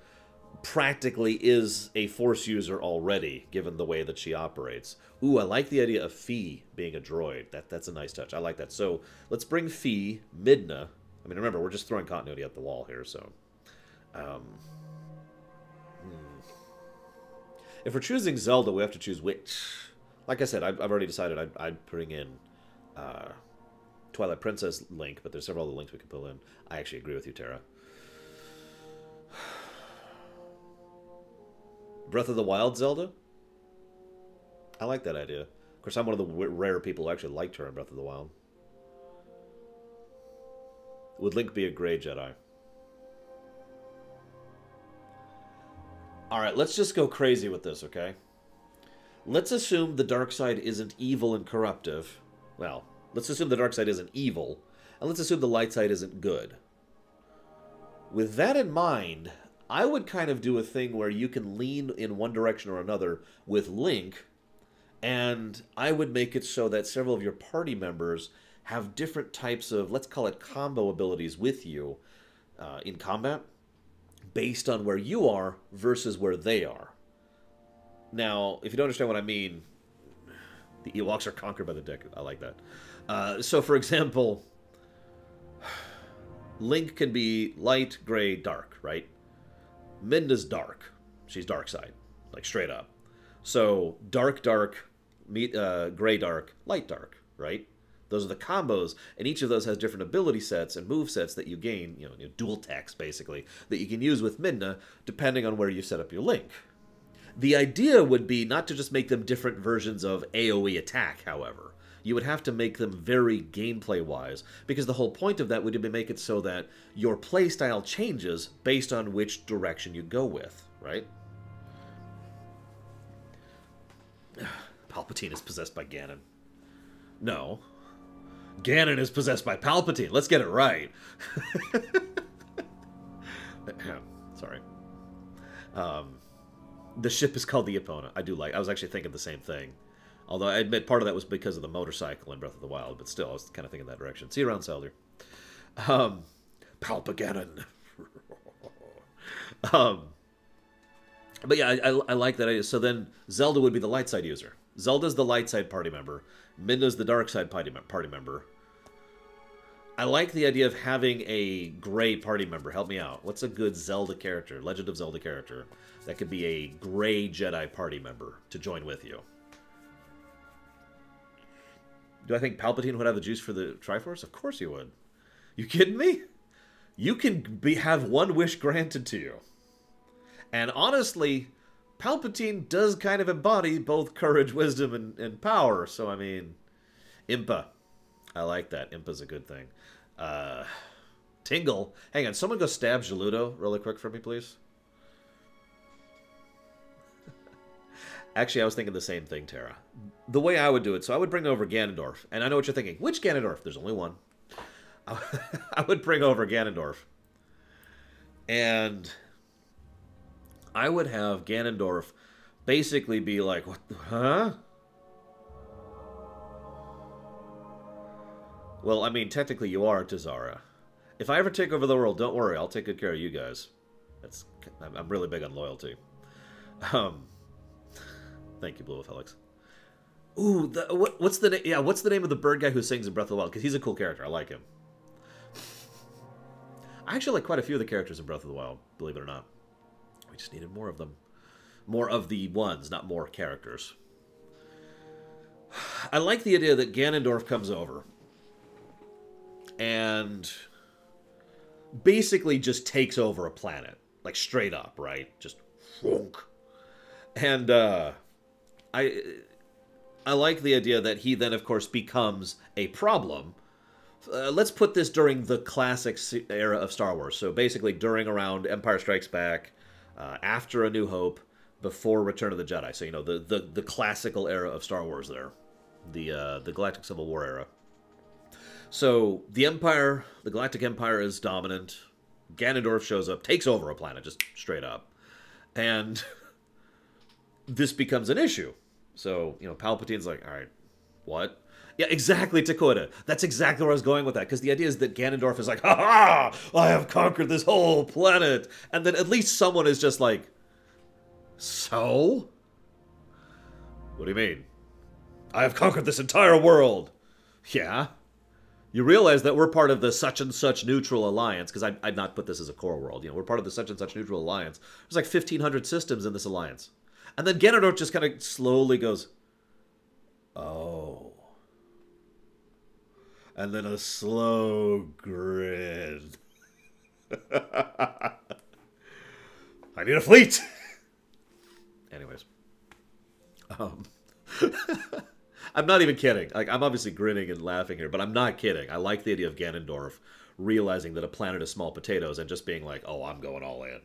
practically is a Force user already, given the way that she operates. Ooh, I like the idea of Fee being a droid. That's a nice touch. I like that. So let's bring Fee, Midna. I mean, remember, we're just throwing continuity at the wall here, so... If we're choosing Zelda, we have to choose which. Like I said, I've already decided I'd bring in Twilight Princess Link, but there's several other links we can pull in. I actually agree with you, Tara. Breath of the Wild Zelda? I like that idea. Of course, I'm one of the rare people who actually liked her in Breath of the Wild. Would Link be a gray Jedi? Alright, let's just go crazy with this, okay? Let's assume the dark side isn't evil and corruptive. Well, let's assume the dark side isn't evil, and let's assume the light side isn't good. With that in mind, I would kind of do a thing where you can lean in one direction or another with Link, and I would make it so that several of your party members have different types of, let's call it combo abilities with you in combat, based on where you are versus where they are. Now, if you don't understand what I mean, the Ewoks are conquered by the Deku. I like that. So, for example, Link can be light, gray, dark, right? Minda's dark. She's dark side, like straight up. So, dark, gray, dark, light, dark, right? Those are the combos, and each of those has different ability sets and move sets that you gain, dual techs, basically, that you can use with Minda, depending on where you set up your Link. The idea would be not to just make them different versions of AoE attack, however. You would have to make them very gameplay-wise, because the whole point of that would be to make it so that your playstyle changes based on which direction you go with, right? Palpatine is possessed by Ganon. No. Ganon is possessed by Palpatine. Let's get it right. Sorry. The ship is called the Epona. I was actually thinking the same thing. Although I admit part of that was because of the motorcycle in Breath of the Wild, but still, I was kind of thinking that direction. See you around, Zelda. Palpaganon. But yeah, I like that idea. So then Zelda would be the light side user. Zelda's the light side party member. Minda's the dark side party member. I like the idea of having a gray party member. Help me out. What's a good Zelda character, Legend of Zelda character, that could be a gray Jedi party member to join with you? Do I think Palpatine would have the juice for the Triforce? Of course he would. You kidding me? You can have one wish granted to you. And honestly, Palpatine does kind of embody both courage, wisdom, and power. So, I mean, Impa. I like that. Impa's a good thing. Tingle. Hang on, someone go stab Geludo really quick for me, please. Actually, I was thinking the same thing, Tara. The way I would do it, so I would bring over Ganondorf. And I know what you're thinking. Which Ganondorf? There's only one. I would bring over Ganondorf. And I would have Ganondorf basically be like, what the, huh? Well, I mean, technically you are Tazara. If I ever take over the world, don't worry, I'll take good care of you guys. I'm really big on loyalty. Thank you, Blue Felix. Ooh, what's the name? Yeah, what's the name of the bird guy who sings in Breath of the Wild? Because he's a cool character. I like him. I actually like quite a few of the characters in Breath of the Wild, believe it or not. We just needed more of them. More of the ones, not more characters. I like the idea that Ganondorf comes over and basically just takes over a planet. Like, straight up, right? Just whonk. And, I like the idea that he then, of course, becomes a problem. Let's put this during the classic era of Star Wars. So basically during around Empire Strikes Back, after A New Hope, before Return of the Jedi. So, the classical era of Star Wars there. The Galactic Civil War era. So the Empire, the Galactic Empire is dominant. Ganondorf shows up, takes over a planet, just straight up. And this becomes an issue. So, Palpatine's like, all right, what? Yeah, exactly, Takoda. That's exactly where I was going with that. Because the idea is that Ganondorf is like, ha ha! I have conquered this whole planet. And then at least someone is just like, so? What do you mean? I have conquered this entire world. Yeah? You realize that we're part of the such-and-such neutral alliance, because I'd not put this as a core world. We're part of the such-and-such neutral alliance. There's like 1,500 systems in this alliance. And then Ganondorf just kind of slowly goes, oh. And then a slow grin. I need a fleet! Anyways. I'm not even kidding. Like, I'm obviously grinning and laughing here, but I'm not kidding. I like the idea of Ganondorf realizing that a planet is small potatoes and just being like, oh, I'm going all in.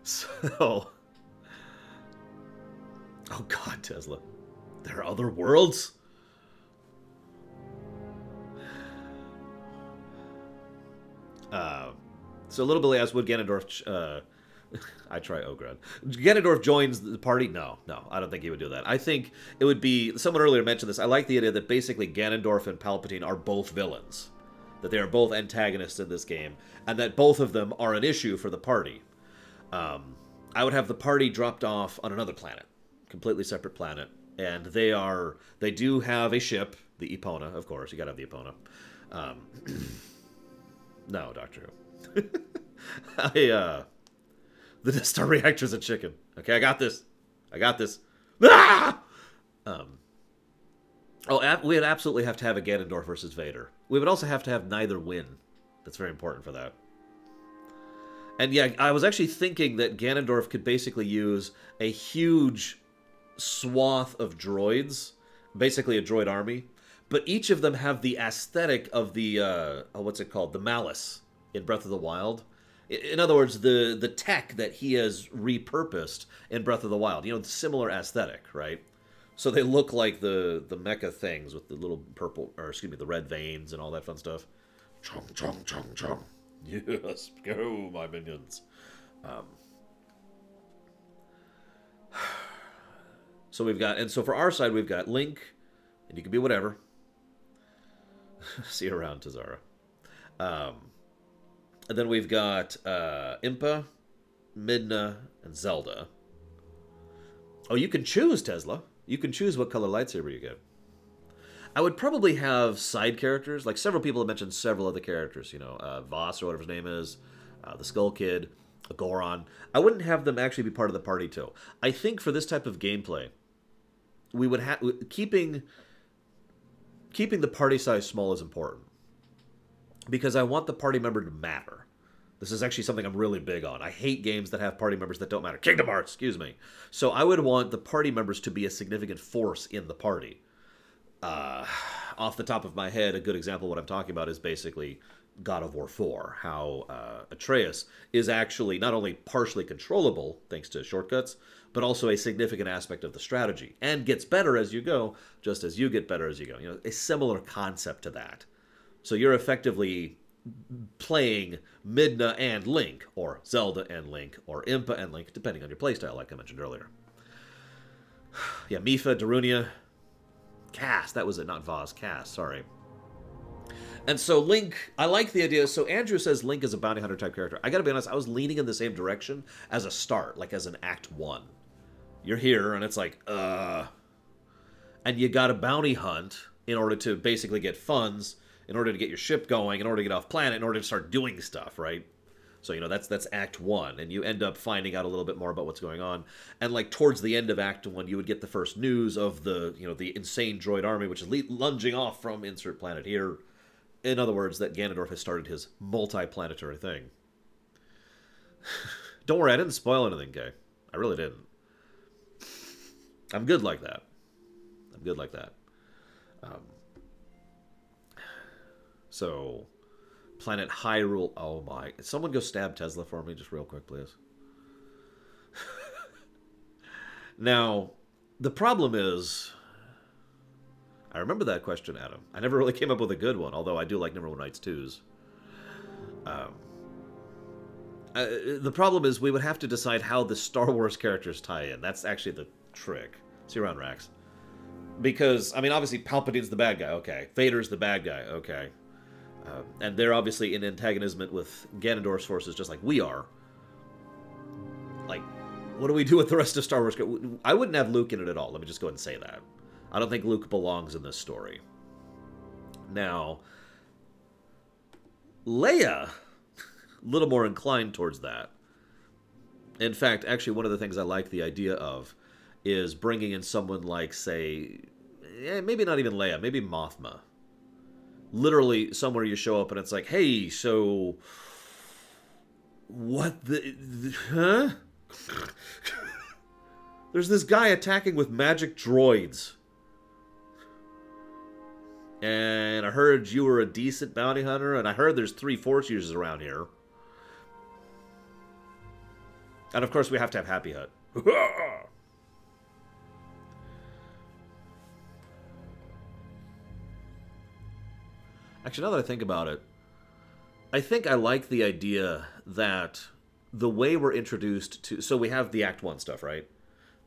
So... Oh god, Tesla. There are other worlds? So Little Billy asks, would Ganondorf... I try Ogrod. Ganondorf joins the party? No, I don't think he would do that. I think it would be... Someone earlier mentioned this. I like the idea that basically Ganondorf and Palpatine are both villains. That they are both antagonists in this game. And that both of them are an issue for the party. I would have the party dropped off on another planet. Completely separate planet. And they do have a ship. The Epona, of course. You gotta have the Epona. No, Doctor Who. The Death Star reactor's a chicken. Okay, I got this. Ah! We would absolutely have to have a Ganondorf versus Vader. We would also have to have neither win. That's very important for that. And yeah, I was actually thinking that Ganondorf could basically use a huge swath of droids, basically a droid army, but each of them have the aesthetic of the, what's it called? The Malice in Breath of the Wild. In other words, the tech that he has repurposed in Breath of the Wild. You know, similar aesthetic, right? So they look like the mecha things with the little purple, or excuse me, the red veins and all that fun stuff. Chong, chong, chong, chong. Yes, go, my minions. So we've got, and so for our side, we've got Link, and you can be whatever. See you around, Tazara. And then we've got Impa, Midna, and Zelda. Oh, you can choose, Tesla. You can choose what color lightsaber you get. I would probably have side characters. Like, several people have mentioned several other characters. You know, Voss, or whatever his name is. The Skull Kid. Goron. I wouldn't have them actually be part of the party, too. I think for this type of gameplay, we would have... Keeping the party size small is important. Because I want the party member to matter. This is actually something I'm really big on. I hate games that have party members that don't matter. Kingdom Hearts, excuse me. So I would want the party members to be a significant force in the party. Off the top of my head, a good example of what I'm talking about is basically God of War 4. How Atreus is actually not only partially controllable, thanks to shortcuts, but also a significant aspect of the strategy. And gets better as you go, just as you get better as you go. You know, a similar concept to that. So you're effectively playing Midna and Link, or Zelda and Link, or Impa and Link, depending on your playstyle, like I mentioned earlier. Yeah, Mipha, Darunia, Cass, that was it, not Vaz, Cass, sorry. And so Link, I like the idea. So Andrew says Link is a bounty hunter type character. I gotta be honest, I was leaning in the same direction as a start, like as an Act 1. You're here, and it's like, and you gotta bounty hunt in order to basically get funds, in order to get your ship going, in order to get off planet, in order to start doing stuff, right? So, you know, that's Act 1, and you end up finding out a little bit more about what's going on. And, like, towards the end of Act 1, you would get the first news of the, you know, the insane droid army, which is lunging off from insert planet here. In other words, that Ganondorf has started his multi-planetary thing. Don't worry, I didn't spoil anything, Kay. I really didn't. I'm good like that. I'm good like that. So, Planet Hyrule. Oh my. Someone go stab Tesla for me just real quick, please. Now, the problem is... I remember that question, Adam. I never really came up with a good one, although I do like Neverwinter Nights 2s. The problem is we would have to decide how the Star Wars characters tie in. That's actually the trick. See you around, Rax. Because, I mean, obviously Palpatine's the bad guy, okay. Vader's the bad guy, okay. And they're obviously in antagonism with Ganondorf's forces just like we are. Like, what do we do with the rest of Star Wars? I wouldn't have Luke in it at all. Let me just go ahead and say that. I don't think Luke belongs in this story. Now, Leia little more inclined towards that. In fact, actually, one of the things I like the idea of is bringing in someone like, say, maybe not even Leia, maybe Mothma. Literally, somewhere you show up and it's like, hey, so... What the... Huh? There's this guy attacking with magic droids. And I heard you were a decent bounty hunter, and I heard there's 3 Force users around here. And of course we have to have Happy Hut. Actually, now that I think about it, I think I like the idea that the way we're introduced to... So we have the Act 1 stuff, right?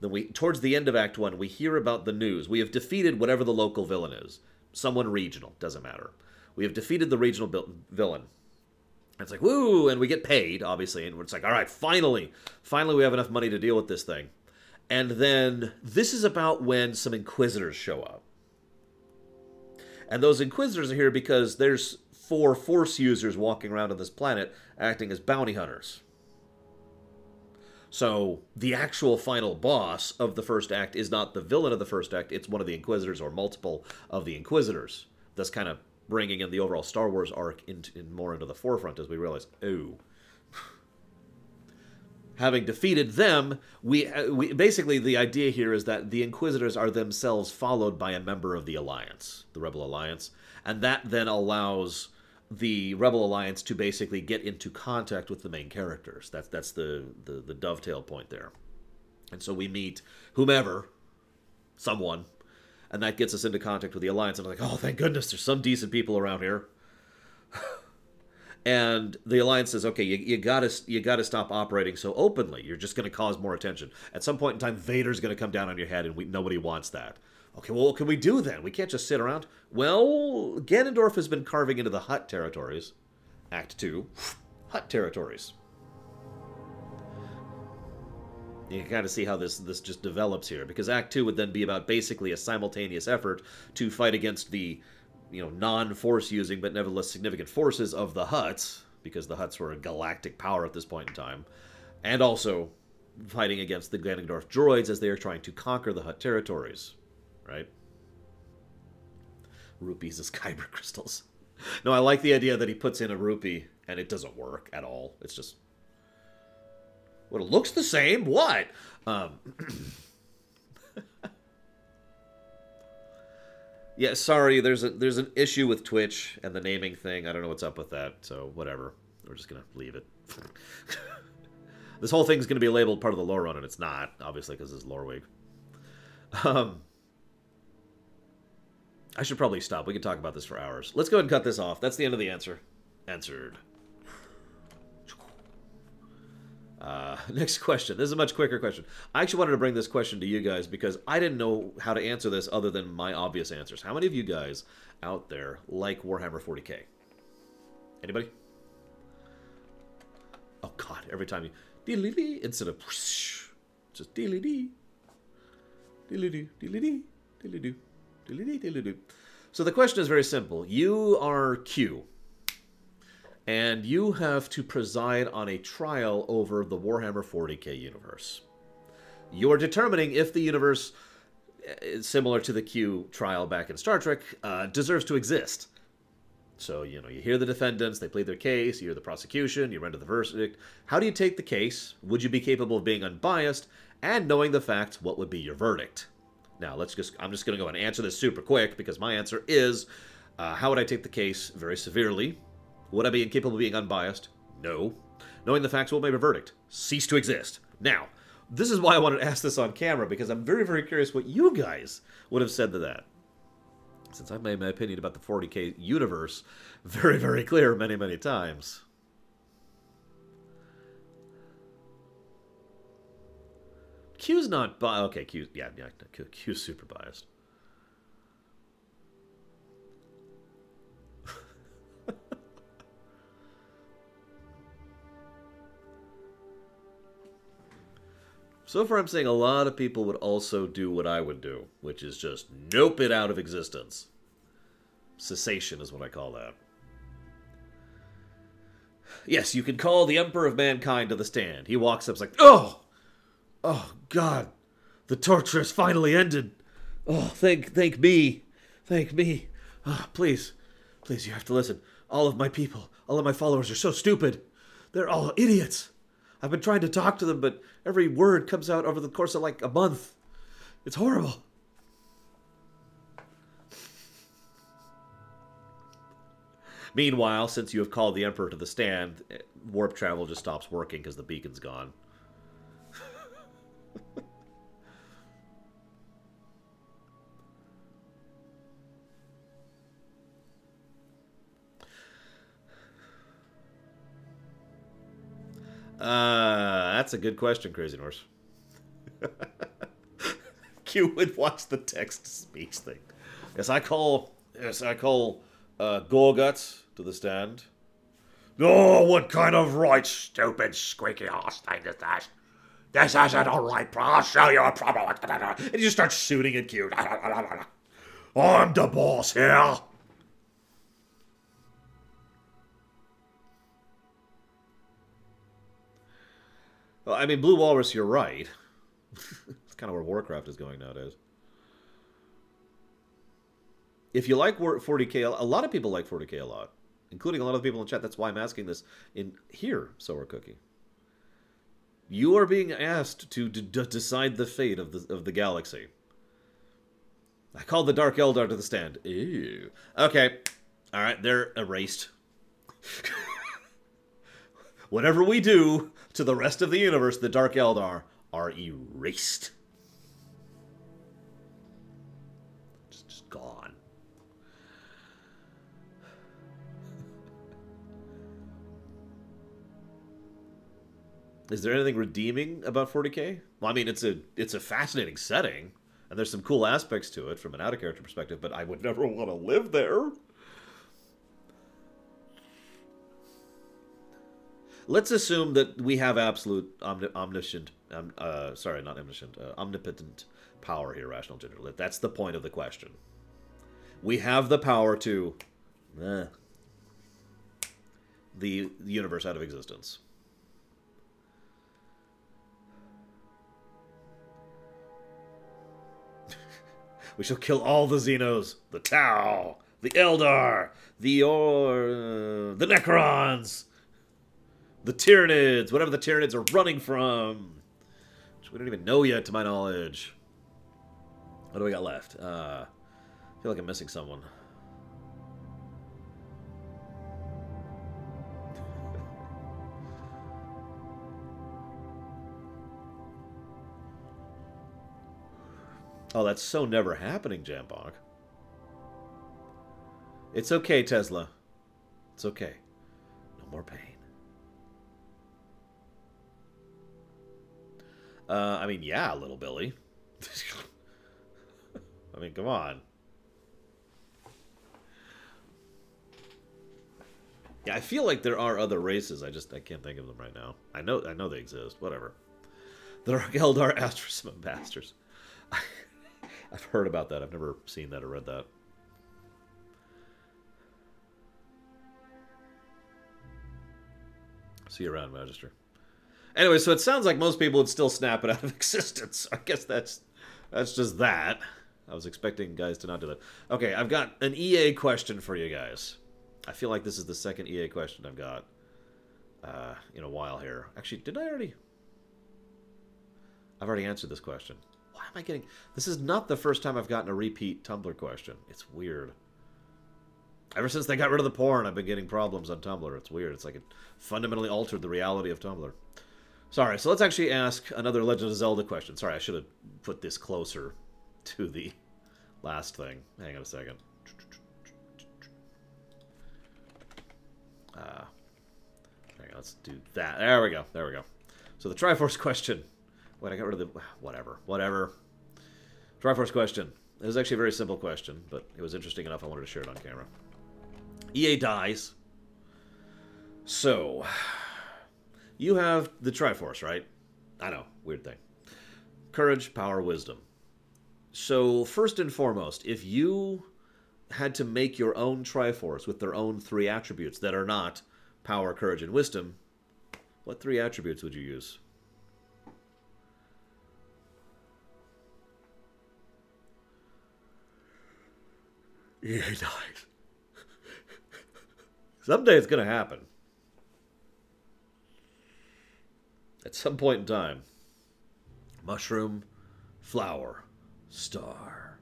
Then towards the end of Act 1, we hear about the news. We have defeated whatever the local villain is. Someone regional, doesn't matter. We have defeated the regional villain. It's like, woo, and we get paid, obviously, and it's like, all right, finally we have enough money to deal with this thing. And then this is about when some Inquisitors show up. And those Inquisitors are here because there's 4 Force users walking around on this planet acting as bounty hunters. So the actual final boss of the first act is not the villain of the first act, it's one of the Inquisitors or multiple of the Inquisitors. Thus kind of bringing in the overall Star Wars arc more into the forefront as we realize, oh. Having defeated them, we basically the idea here is that the Inquisitors are themselves followed by a member of the Alliance, the Rebel Alliance, and that then allows the Rebel Alliance to basically get into contact with the main characters. That's the dovetail point there. And so we meet whomever, someone, and that gets us into contact with the Alliance. And I'm like, oh, thank goodness, there's some decent people around here. And the Alliance says, okay, you gotta stop operating so openly. You're just going to cause more attention. At some point in time, Vader's going to come down on your head, and nobody wants that. Okay, well, what can we do then? We can't just sit around. Well, Ganondorf has been carving into the Hutt territories. Act 2, Hutt territories. You can kind of see how this just develops here, because Act 2 would then be about basically a simultaneous effort to fight against the, non-force using but nevertheless significant forces of the Hutts, because the Hutts were a galactic power at this point in time, and also fighting against the Ganondorf droids as they are trying to conquer the Hutt territories. Right? Rupees as kyber crystals. No, I like the idea that he puts in a rupee and it doesn't work at all. It's just... Well, it looks the same. What? Yeah, sorry, there's an issue with Twitch and the naming thing. I don't know what's up with that, so whatever. We're just going to leave it. This whole thing's going to be labeled part of the lore run, and it's not, obviously, because it's Loreweek. I should probably stop. We can talk about this for hours. Let's go ahead and cut this off. That's the end of the answer. Answered. Next question. This is a much quicker question. I actually wanted to bring this question to you guys because I didn't know how to answer this other than my obvious answers. How many of you guys out there like Warhammer 40k? Anybody? Oh god, every time you... Dee-lee-dee, instead of... Whoosh, just dee-lee-dee. Dee-lee-doo, dee-lee-dee, dee-lee-doo. So the question is very simple. You are Q, and you have to preside on a trial over the Warhammer 40k universe. You're determining if the universe, similar to the Q trial back in Star Trek, deserves to exist. So, you hear the defendants, they plead their case, you hear the prosecution, you render the verdict. How do you take the case? Would you be capable of being unbiased? And knowing the facts, what would be your verdict? Now, I'm just going to go and answer this super quick, because my answer is, how would I take the case very severely? Would I be incapable of being unbiased? No. Knowing the facts, what would be my verdict? Cease to exist. Now, this is why I wanted to ask this on camera, because I'm very, very curious what you guys would have said to that. Since I've made my opinion about the 40k universe very, very clear many, many times. Q's not biased. Okay, Q's super biased. So far, I'm saying a lot of people would also do what I would do, which is just nope it out of existence. Cessation is what I call that. Yes, you can call the Emperor of Mankind to the stand. He walks up, it's like, oh! Oh, God. The torture has finally ended. Oh, thank me. Thank me. Oh, please. Please, you have to listen. All of my people, all of my followers are so stupid. They're all idiots. I've been trying to talk to them, but every word comes out over the course of like a month. It's horrible. Meanwhile, since you have called the Emperor to the stand, warp travel just stops working because the beacon's gone. That's a good question, Crazy Norse. Q would watch the text-to-speech thing. Yes, I call Gorguts to the stand. Oh, what kind of right, stupid, squeaky ass thing is that? This isn't a right, bro. I'll show you a proper one. And he just starts shooting at Q. I'm the boss here. Well, I mean, Blue Walrus, you're right. It's kind of where Warcraft is going nowadays. If you like 40k, a lot of people like 40k a lot, including a lot of people in chat. That's why I'm asking this in here, Sour Cookie. You are being asked to decide the fate of the galaxy. I called the Dark Eldar to the stand. Ew. Okay. All right, they're erased. Whatever we do to the rest of the universe, the Dark Eldar are erased. Just gone. Is there anything redeeming about 40k? Well, I mean, it's a fascinating setting, and there's some cool aspects to it from an out-of-character perspective, but I would never want to live there. Let's assume that we have absolute omnipotent power here, Rational Ginger. That's the point of the question. We have the power to the universe out of existence. We shall kill all the Xenos, the Tau, the Eldar, the Necrons, the Tyranids, whatever the Tyranids are running from. Which we don't even know yet, to my knowledge. What do we got left? I feel like I'm missing someone. Oh, that's so never happening, Jambok. It's okay, Tesla. It's okay. No more pain. I mean, yeah, little Billy. I mean, come on. Yeah, I feel like there are other races. I can't think of them right now. I know they exist. Whatever. The Dark Eldar Astrosmith Bastards. I've heard about that. I've never seen that or read that. See you around, Magister. Anyway, so it sounds like most people would still snap it out of existence. I guess that's just that. I was expecting guys to not do that. Okay, I've got an EA question for you guys. I feel like this is the second EA question I've got in a while here. Actually, did I already? I've already answered this question. Why am I getting... This is not the first time I've gotten a repeat Tumblr question. It's weird. Ever since they got rid of the porn, I've been getting problems on Tumblr. It's weird. It's like it fundamentally altered the reality of Tumblr. Sorry, so let's actually ask another Legend of Zelda question. Sorry, I should have put this closer to the last thing. Hang on a second. Hang on, let's do that. There we go. There we go. So the Triforce question. Wait, I got rid of the... Whatever. Triforce question. It was actually a very simple question, but it was interesting enough I wanted to share it on camera. EA dies. So, you have the Triforce, right? I know, weird thing. Courage, power, wisdom. So, first and foremost, if you had to make your own Triforce with their own 3 attributes that are not power, courage, and wisdom, what 3 attributes would you use? Yeah, he dies. Someday it's going to happen. At some point in time. Mushroom, flower, star.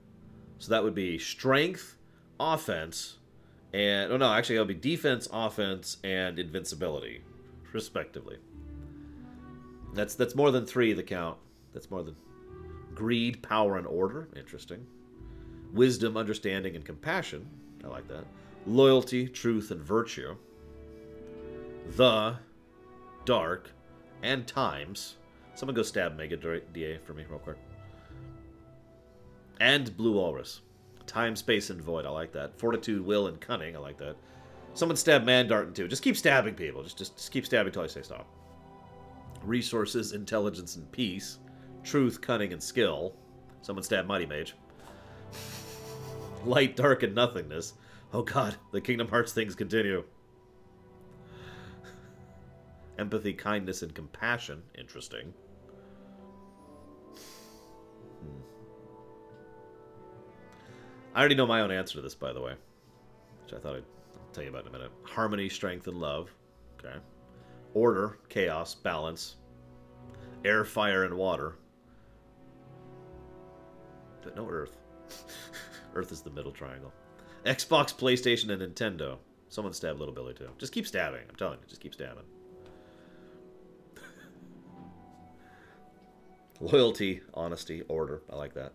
So that would be strength, offense, and... Oh, no, actually, that would be defense, offense, and invincibility, respectively. That's more than 3, the count. That's more than... Greed, power, and order. Interesting. Wisdom, understanding, and compassion. I like that. Loyalty, truth, and virtue. The, dark, and times. Someone go stab Mega DA for me real quick. And Blue Walrus. Time, space, and void. I like that. Fortitude, will, and cunning. I like that. Someone stab Mandartin too. Just keep stabbing people. Just keep stabbing until I say stop. Resources, intelligence, and peace. Truth, cunning, and skill. Someone stab Mighty Mage. Light, dark, and nothingness. Oh god, the Kingdom Hearts things continue. Empathy, kindness, and compassion. Interesting. I already know my own answer to this, by the way. Which I thought I'd tell you about in a minute. Harmony, strength, and love. Okay. Order, chaos, balance. Air, fire, and water. But no earth. Earth is the middle triangle. Xbox, PlayStation, and Nintendo. Someone stab Little Billy, too. Just keep stabbing. I'm telling you. Just keep stabbing. Loyalty, honesty, order. I like that.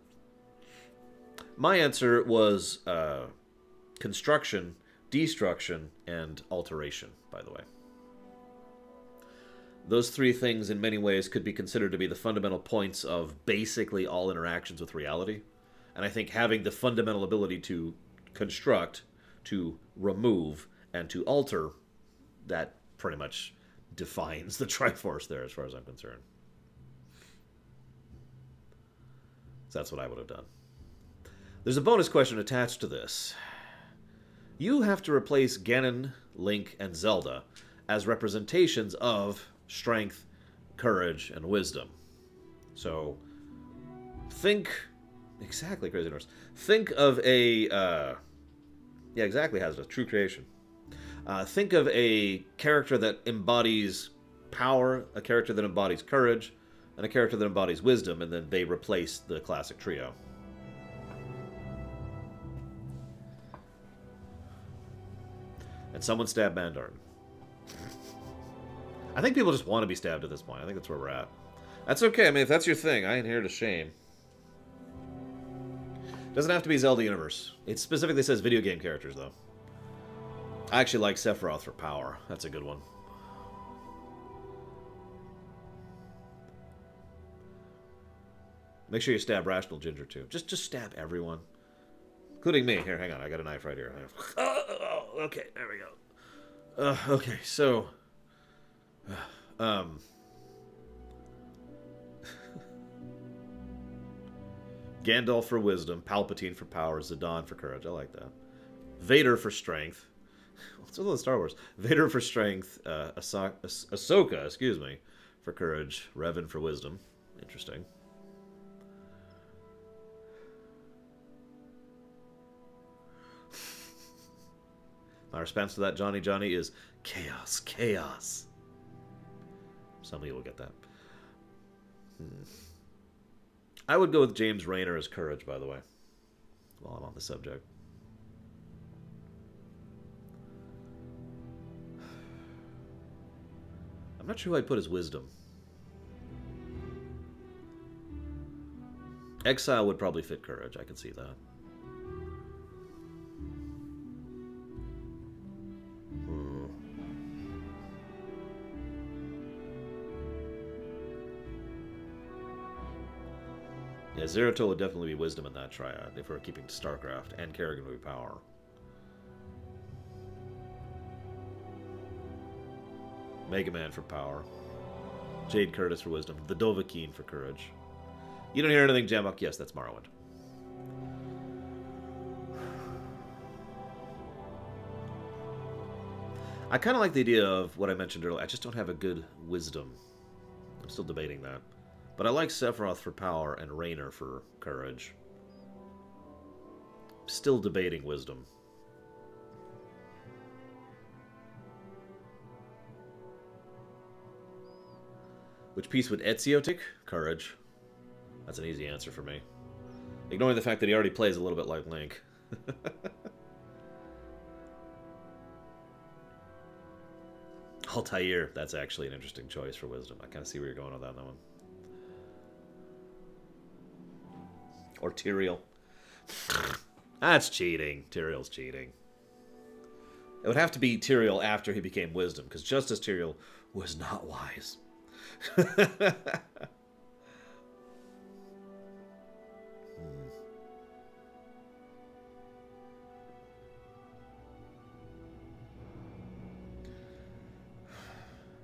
My answer was construction, destruction, and alteration, by the way. Those 3 things, in many ways, could be considered to be the fundamental points of basically all interactions with reality. And I think having the fundamental ability to construct, to remove, and to alter, that pretty much defines the Triforce there, as far as I'm concerned. So that's what I would have done. There's a bonus question attached to this. You have to replace Ganon, Link, and Zelda as representations of strength, courage, and wisdom. So, think... Exactly, Crazy Norse. Think of a... yeah, exactly, Hazard. True creation. Think of a character that embodies power, a character that embodies courage, and a character that embodies wisdom, and then they replace the classic trio. And someone stabbed Mandartin. I think people just want to be stabbed at this point. I think that's where we're at. That's okay. I mean, if that's your thing, I ain't here to shame. Doesn't have to be Zelda Universe. It specifically says video game characters, though. I actually like Sephiroth for power. That's a good one. Make sure you stab Rational Ginger, too. Just stab everyone. Including me. Here, hang on. I got a knife right here. Oh, okay, there we go. Okay, so... Gandalf for wisdom, Palpatine for power, Zidane for courage. I like that. Vader for strength. What's all the Star Wars? Vader for strength, Ahsoka, excuse me, for courage, Revan for wisdom. Interesting. My response to that, Johnny, is chaos, chaos. Some of you will get that. I would go with James Rayner as courage, by the way, while I'm on the subject. I'm not sure who I'd put as wisdom. Exile would probably fit courage. I can see that. Yeah, Zeratul would definitely be wisdom in that triad if we're keeping StarCraft, and Kerrigan would be power. Mega Man for power. Jade Curtis for wisdom. The Dovahkiin for courage. You don't hear anything, Jamok? Yes, that's Morrowind. I kind of like the idea of what I mentioned earlier. I just don't have a good wisdom. I'm still debating that. But I like Sephiroth for power and Raynor for courage. Still debating wisdom. Which piece would Ezio take? Courage. That's an easy answer for me. Ignoring the fact that he already plays a little bit like Link. Altair, that's actually an interesting choice for wisdom. I kind of see where you're going with that one. Or Tyrael. That's cheating. Tyrael's cheating. It would have to be Tyrael after he became wisdom, because just as Tyrael was not wise.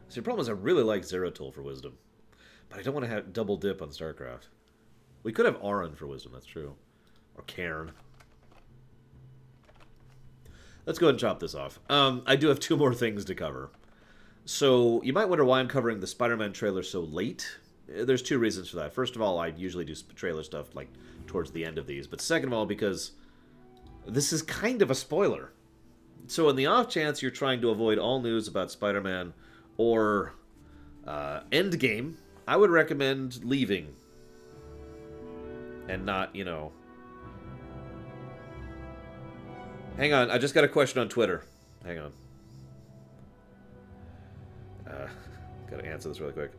See, the problem is I really like Zeratul for wisdom, but I don't want to have double dip on StarCraft. We could have Auron for wisdom, that's true. Or Cairn. Let's go ahead and chop this off. I do have 2 more things to cover. So, you might wonder why I'm covering the Spider-Man trailer so late. There's 2 reasons for that. First of all, I usually do trailer stuff like towards the end of these. But second of all, because this is kind of a spoiler. So in the off chance you're trying to avoid all news about Spider-Man or Endgame, I would recommend leaving. And not, you know... Hang on, I just got a question on Twitter. Hang on. Gotta answer this really quick.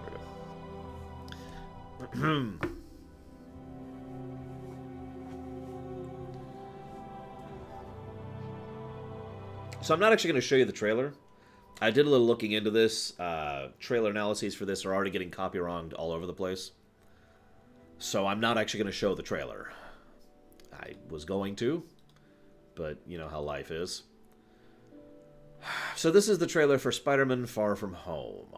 There we go. So I'm not actually going to show you the trailer. I did a little looking into this. Trailer analyses for this are already getting copy-wronged all over the place. So I'm not actually going to show the trailer. I was going to, but you know how life is. So this is the trailer for Spider-Man Far From Home.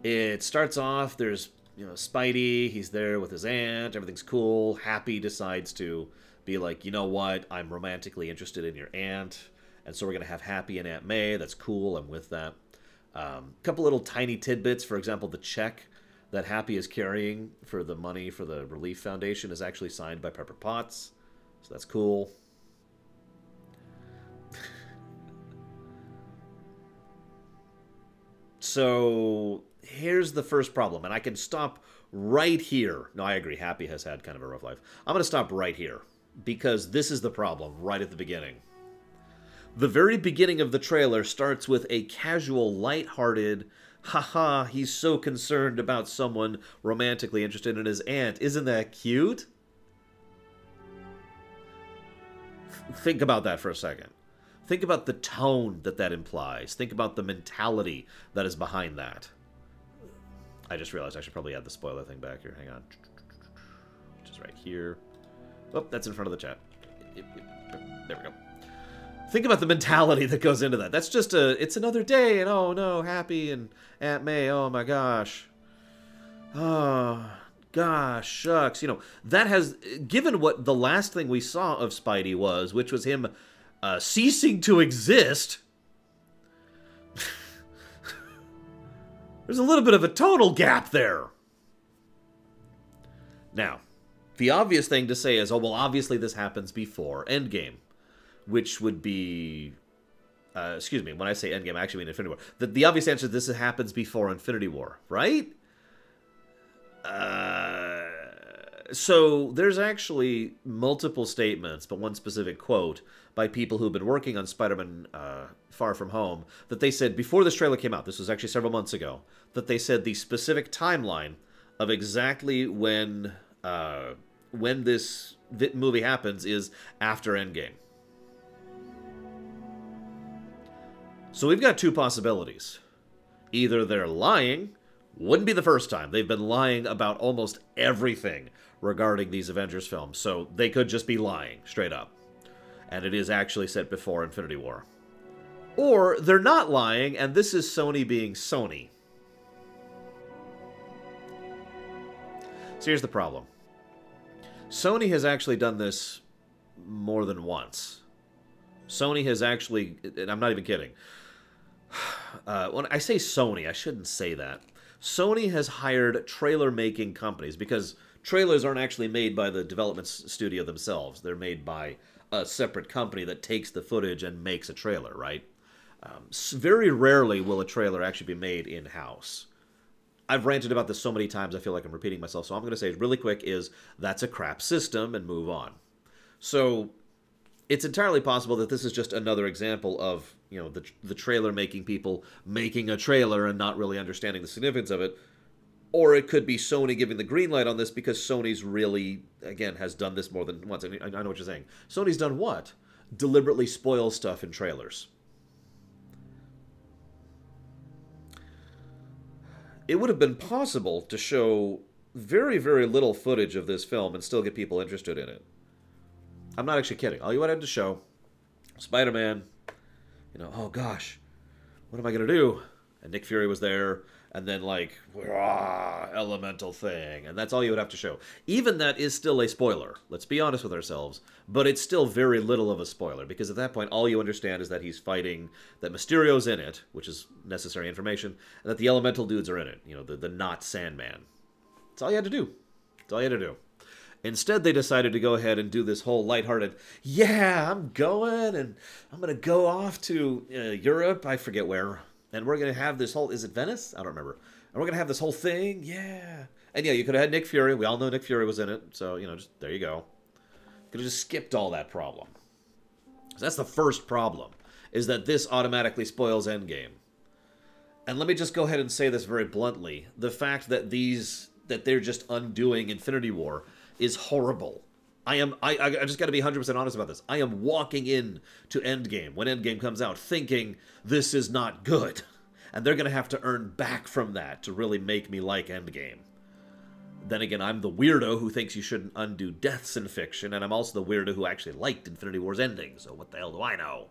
It starts off, there's, you know, Spidey, he's there with his aunt, everything's cool. Happy decides to be like, you know what, I'm romantically interested in your aunt, and so we're going to have Happy and Aunt May. That's cool, I'm with that. Couple little tiny tidbits, for example, the check that Happy is carrying for the money for the Relief Foundation is actually signed by Pepper Potts, so that's cool. So here's the first problem, and I can stop right here. No, I agree, Happy has had kind of a rough life. I'm going to stop right here, because this is the problem right at the beginning. The very beginning of the trailer starts with a casual, lighthearted, haha, he's so concerned about someone romantically interested in his aunt. Isn't that cute? Think about that for a second. Think about the tone that that implies. Think about the mentality that is behind that. I just realized I should probably add the spoiler thing back here. Hang on. Which is right here. Oh, that's in front of the chat. There we go. Think about the mentality that goes into that. That's just it's another day, and oh no, Happy and Aunt May, oh my gosh. Oh, gosh, shucks. You know, that has, given what the last thing we saw of Spidey was, which was him ceasing to exist, there's a little bit of a tonal gap there. Now, the obvious thing to say is, oh, well, obviously this happens before Endgame, which would be, excuse me, when I say Endgame, I actually mean Infinity War. The obvious answer is this happens before Infinity War, right? So there's actually multiple statements, but one specific quote by people who've been working on Spider-Man Far From Home, that they said before this trailer came out, this was actually several months ago, that they said the specific timeline of exactly when this movie happens is after Endgame. So we've got 2 possibilities. Either they're lying, wouldn't be the first time. They've been lying about almost everything regarding these Avengers films, so they could just be lying, straight up. And it is actually set before Infinity War. Or they're not lying, and this is Sony being Sony. So here's the problem. Sony has actually done this more than once. Sony has actually, and I'm not even kidding. When I say Sony, I shouldn't say that. Sony has hired trailer-making companies, because trailers aren't actually made by the development studio themselves. They're made by a separate company that takes the footage and makes a trailer, right? Very rarely will a trailer actually be made in-house. I've ranted about this so many times, I feel like I'm repeating myself, so I'm going to say really quick is, that's a crap system, and move on. So, it's entirely possible that this is just another example of, you know, the trailer-making people making a trailer and not really understanding the significance of it. Or it could be Sony giving the green light on this because Sony's really, again, has done this more than once. I know what you're saying. Sony's done what? Deliberately spoil stuff in trailers. It would have been possible to show very, very little footage of this film and still get people interested in it. I'm not actually kidding. All you wanted to show, Spider-Man, you know, oh gosh, what am I going to do? And Nick Fury was there, and then like, elemental thing, and that's all you would have to show. Even that is still a spoiler, let's be honest with ourselves, but it's still very little of a spoiler, because at that point all you understand is that he's fighting, that Mysterio's in it, which is necessary information, and that the elemental dudes are in it, you know, the not Sandman. That's all you had to do. That's all you had to do. Instead, they decided to go ahead and do this whole lighthearted, yeah, I'm going, and I'm going to go off to Europe, I forget where, and we're going to have this whole, is it Venice? I don't remember. And we're going to have this whole thing, yeah. And yeah, you could have had Nick Fury. We all know Nick Fury was in it, so, you know, just there you go. Could have just skipped all that problem. So that's the first problem, is that this automatically spoils Endgame. And let me just go ahead and say this very bluntly. The fact that they're just undoing Infinity War is horrible. I just got to be 100% honest about this. I am walking in to Endgame, when Endgame comes out, thinking this is not good. And they're going to have to earn back from that to really make me like Endgame. Then again, I'm the weirdo who thinks you shouldn't undo deaths in fiction, and I'm also the weirdo who actually liked Infinity War's ending, so what the hell do I know?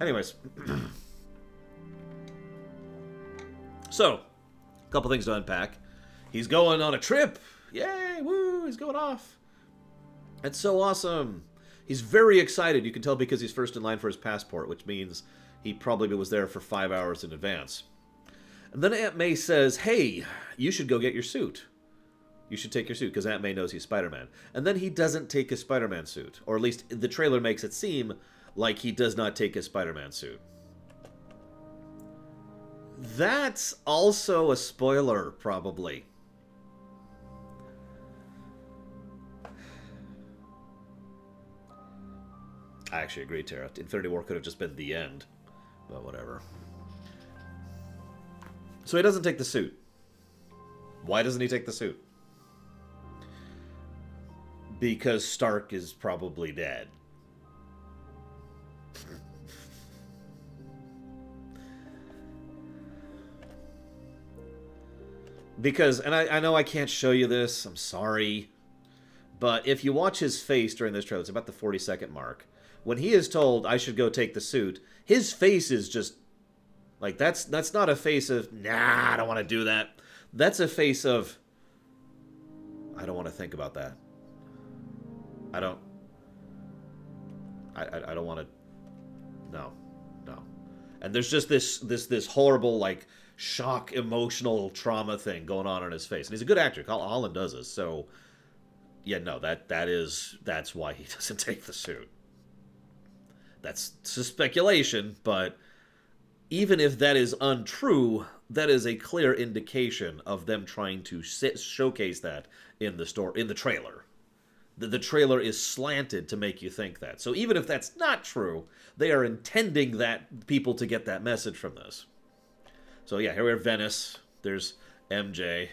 Anyways. So, a couple things to unpack. He's going on a trip. Yay, woo, he's going off. That's so awesome. He's very excited. You can tell because he's first in line for his passport, which means he probably was there for 5 hours in advance. And then Aunt May says, hey, you should go get your suit. You should take your suit, because Aunt May knows he's Spider-Man. And then he doesn't take his Spider-Man suit. Or at least the trailer makes it seem like he does not take his Spider-Man suit. That's also a spoiler, probably. I actually agree, Tara. Infinity War could have just been the end. But whatever. So he doesn't take the suit. Why doesn't he take the suit? Because Stark is probably dead. Because, and I know I can't show you this, I'm sorry, but if you watch his face during this trailer, it's about the 40-second mark, when he is told, I should go take the suit, his face is just, like, that's not a face of, nah, I don't want to do that. That's a face of, I don't want to think about that. I don't want to, no. And there's just this horrible, like, shock, emotional trauma thing going on in his face. And he's a good actor. Holland does this. So, yeah, no, that's why he doesn't take the suit. That's speculation, but even if that is untrue, that is a clear indication of them trying to showcase that in the trailer. The trailer is slanted to make you think that. So even if that's not true, they are intending that people to get that message from this. So yeah, here we are, Venice. There's MJ.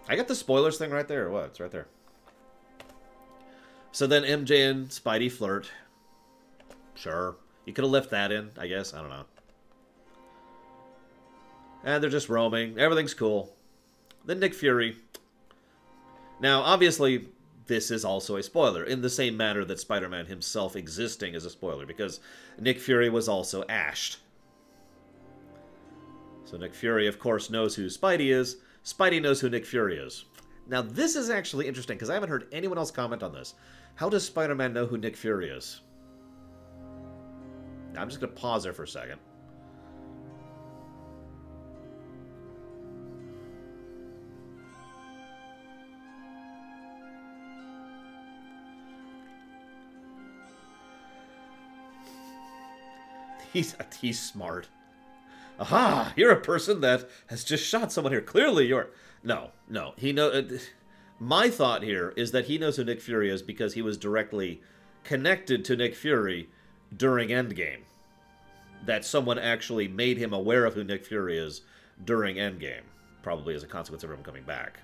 I got the spoilers thing right there, or what? It's right there. So then MJ and Spidey flirt. Sure. You could have left that in, I guess. I don't know. And they're just roaming. Everything's cool. Then Nick Fury. Now, obviously, this is also a spoiler, in the same manner that Spider-Man himself existing is a spoiler, because Nick Fury was also ashed. So Nick Fury, of course, knows who Spidey is. Spidey knows who Nick Fury is. Now, this is actually interesting, because I haven't heard anyone else comment on this. How does Spider-Man know who Nick Fury is? Now, I'm just going to pause there for a second. He's smart. Aha! You're a person that has just shot someone here. Clearly you're... No. He my thought here is that he knows who Nick Fury is because he was directly connected to Nick Fury during Endgame. That someone actually made him aware of who Nick Fury is during Endgame. Probably as a consequence of him coming back.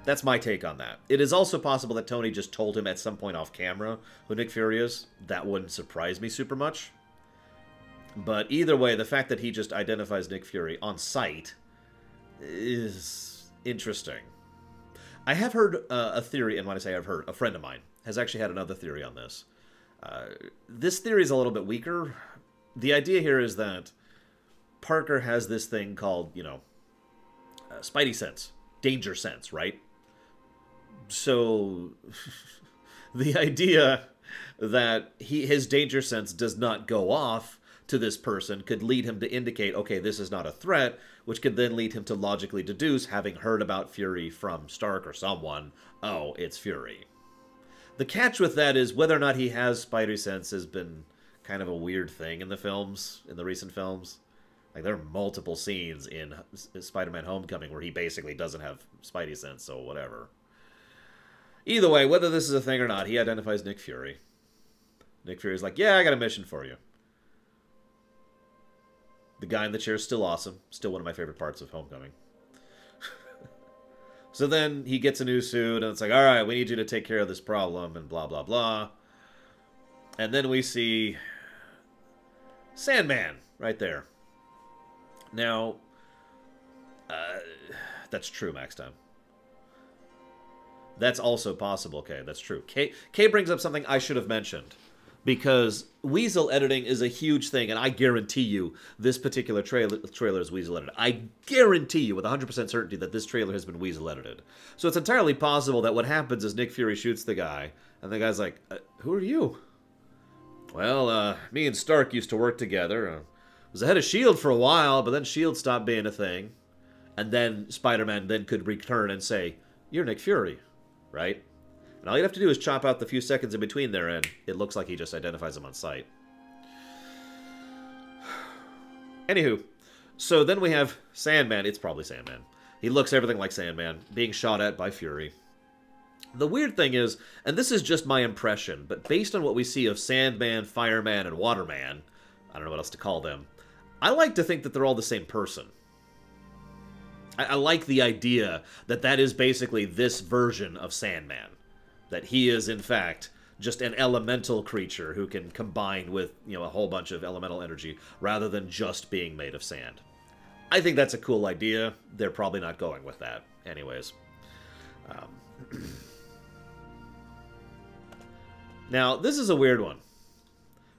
That's my take on that. It is also possible that Tony just told him at some point off camera who Nick Fury is. That wouldn't surprise me super much. But either way, the fact that he just identifies Nick Fury on sight is interesting. I have heard a theory, and when I say I've heard, a friend of mine has actually had another theory on this. This theory is a little bit weaker. The idea here is that Parker has this thing called, you know, Spidey sense, danger sense, right? So the idea that his danger sense does not go off to this person could lead him to indicate, okay, this is not a threat, which could then lead him to logically deduce, having heard about Fury from Stark or someone, oh, it's Fury. The catch with that is whether or not he has Spidey sense has been kind of a weird thing in the films, in the recent films. Like, there are multiple scenes in Spider-Man Homecoming where he basically doesn't have Spidey sense, so whatever. Either way, whether this is a thing or not, he identifies Nick Fury. Nick Fury's like, yeah, I got a mission for you. The guy in the chair is still awesome. Still one of my favorite parts of Homecoming. So then he gets a new suit, and it's like, all right, we need you to take care of this problem, and blah, blah, blah. And then we see Sandman right there. Now, that's true, Max Time. That's also possible, okay, that's true. Kay brings up something I should have mentioned. Because Weasel editing is a huge thing, and I guarantee you this particular trailer is Weasel edited. I guarantee you with 100% certainty that this trailer has been Weasel edited. So it's entirely possible that what happens is Nick Fury shoots the guy, and the guy's like, who are you? Well, me and Stark used to work together. Was the head of S.H.I.E.L.D. for a while, but then S.H.I.E.L.D. stopped being a thing. And then Spider-Man then could return and say, you're Nick Fury, right? And all you'd have to do is chop out the few seconds in between there, and it looks like he just identifies him on sight. Anywho, so then we have Sandman. It's probably Sandman. He looks everything like Sandman, being shot at by Fury. The weird thing is, and this is just my impression, but based on what we see of Sandman, Fireman, and Waterman, I don't know what else to call them, I like to think that they're all the same person. I like the idea that that is basically this version of Sandman. That he is, in fact, just an elemental creature who can combine with, you know, a whole bunch of elemental energy rather than just being made of sand. I think that's a cool idea. They're probably not going with that. Anyways. Now, this is a weird one.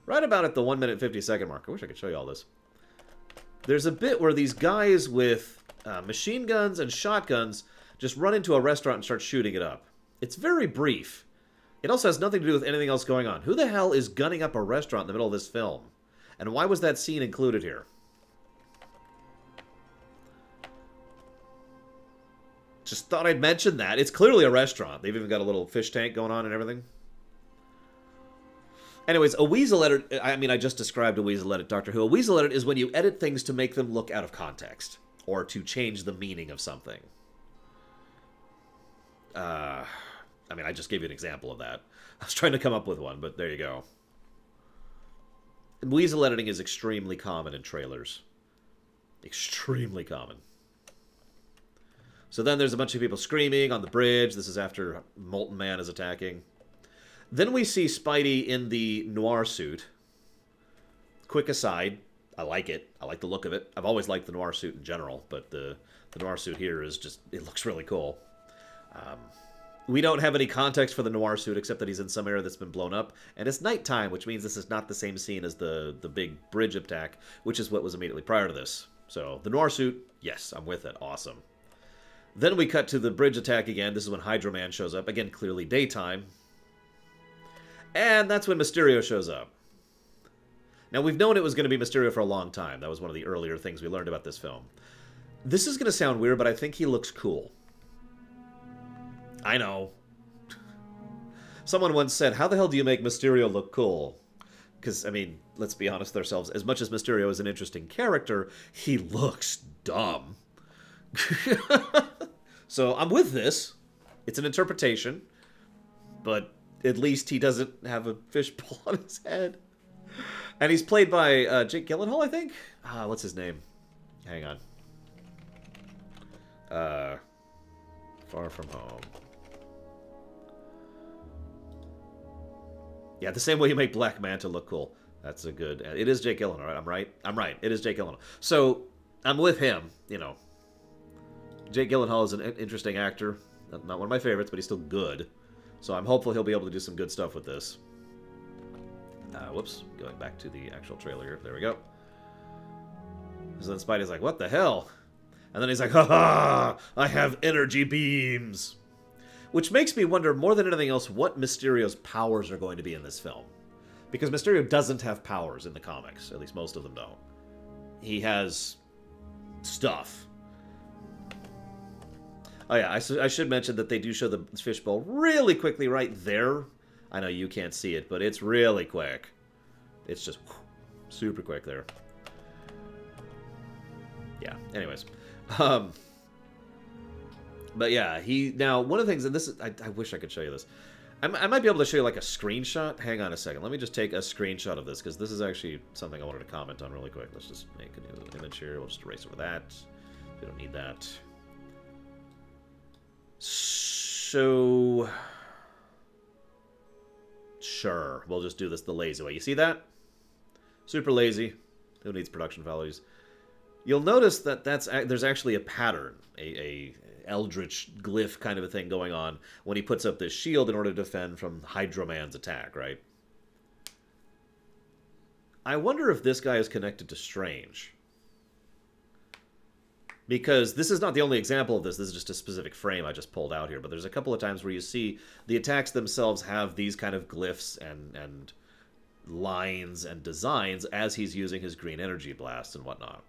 Right about at the 1 minute 50 second mark. I wish I could show you all this. There's a bit where these guys with machine guns and shotguns just run into a restaurant and start shooting it up. It's very brief. It also has nothing to do with anything else going on. Who the hell is gunning up a restaurant in the middle of this film? And why was that scene included here? Just thought I'd mention that. It's clearly a restaurant. They've even got a little fish tank going on and everything. Anyways, a weasel edit... I mean, I just described a weasel edit, Doctor Who. A weasel edit is when you edit things to make them look out of context. Or to change the meaning of something. I mean, I just gave you an example of that. I was trying to come up with one, but there you go. Weasel editing is extremely common in trailers. Extremely common. So then there's a bunch of people screaming on the bridge. This is after Molten Man is attacking. Then we see Spidey in the noir suit. Quick aside, I like it. I like the look of it. I've always liked the noir suit in general, but the noir suit here is just, it looks really cool. We don't have any context for the noir suit except that he's in some area that's been blown up. And it's nighttime, which means this is not the same scene as the big bridge attack, which is what was immediately prior to this. So the noir suit, yes, I'm with it. Awesome. Then we cut to the bridge attack again. This is when Hydro Man shows up. Again, clearly daytime. And that's when Mysterio shows up. Now, we've known it was going to be Mysterio for a long time. That was one of the earlier things we learned about this film. This is going to sound weird, but I think he looks cool. I know. Someone once said, how the hell do you make Mysterio look cool? Because, I mean, let's be honest with ourselves. As much as Mysterio is an interesting character, he looks dumb. So I'm with this. It's an interpretation. But at least he doesn't have a fishbowl on his head. And he's played by Jake Gyllenhaal, I think? What's his name? Hang on. Far From Home. Yeah, the same way you make Black Manta look cool. That's a good... It is Jake Gyllenhaal, right? I'm right? I'm right. It is Jake Gyllenhaal. So, I'm with him, you know. Jake Gyllenhaal is an interesting actor. Not one of my favorites, but he's still good. So I'm hopeful he'll be able to do some good stuff with this. Whoops. Going back to the actual trailer here. There we go. So then Spidey's like, what the hell? And then he's like, ha-ha! I have energy beams! Which makes me wonder, more than anything else, what Mysterio's powers are going to be in this film. Because Mysterio doesn't have powers in the comics. At least most of them don't. He has... stuff. Oh yeah, I should mention that they do show the fishbowl really quickly right there. I know you can't see it, but it's really quick. It's just super quick there. Yeah, anyways. But yeah, now, one of the things, and this is, I wish I could show you this. I might be able to show you like a screenshot. Hang on a second. Let me just take a screenshot of this, because this is actually something I wanted to comment on really quick. Let's just make a new image here. We'll just erase over that. We don't need that. So... sure, we'll just do this the lazy way. You see that? Super lazy. Who needs production values? You'll notice that there's actually a pattern, a eldritch glyph kind of a thing going on when he puts up this shield in order to defend from Hydro Man's attack, right? I wonder if this guy is connected to Strange. Because this is not the only example of this. This is just a specific frame I just pulled out here. But there's a couple of times where you see the attacks themselves have these kind of glyphs and lines and designs as he's using his green energy blasts and whatnot.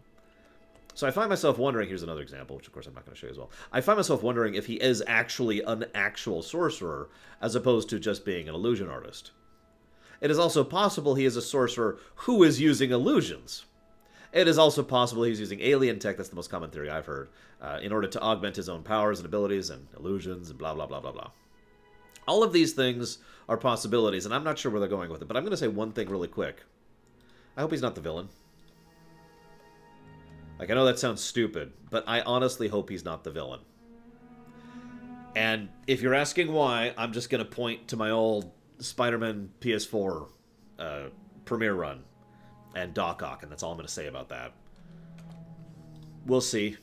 So I find myself wondering, here's another example, which of course I'm not going to show you as well. I find myself wondering if he is actually an actual sorcerer, as opposed to just being an illusion artist. It is also possible he is a sorcerer who is using illusions. It is also possible he's using alien tech, that's the most common theory I've heard, in order to augment his own powers and abilities and illusions and blah, blah, blah, blah, blah. All of these things are possibilities, and I'm not sure where they're going with it, but I'm going to say one thing really quick. I hope he's not the villain. Like, I know that sounds stupid, but I honestly hope he's not the villain. And if you're asking why, I'm just going to point to my old Spider-Man PS4 premiere run and Doc Ock, and that's all I'm going to say about that. We'll see.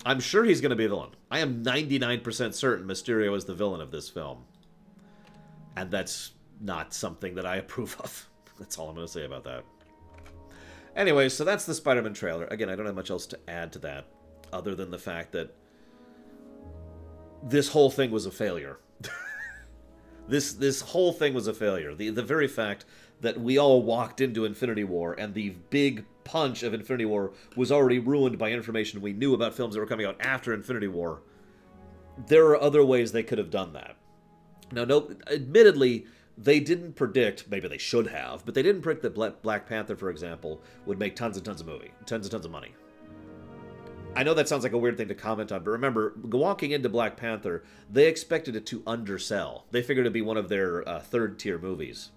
I'm sure he's going to be a villain. I am 99% certain Mysterio is the villain of this film. And that's not something that I approve of. That's all I'm going to say about that. Anyway, so that's the Spider-Man trailer. Again, I don't have much else to add to that, other than the fact that this whole thing was a failure. This whole thing was a failure. The very fact that we all walked into Infinity War and the big punch of Infinity War was already ruined by information we knew about films that were coming out after Infinity War. There are other ways they could have done that. Now, no, admittedly, they didn't predict, maybe they should have, but they didn't predict that Black Panther, for example, would make tons and tons of money. I know that sounds like a weird thing to comment on, but remember, walking into Black Panther, they expected it to undersell. They figured it'd be one of their third-tier movies,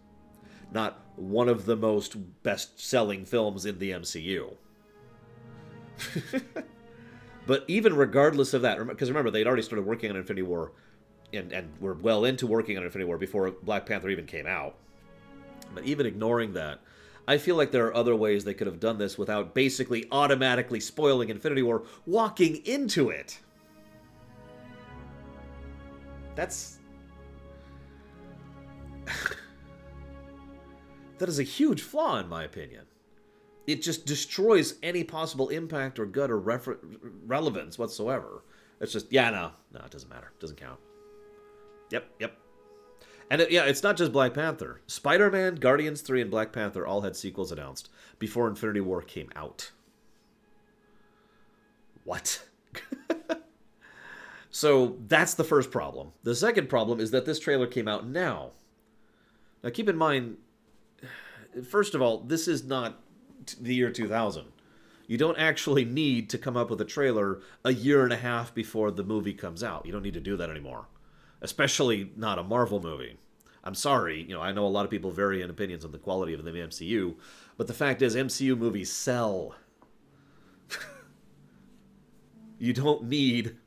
not one of the most best-selling films in the MCU. But even regardless of that, because remember, they'd already started working on Infinity War, and were well into working on Infinity War before Black Panther even came out. But even ignoring that, I feel like there are other ways they could have done this without basically automatically spoiling Infinity War walking into it. That's That is a huge flaw, in my opinion. It just destroys any possible impact or gut or relevance whatsoever. It's just, yeah, no, it doesn't matter. It doesn't count. Yep. And it's not just Black Panther. Spider-Man, Guardians 3, and Black Panther all had sequels announced before Infinity War came out. What? So that's the first problem. The second problem is that this trailer came out now. Now keep in mind, first of all, this is not the year 2000. You don't actually need to come up with a trailer a year and a half before the movie comes out. You don't need to do that anymore. Especially not a Marvel movie. I'm sorry, I know a lot of people vary in opinions on the quality of the MCU, but the fact is MCU movies sell. You don't need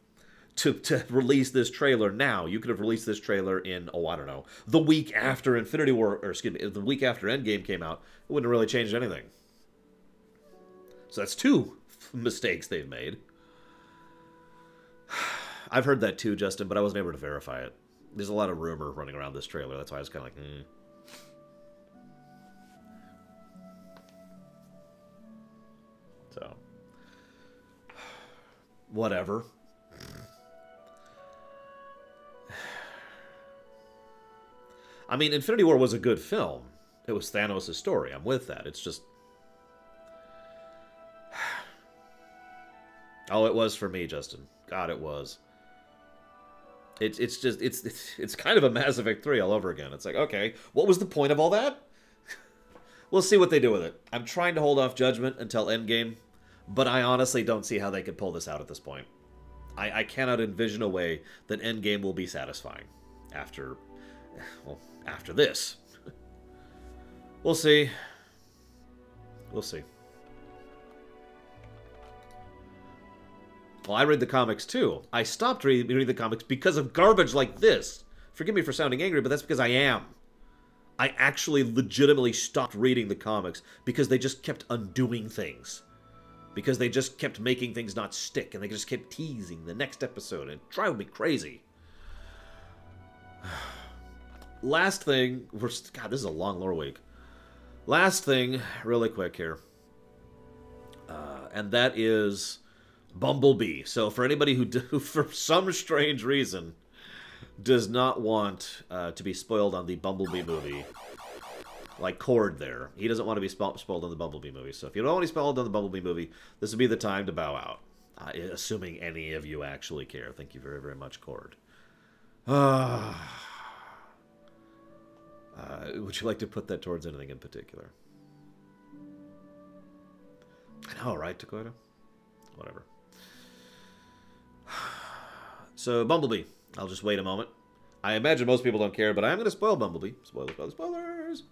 to release this trailer now. You could have released this trailer in, I don't know, the week after Infinity War, or excuse me, the week after Endgame came out. It wouldn't have really changed anything. So that's two mistakes they've made. I've heard that too, Justin, but I wasn't able to verify it. There's a lot of rumor running around this trailer. That's why I was kind of like, So, whatever. I mean, Infinity War was a good film. It was Thanos' story. I'm with that. It's just... Oh, it was for me, Justin. God, it was. It's kind of a Mass Effect 3 all over again. It's like, okay, what was the point of all that? We'll see what they do with it. I'm trying to hold off Judgment until Endgame, but I honestly don't see how they could pull this out at this point. I cannot envision a way that Endgame will be satisfying after this. We'll see. We'll see. Well, I read the comics too. I stopped reading the comics because of garbage like this. Forgive me for sounding angry, but that's because I am. I actually legitimately stopped reading the comics because they just kept undoing things. Because they just kept making things not stick, and they just kept teasing the next episode, and it drove me crazy. Last thing, God, this is a long Loreweek. Last thing, really quick here. And that is Bumblebee. So for anybody who for some strange reason, does not want to be spoiled on the Bumblebee movie, like Cord there. He doesn't want to be spoiled on the Bumblebee movie. So if you don't want to be spoiled on the Bumblebee movie, this would be the time to bow out. Assuming any of you actually care. Thank you very, very much, Cord. Would you like to put that towards anything in particular? I know, right, Dakota? Whatever. So, Bumblebee. I'll just wait a moment. I imagine most people don't care, but I am going to spoil Bumblebee. Spoilers, spoilers, spoilers!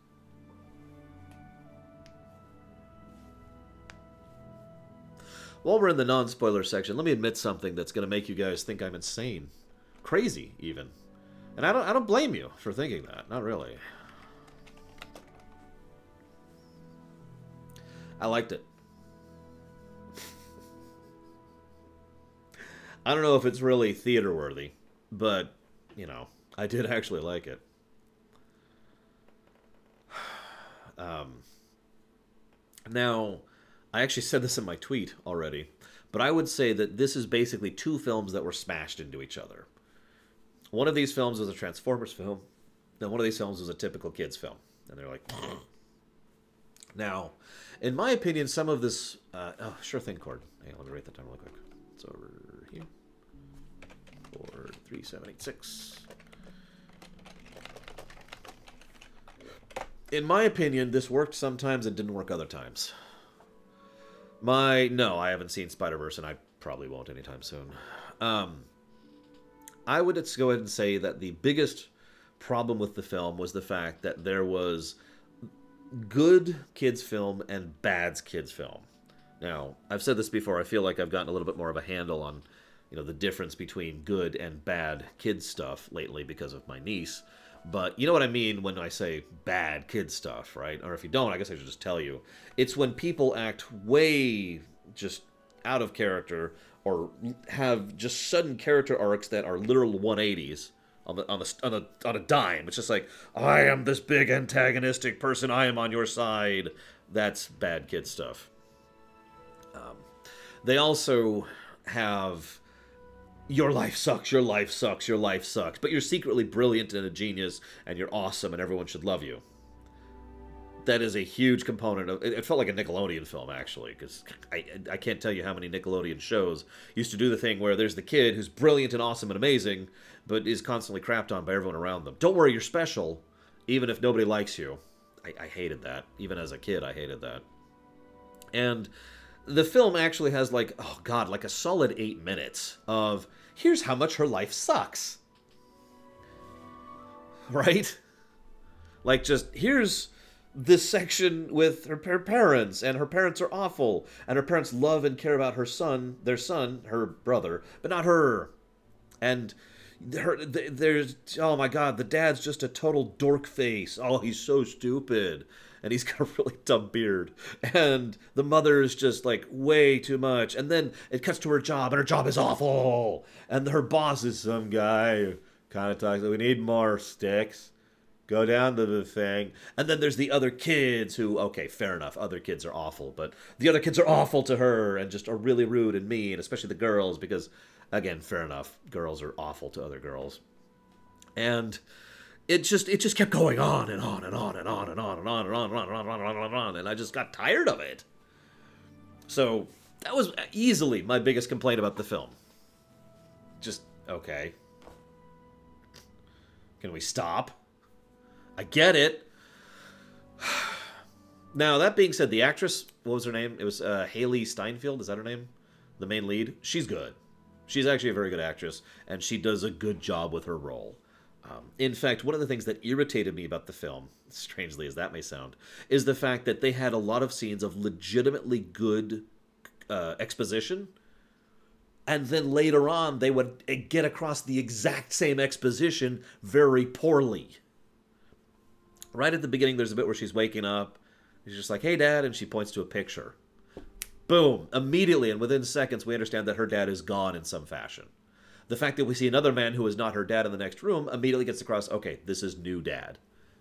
While we're in the non-spoiler section, let me admit something that's going to make you guys think I'm insane. Crazy, even. And I don't blame you for thinking that. Not really. I liked it. I don't know if it's really theater-worthy, but, you know, I did actually like it. Now, I actually said this in my tweet already, but I would say that this is basically two films that were smashed into each other. One of these films was a Transformers film, and one of these films was a typical kids film. And they're like... Now, in my opinion, some of this... oh, sure thing, Cord. Hang on, let me write that down real quick. It's over here. 43786. In my opinion, this worked sometimes and didn't work other times. No, I haven't seen Spider-Verse, and I probably won't anytime soon. I would just go ahead and say that the biggest problem with the film was the fact that there was good kids film and bad kids film. Now, I've said this before, I feel like I've gotten a little bit more of a handle on, you know, the difference between good and bad kids stuff lately because of my niece. But you know what I mean when I say bad kids stuff, right? Or if you don't, I guess I should just tell you. It's when people act way just out of character or have just sudden character arcs that are literal 180s on a dime. It's just like, I am this big antagonistic person. I am on your side. That's bad kid stuff. They also have, your life sucks, your life sucks, your life sucks, but you're secretly brilliant and a genius, and you're awesome, and everyone should love you. That is a huge component of it. Felt like a Nickelodeon film, actually, because I can't tell you how many Nickelodeon shows used to do the thing where there's the kid who's brilliant and awesome and amazing, but is constantly crapped on by everyone around them. Don't worry, you're special, even if nobody likes you. I hated that. Even as a kid, I hated that. And the film actually has, like, oh god, like a solid 8 minutes of, here's how much her life sucks. Right? Like, just, here's this section with her parents, and her parents are awful, and her parents love and care about their son, her brother, but not her. And there's, oh my god, the dad's just a total dork face. Oh, he's so stupid. And he's got a really dumb beard. And the mother is just, like, way too much. And then it cuts to her job, and her job is awful. And her boss is some guy who kind of talks, we need more sticks. Go down to the thing. And then there's the other kids who, okay, fair enough, other kids are awful. But the other kids are awful to her and just are really rude and mean, especially the girls, because, again, fair enough, girls are awful to other girls. And it just kept going on and on and on and on and on and on and on and on and on and on and on and on, and I just got tired of it. So that was easily my biggest complaint about the film. Just, okay. Can we stop? I get it. Now, that being said, the actress, what was her name? It was Haley Steinfeld, is that her name? The main lead? She's good. She's actually a very good actress, and she does a good job with her role. In fact, one of the things that irritated me about the film, strangely as that may sound, is the fact that they had a lot of scenes of legitimately good exposition, and then later on they would get across the exact same exposition very poorly. Right at the beginning, there's a bit where she's waking up, she's just like, hey, Dad, and she points to a picture. Boom! Immediately, and within seconds, we understand that her dad is gone in some fashion. The fact that we see another man who is not her dad in the next room immediately gets across, okay, this is new dad.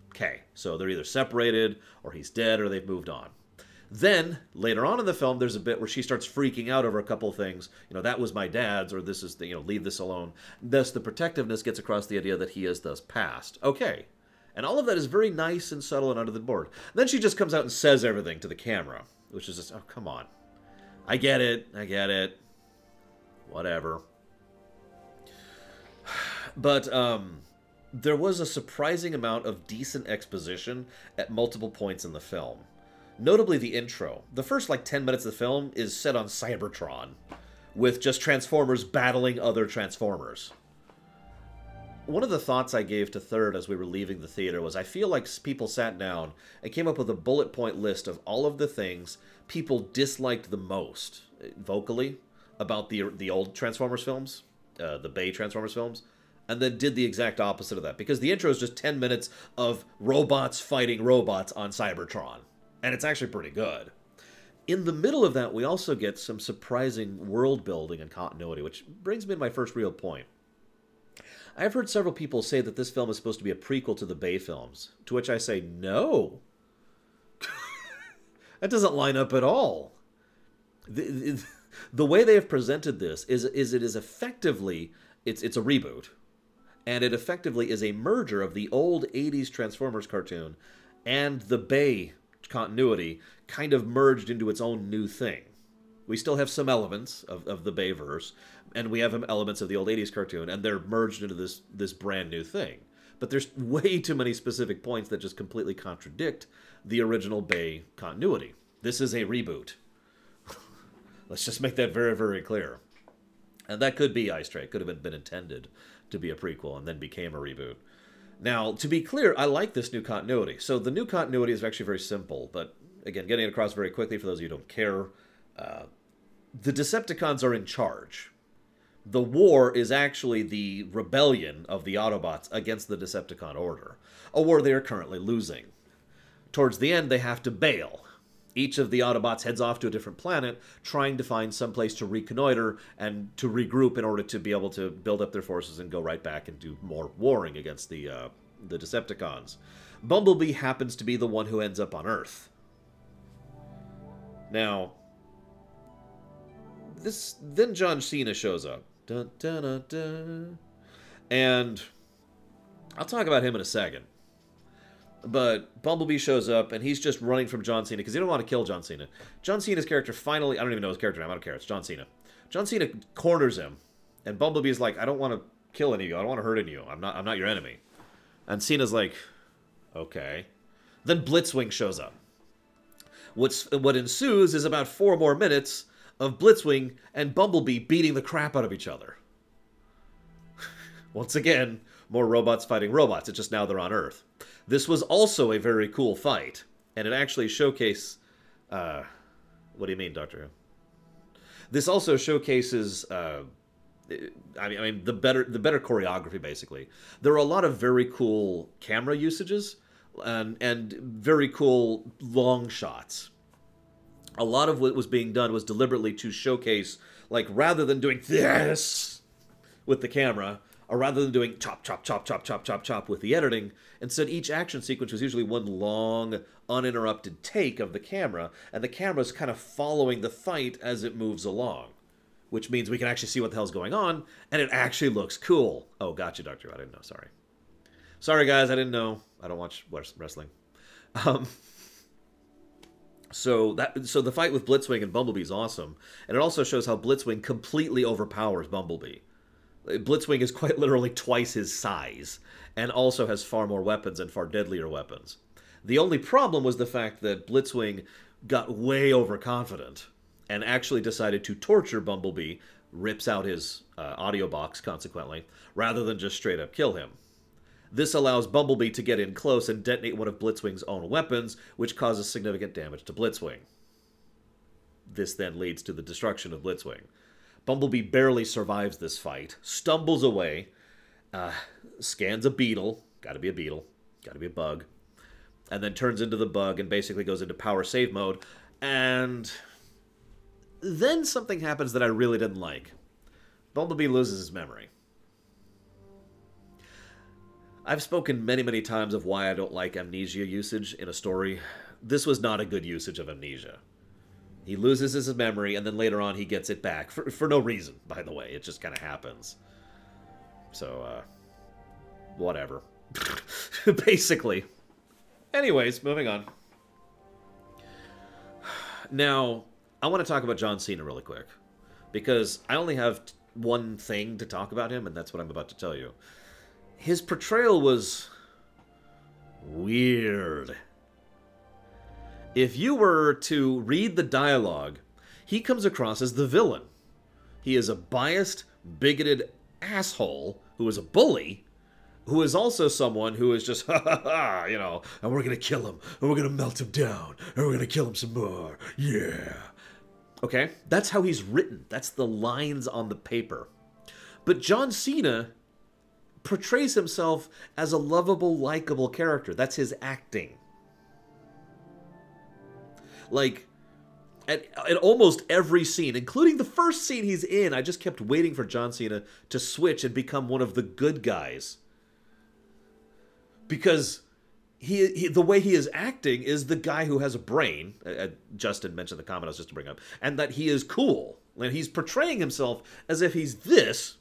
Okay, so they're either separated, or he's dead, or they've moved on. Then, later on in the film, there's a bit where she starts freaking out over a couple of things. You know, that was my dad's, or this is, leave this alone. Thus, the protectiveness gets across the idea that he has thus passed. Okay. And all of that is very nice and subtle and under the board. Then she just comes out and says everything to the camera, which is just, oh, come on. I get it. Whatever. But there was a surprising amount of decent exposition at multiple points in the film. Notably the intro. The first, 10 minutes of the film is set on Cybertron, with just Transformers battling other Transformers. One of the thoughts I gave to Third as we were leaving the theater was I feel like people sat down and came up with a bullet point list of all of the things people disliked the most, vocally, about the old Transformers films, the Bay Transformers films, and then did the exact opposite of that. Because the intro is just 10 minutes of robots fighting robots on Cybertron. And it's actually pretty good. In the middle of that, we also get some surprising world building and continuity, which brings me to my first real point. I've heard several people say that this film is supposed to be a prequel to the Bay films, to which I say, no. That doesn't line up at all. The way they have presented this is it is effectively, it's a reboot. And it effectively is a merger of the old 80s Transformers cartoon and the Bay continuity kind of merged into its own new thing. We still have some elements of the Bayverse, and we have elements of the old 80s cartoon, and they're merged into this brand new thing. But there's way too many specific points that just completely contradict the original Bay continuity. This is a reboot. Let's just make that very, very clear. And that could be Ice Tray. It could have been intended to be a prequel and then became a reboot. Now, to be clear, I like this new continuity. So the new continuity is actually very simple, but again, getting it across very quickly for those of you who don't care. The Decepticons are in charge. The war is actually the rebellion of the Autobots against the Decepticon order, a war they are currently losing. Towards the end, they have to bail, Each of the Autobots heads off to a different planet, trying to find some place to reconnoiter and to regroup in order to be able to build up their forces and go right back and do more warring against the Decepticons. Bumblebee happens to be the one who ends up on Earth. Now, then John Cena shows up. Dun, dun, dun, dun. And I'll talk about him in a second. But Bumblebee shows up, and he's just running from John Cena, because he don't want to kill John Cena. John Cena's character finally... I don't even know his character name. I don't care. It's John Cena. John Cena corners him, and Bumblebee's like, I don't want to kill any of you. I don't want to hurt any of you. I'm not your enemy. And Cena's like, okay. Then Blitzwing shows up. What ensues is about 4 more minutes of Blitzwing and Bumblebee beating the crap out of each other. Once again, more robots fighting robots. It's just now they're on Earth. This was also a very cool fight, and it actually showcased... what do you mean, Doctor Who? This also showcases... I mean, the better choreography, basically. There are a lot of very cool camera usages and very cool long shots. A lot of what was being done was deliberately to showcase, like, rather than doing this with the camera, or rather than doing chop, chop, chop, chop, chop, chop, chop with the editing, instead each action sequence was usually one long, uninterrupted take of the camera, and the camera's kind of following the fight as it moves along. Which means we can actually see what the hell's going on, and it actually looks cool. Oh, gotcha, Doctor. I didn't know. Sorry. Sorry, guys. I didn't know. I don't watch wrestling. So the fight with Blitzwing and Bumblebee is awesome, and it also shows how Blitzwing completely overpowers Bumblebee. Blitzwing is quite literally twice his size, and also has far more weapons and far deadlier weapons. The only problem was the fact that Blitzwing got way overconfident and actually decided to torture Bumblebee, rips out his audio box, consequently, rather than just straight up kill him. This allows Bumblebee to get in close and detonate one of Blitzwing's own weapons, which causes significant damage to Blitzwing. This then leads to the destruction of Blitzwing. Bumblebee barely survives this fight, stumbles away, scans a beetle, gotta be a beetle, gotta be a bug, and then turns into the bug and basically goes into power save mode, and... then something happens that I really didn't like. Bumblebee loses his memory. I've spoken many, many times of why I don't like amnesia usage in a story. This was not a good usage of amnesia. He loses his memory, and then later on he gets it back. For no reason, by the way. It just kind of happens. So, whatever. Basically. Anyways, moving on. Now... I want to talk about John Cena really quick, because I only have one thing to talk about him, and that's what I'm about to tell you. His portrayal was weird. If you were to read the dialogue, he comes across as the villain. He is a biased, bigoted asshole who is a bully, who is also someone who is just, ha ha ha, you know, and we're going to kill him, and we're going to melt him down, and we're going to kill him some more, yeah. Okay, that's how he's written. That's the lines on the paper. But John Cena portrays himself as a lovable, likable character. That's his acting. Like, at almost every scene, including the first scene he's in, I just kept waiting for John Cena to switch and become one of the good guys. Because... the way he is acting is the guy who has a brain. Justin mentioned the comment I was just to bring up. And that he is cool. And he's portraying himself as if he's this.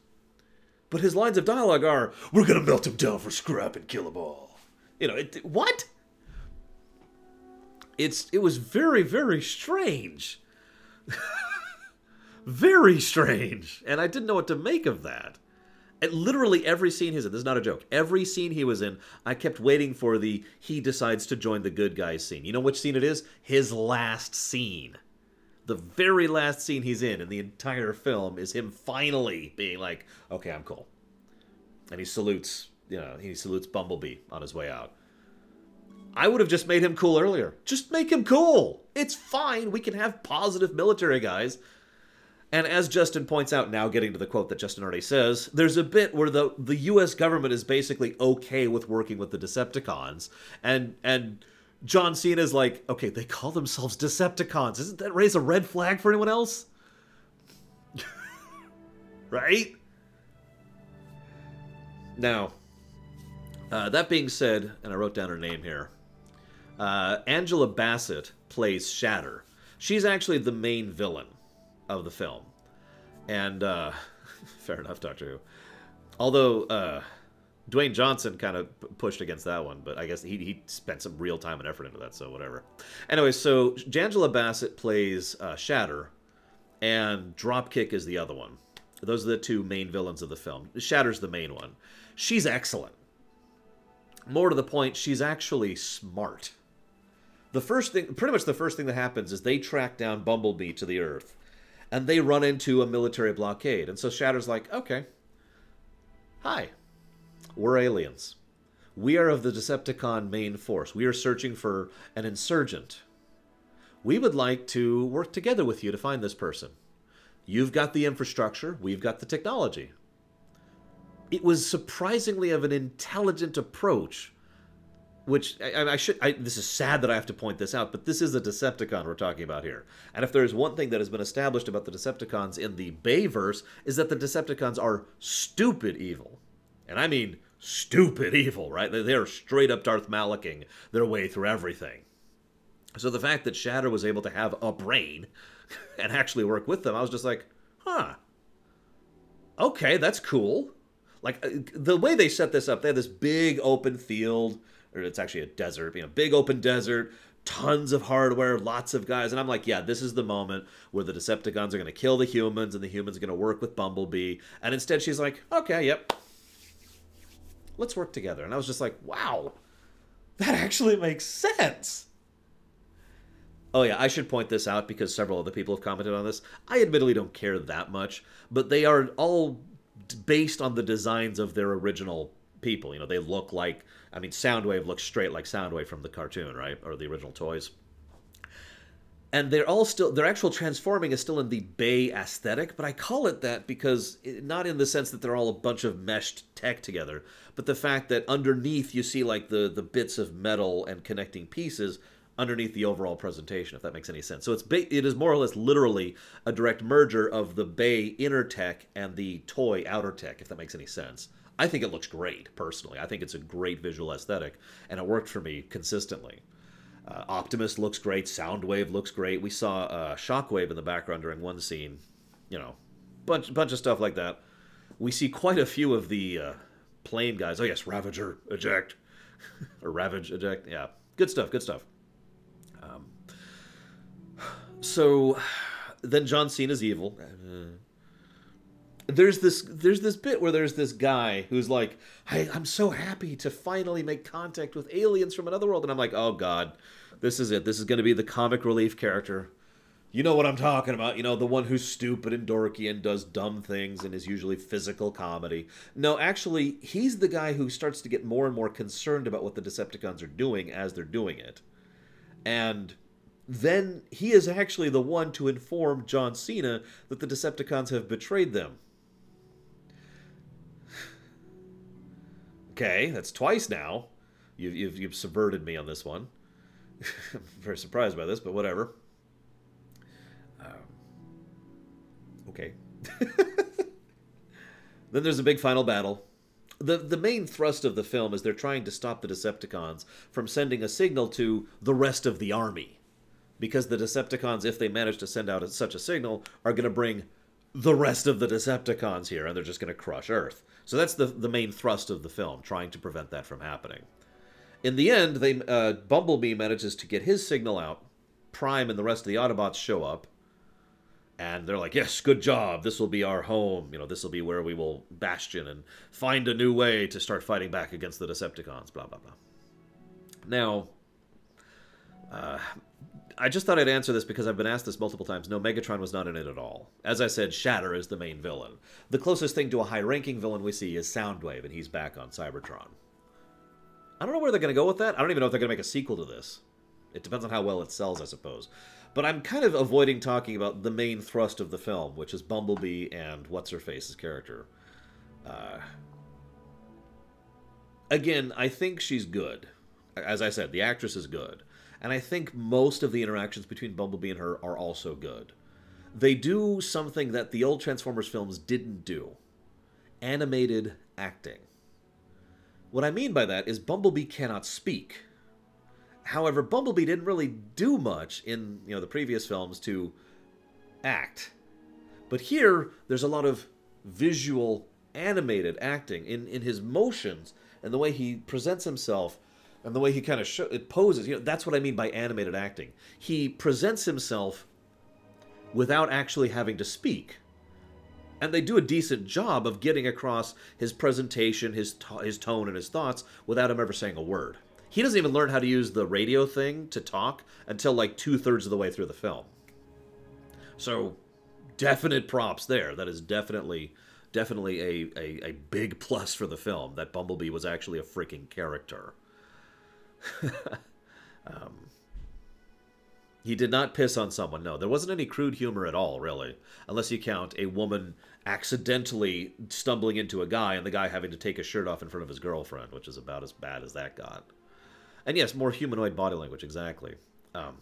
But his lines of dialogue are, we're going to melt him down for scrap and kill him all. You know, what? It was very, very strange. Very strange. And I didn't know what to make of that. At literally every scene he's in, this is not a joke, every scene he was in, I kept waiting for the he decides to join the good guys scene. You know which scene it is? His last scene. The very last scene he's in the entire film is him finally being like, okay, I'm cool. And he salutes, you know, he salutes Bumblebee on his way out. I would have just made him cool earlier. Just make him cool. It's fine. We can have positive military guys. And as Justin points out, now getting to the quote that Justin already says, there's a bit where the U.S. government is basically okay with working with the Decepticons, and John Cena's like, okay, they call themselves Decepticons. Doesn't that raise a red flag for anyone else? Right? Now, that being said, and I wrote down her name here, Angela Bassett plays Shatter. She's actually the main villain of the film. And, fair enough, Doctor Who. Although, Dwayne Johnson kind of pushed against that one, but I guess he spent some real time and effort into that, so whatever. Anyway, so Angela Bassett plays Shatter, and Dropkick is the other one. Those are the two main villains of the film. Shatter's the main one. She's excellent. More to the point, she's actually smart. The first thing, pretty much the first thing that happens is they track down Bumblebee to the Earth, and they run into a military blockade. And so Shatter's like, okay, hi, we're aliens. We are of the Decepticon main force. We are searching for an insurgent. We would like to work together with you to find this person. You've got the infrastructure, we've got the technology. It was surprisingly of an intelligent approach, which this is sad that I have to point this out, but this is a Decepticon we're talking about here. And if there's one thing that has been established about the Decepticons in the Bayverse, is that the Decepticons are stupid evil. And I mean stupid evil, right? They are straight up Darth Malaching their way through everything. So the fact that Shatter was able to have a brain and actually work with them, I was just like, huh. Okay, that's cool. Like, the way they set this up, they had this big open field, or it's actually a desert, big open desert, tons of hardware, lots of guys, and I'm like, yeah, this is the moment where the Decepticons are going to kill the humans, and the humans are going to work with Bumblebee, and instead she's like, okay, yep, let's work together. And I was just like, wow, that actually makes sense. Oh yeah, I should point this out because several other people have commented on this. I admittedly don't care that much, but they are all based on the designs of their original people. They look like, Soundwave looks straight like Soundwave from the cartoon, right? Or the original toys. And they're all still, their actual transforming is still in the Bay aesthetic, but I call it that because, not in the sense that they're all a bunch of meshed tech together, but the fact that underneath you see like the bits of metal and connecting pieces underneath the overall presentation, if that makes any sense. So it is more or less literally a direct merger of the Bay inner tech and the toy outer tech, if that makes any sense. I think it looks great, personally. I think it's a great visual aesthetic, and it worked for me consistently. Optimus looks great, Soundwave looks great. We saw Shockwave in the background during one scene. Bunch of stuff like that. We see quite a few of the plane guys. Oh yes, Ravager, eject. Or Ravage, eject. Yeah, good stuff, good stuff. So then John Cena's evil. There's this bit where there's this guy who's like, hey, I'm so happy to finally make contact with aliens from another world. And I'm like, oh God, this is it. This is going to be the comic relief character. You know what I'm talking about. The one who's stupid and dorky and does dumb things and is usually physical comedy. No, actually, he's the guy who starts to get more and more concerned about what the Decepticons are doing as they're doing it. And then he is actually the one to inform John Cena that the Decepticons have betrayed them. Okay, that's twice now. You've subverted me on this one. I'm very surprised by this, but whatever. Okay. Then there's a big final battle. The main thrust of the film is they're trying to stop the Decepticons from sending a signal to the rest of the army. Because the Decepticons, if they manage to send out such a signal, are going to bring the rest of the Decepticons here, and they're just going to crush Earth. So that's the main thrust of the film, trying to prevent that from happening. In the end, Bumblebee manages to get his signal out. Prime and the rest of the Autobots show up. And they're like, yes, good job. This will be our home. This will be where we will bastion and find a new way to start fighting back against the Decepticons, blah, blah, blah. Now, I just thought I'd answer this because I've been asked this multiple times. No, Megatron was not in it at all. As I said, Shatter is the main villain. The closest thing to a high-ranking villain we see is Soundwave, and he's back on Cybertron. I don't know where they're going to go with that. I don't even know if they're going to make a sequel to this. It depends on how well it sells, I suppose. But I'm kind of avoiding talking about the main thrust of the film, which is Bumblebee and What's-Her-Face's character. Again, I think she's good. As I said, the actress is good. And I think most of the interactions between Bumblebee and her are also good. They do something that the old Transformers films didn't do. Animated acting. What I mean by that is Bumblebee cannot speak. However, Bumblebee didn't really do much in the previous films to act. But here, there's a lot of visual, animated acting in his motions and the way he presents himself and the way he kind of poses. That's what I mean by animated acting. He presents himself without actually having to speak. And they do a decent job of getting across his presentation, his tone, and his thoughts without him ever saying a word. He doesn't even learn how to use the radio thing to talk until like 2/3 of the way through the film. So, definite props there. That is definitely a big plus for the film, that Bumblebee was actually a freaking character. He did not piss on someone. No, there wasn't any crude humor at all, really. Unless you count a woman accidentally stumbling into a guy and the guy having to take his shirt off in front of his girlfriend, which is about as bad as that got. And yes, more humanoid body language, exactly.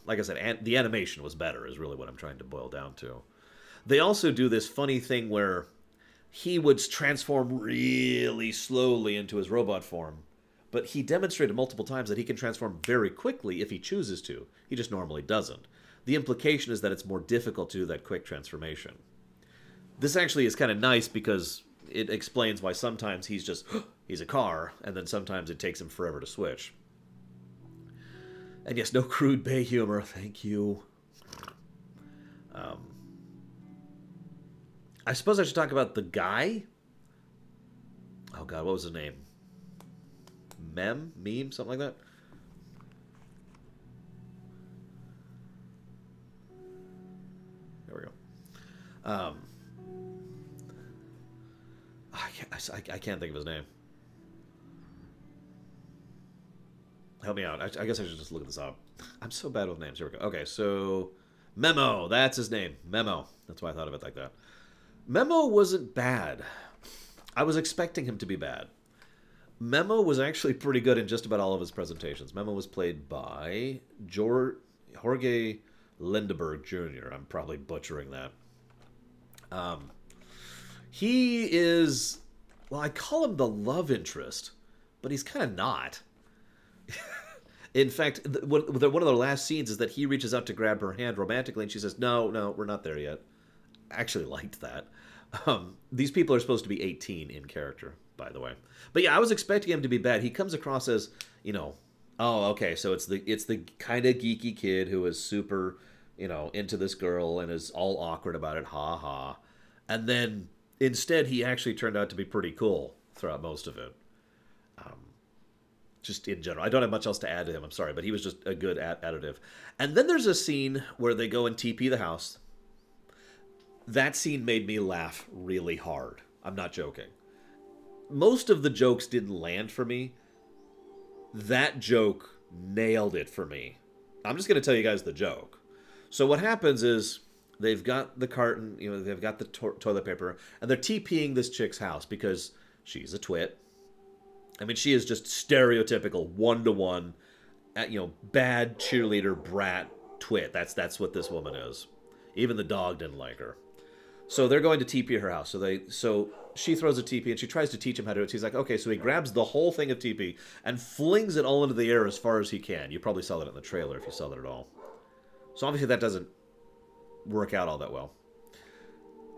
Like I said, the animation was better, is really what I'm trying to boil down to. They also do this funny thing where he would transform really slowly into his robot form, but he demonstrated multiple times that he can transform very quickly if he chooses to. He just normally doesn't. The implication is that it's more difficult to do that quick transformation. This actually is kind of nice because it explains why sometimes he's a car, and then sometimes it takes him forever to switch. And yes, no crude Bay humor, thank you. I suppose I should talk about the guy. Oh god, what was his name? Meme, something like that. There we go. I can't think of his name. Help me out. I guess I should just look this up. I'm so bad with names. Here we go. Okay, so Memo. That's his name. Memo. That's why I thought of it like that. Memo wasn't bad. I was expecting him to be bad. Memo was actually pretty good in just about all of his presentations. Memo was played by Jorge Lindeberg Jr. I'm probably butchering that. He is, well, I call him the love interest, but he's kind of not. In fact, one of the last scenes is that he reaches out to grab her hand romantically, and she says, no, we're not there yet. I actually liked that. These people are supposed to be 18 in character, by the way. But yeah, I was expecting him to be bad. He comes across as, oh, okay, so it's the kind of geeky kid who is super, into this girl and is all awkward about it, ha ha. And then instead, he actually turned out to be pretty cool throughout most of it. Just in general. I don't have much else to add to him, I'm sorry, but he was just a good additive. And then there's a scene where they go and TP the house. That scene made me laugh really hard. I'm not joking. Most of the jokes didn't land for me. That joke nailed it for me. I'm just going to tell you guys the joke. So what happens is they've got the carton, they've got the toilet paper, and they're TPing this chick's house because she's a twit. I mean, she is just stereotypical one-to-one, bad cheerleader brat twit. That's what this woman is. Even the dog didn't like her. So they're going to TP her house. So she throws a TP and she tries to teach him how to do it. He's like, okay, so he grabs the whole thing of TP and flings it all into the air as far as he can. You probably saw that in the trailer if you saw that at all. So obviously that doesn't work out all that well.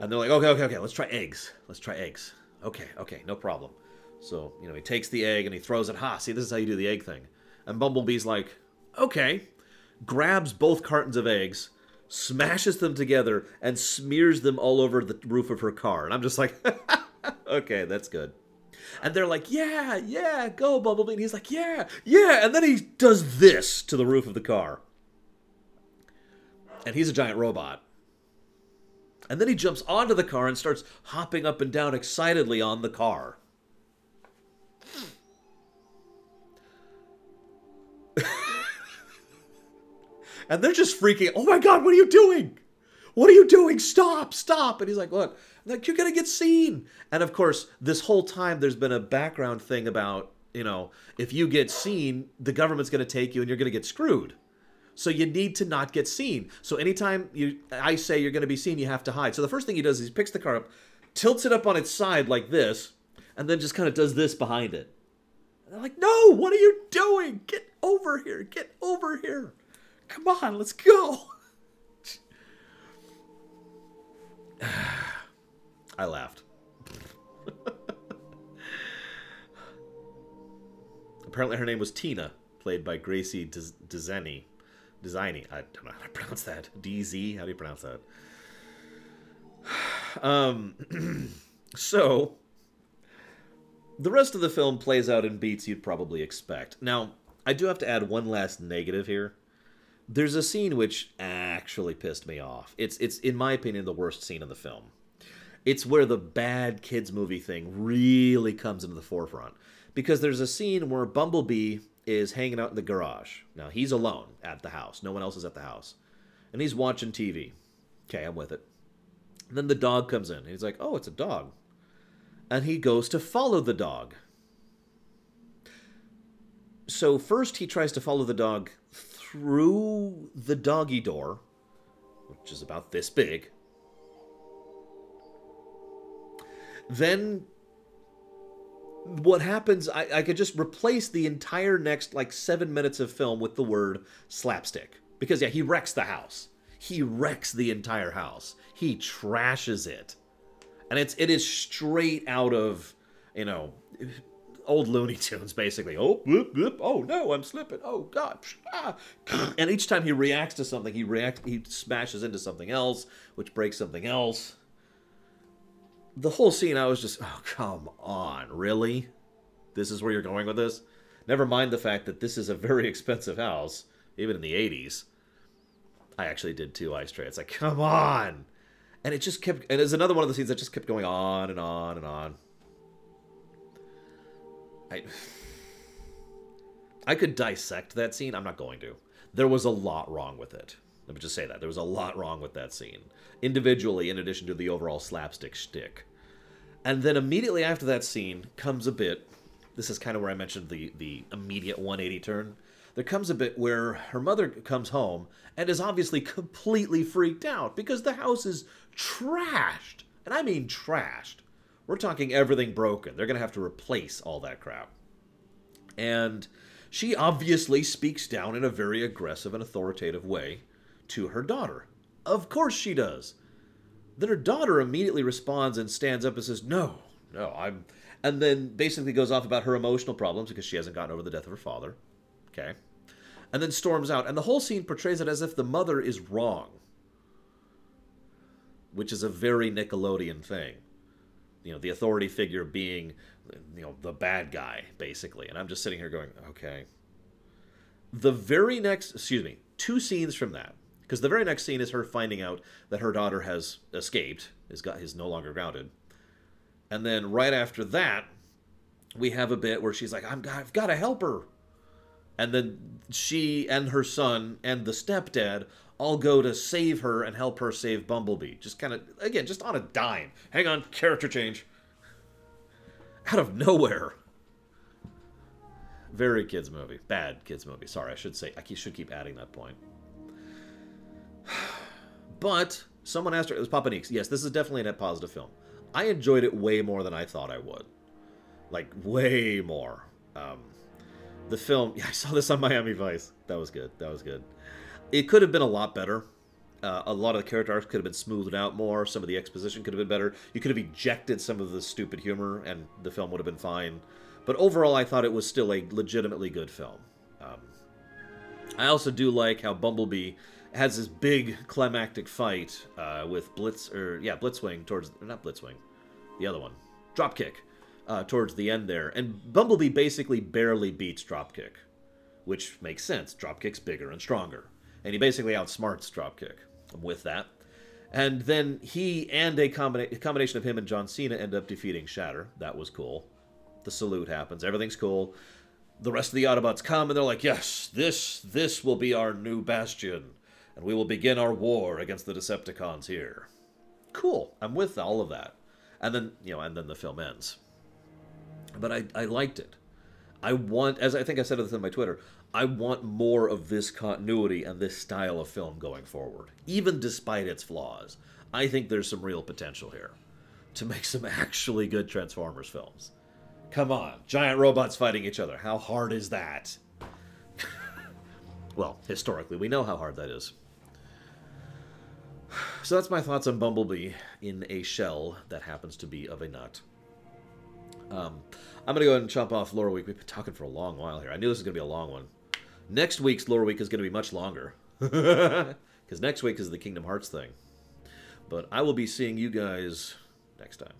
And they're like, okay, let's try eggs. Let's try eggs. Okay, no problem. So, he takes the egg and he throws it. Ha, see, this is how you do the egg thing. And Bumblebee's like, okay. Grabs both cartons of eggs, smashes them together, and smears them all over the roof of her car. And I'm just like, okay, that's good. And they're like, yeah, go, Bumblebee. And he's like, yeah. And then he does this to the roof of the car. And he's a giant robot. And then he jumps onto the car and starts hopping up and down excitedly on the car. And they're just freaking, oh my god, what are you doing? What are you doing? Stop. And he's like, what? I'm like, you're going to get seen. And of course, this whole time there's been a background thing about you know, if you get seen, the government's going to take you and you're going to get screwed. So you need to not get seen. So anytime I say you're going to be seen, you have to hide. So the first thing he does is he picks the car up, tilts it up on its side like this, and then just kind of does this behind it. And they're like, no, what are you doing? Get over here. Get over here. Come on, let's go. I laughed. Apparently her name was Tina, played by Gracie Designy. I don't know how to pronounce that. DZ? How do you pronounce that? So, the rest of the film plays out in beats you'd probably expect. Now, I do have to add one last negative here. There's a scene which actually pissed me off. It's in my opinion, the worst scene in the film. It's where the bad kids movie thing really comes into the forefront. Because there's a scene where Bumblebee is hanging out in the garage. Now, he's alone at the house. No one else is at the house. And he's watching TV. Okay, I'm with it. And then the dog comes in. And he's like, oh, it's a dog. And he goes to follow the dog. So first he tries to follow the dog through the doggy door, which is about this big. Then what happens, I could just replace the entire next, 7 minutes of film with the word slapstick. Because, yeah, he wrecks the house. He wrecks the entire house. He trashes it. And it is straight out of, old Looney Tunes, basically. Oh, bloop, bloop. Oh, no, I'm slipping. Oh, God. Ah. And each time he reacts to something, he smashes into something else, which breaks something else. The whole scene, I was just, oh, come on, really? This is where you're going with this? Never mind the fact that this is a very expensive house, even in the 80s. I actually did 2 Ice Tray. It's like, come on! And it just kept, and it's another one of the scenes that just kept going on and on and on. I could dissect that scene. I'm not going to. There was a lot wrong with it. Let me just say that. There was a lot wrong with that scene. Individually, in addition to the overall slapstick shtick. And then immediately after that scene comes a bit... This is kind of where I mentioned the immediate 180 turn. There comes a bit where her mother comes home and is obviously completely freaked out because the house is trashed. And I mean trashed. We're talking everything broken. They're going to have to replace all that crap. And she obviously speaks down in a very aggressive and authoritative way to her daughter. Of course she does. Then her daughter immediately responds and stands up and says, no, I'm... And then basically goes off about her emotional problems because she hasn't gotten over the death of her father. Okay. And then storms out. And the whole scene portrays it as if the mother is wrong. Which is a very Nickelodeon thing. The authority figure being, the bad guy, basically. And I'm just sitting here going, okay. The very next, 2 scenes from that. Because the very next scene is her finding out that her daughter has escaped, is no longer grounded. And then right after that, we have a bit where she's like, I've got to help her. And then she and her son and the stepdad all go to save her and help her save Bumblebee. Just kind of, again, just on a dime. Hang on, character change. Out of nowhere. Very kids movie. Bad kids movie. Sorry, I should keep adding that point. But someone asked her, it was Papa Neeks. Yes, this is definitely a net positive film. I enjoyed it way more than I thought I would. Like, way more. The film, yeah, I saw this on Miami Vice. That was good. That was good. It could have been a lot better. A lot of the character arcs could have been smoothed out more. Some of the exposition could have been better. You could have ejected some of the stupid humor, and the film would have been fine. But overall, I thought it was still a legitimately good film. I also do like how Bumblebee has this big climactic fight with Blitzwing towards... Not Blitzwing. The other one. Dropkick. Towards the end there. And Bumblebee basically barely beats Dropkick. Which makes sense. Dropkick's bigger and stronger. And he basically outsmarts Dropkick. I'm with that. And then he and a combination of him and John Cena end up defeating Shatter. That was cool. The salute happens. Everything's cool. The rest of the Autobots come and they're like, yes, this will be our new bastion. And we will begin our war against the Decepticons here. Cool. I'm with all of that. And then, and then the film ends. But I liked it. I want, as I think I said this on my Twitter, I want more of this continuity and this style of film going forward, even despite its flaws. I think there's some real potential here to make some actually good Transformers films. Come on, giant robots fighting each other. How hard is that? Well, historically, we know how hard that is. So that's my thoughts on Bumblebee in a shell that happens to be of a nut. I'm going to go ahead and chop off Loreweek. We've been talking for a long while here. I knew this was going to be a long one. Next week's Loreweek is going to be much longer. Because next week is the Kingdom Hearts thing. But I will be seeing you guys next time.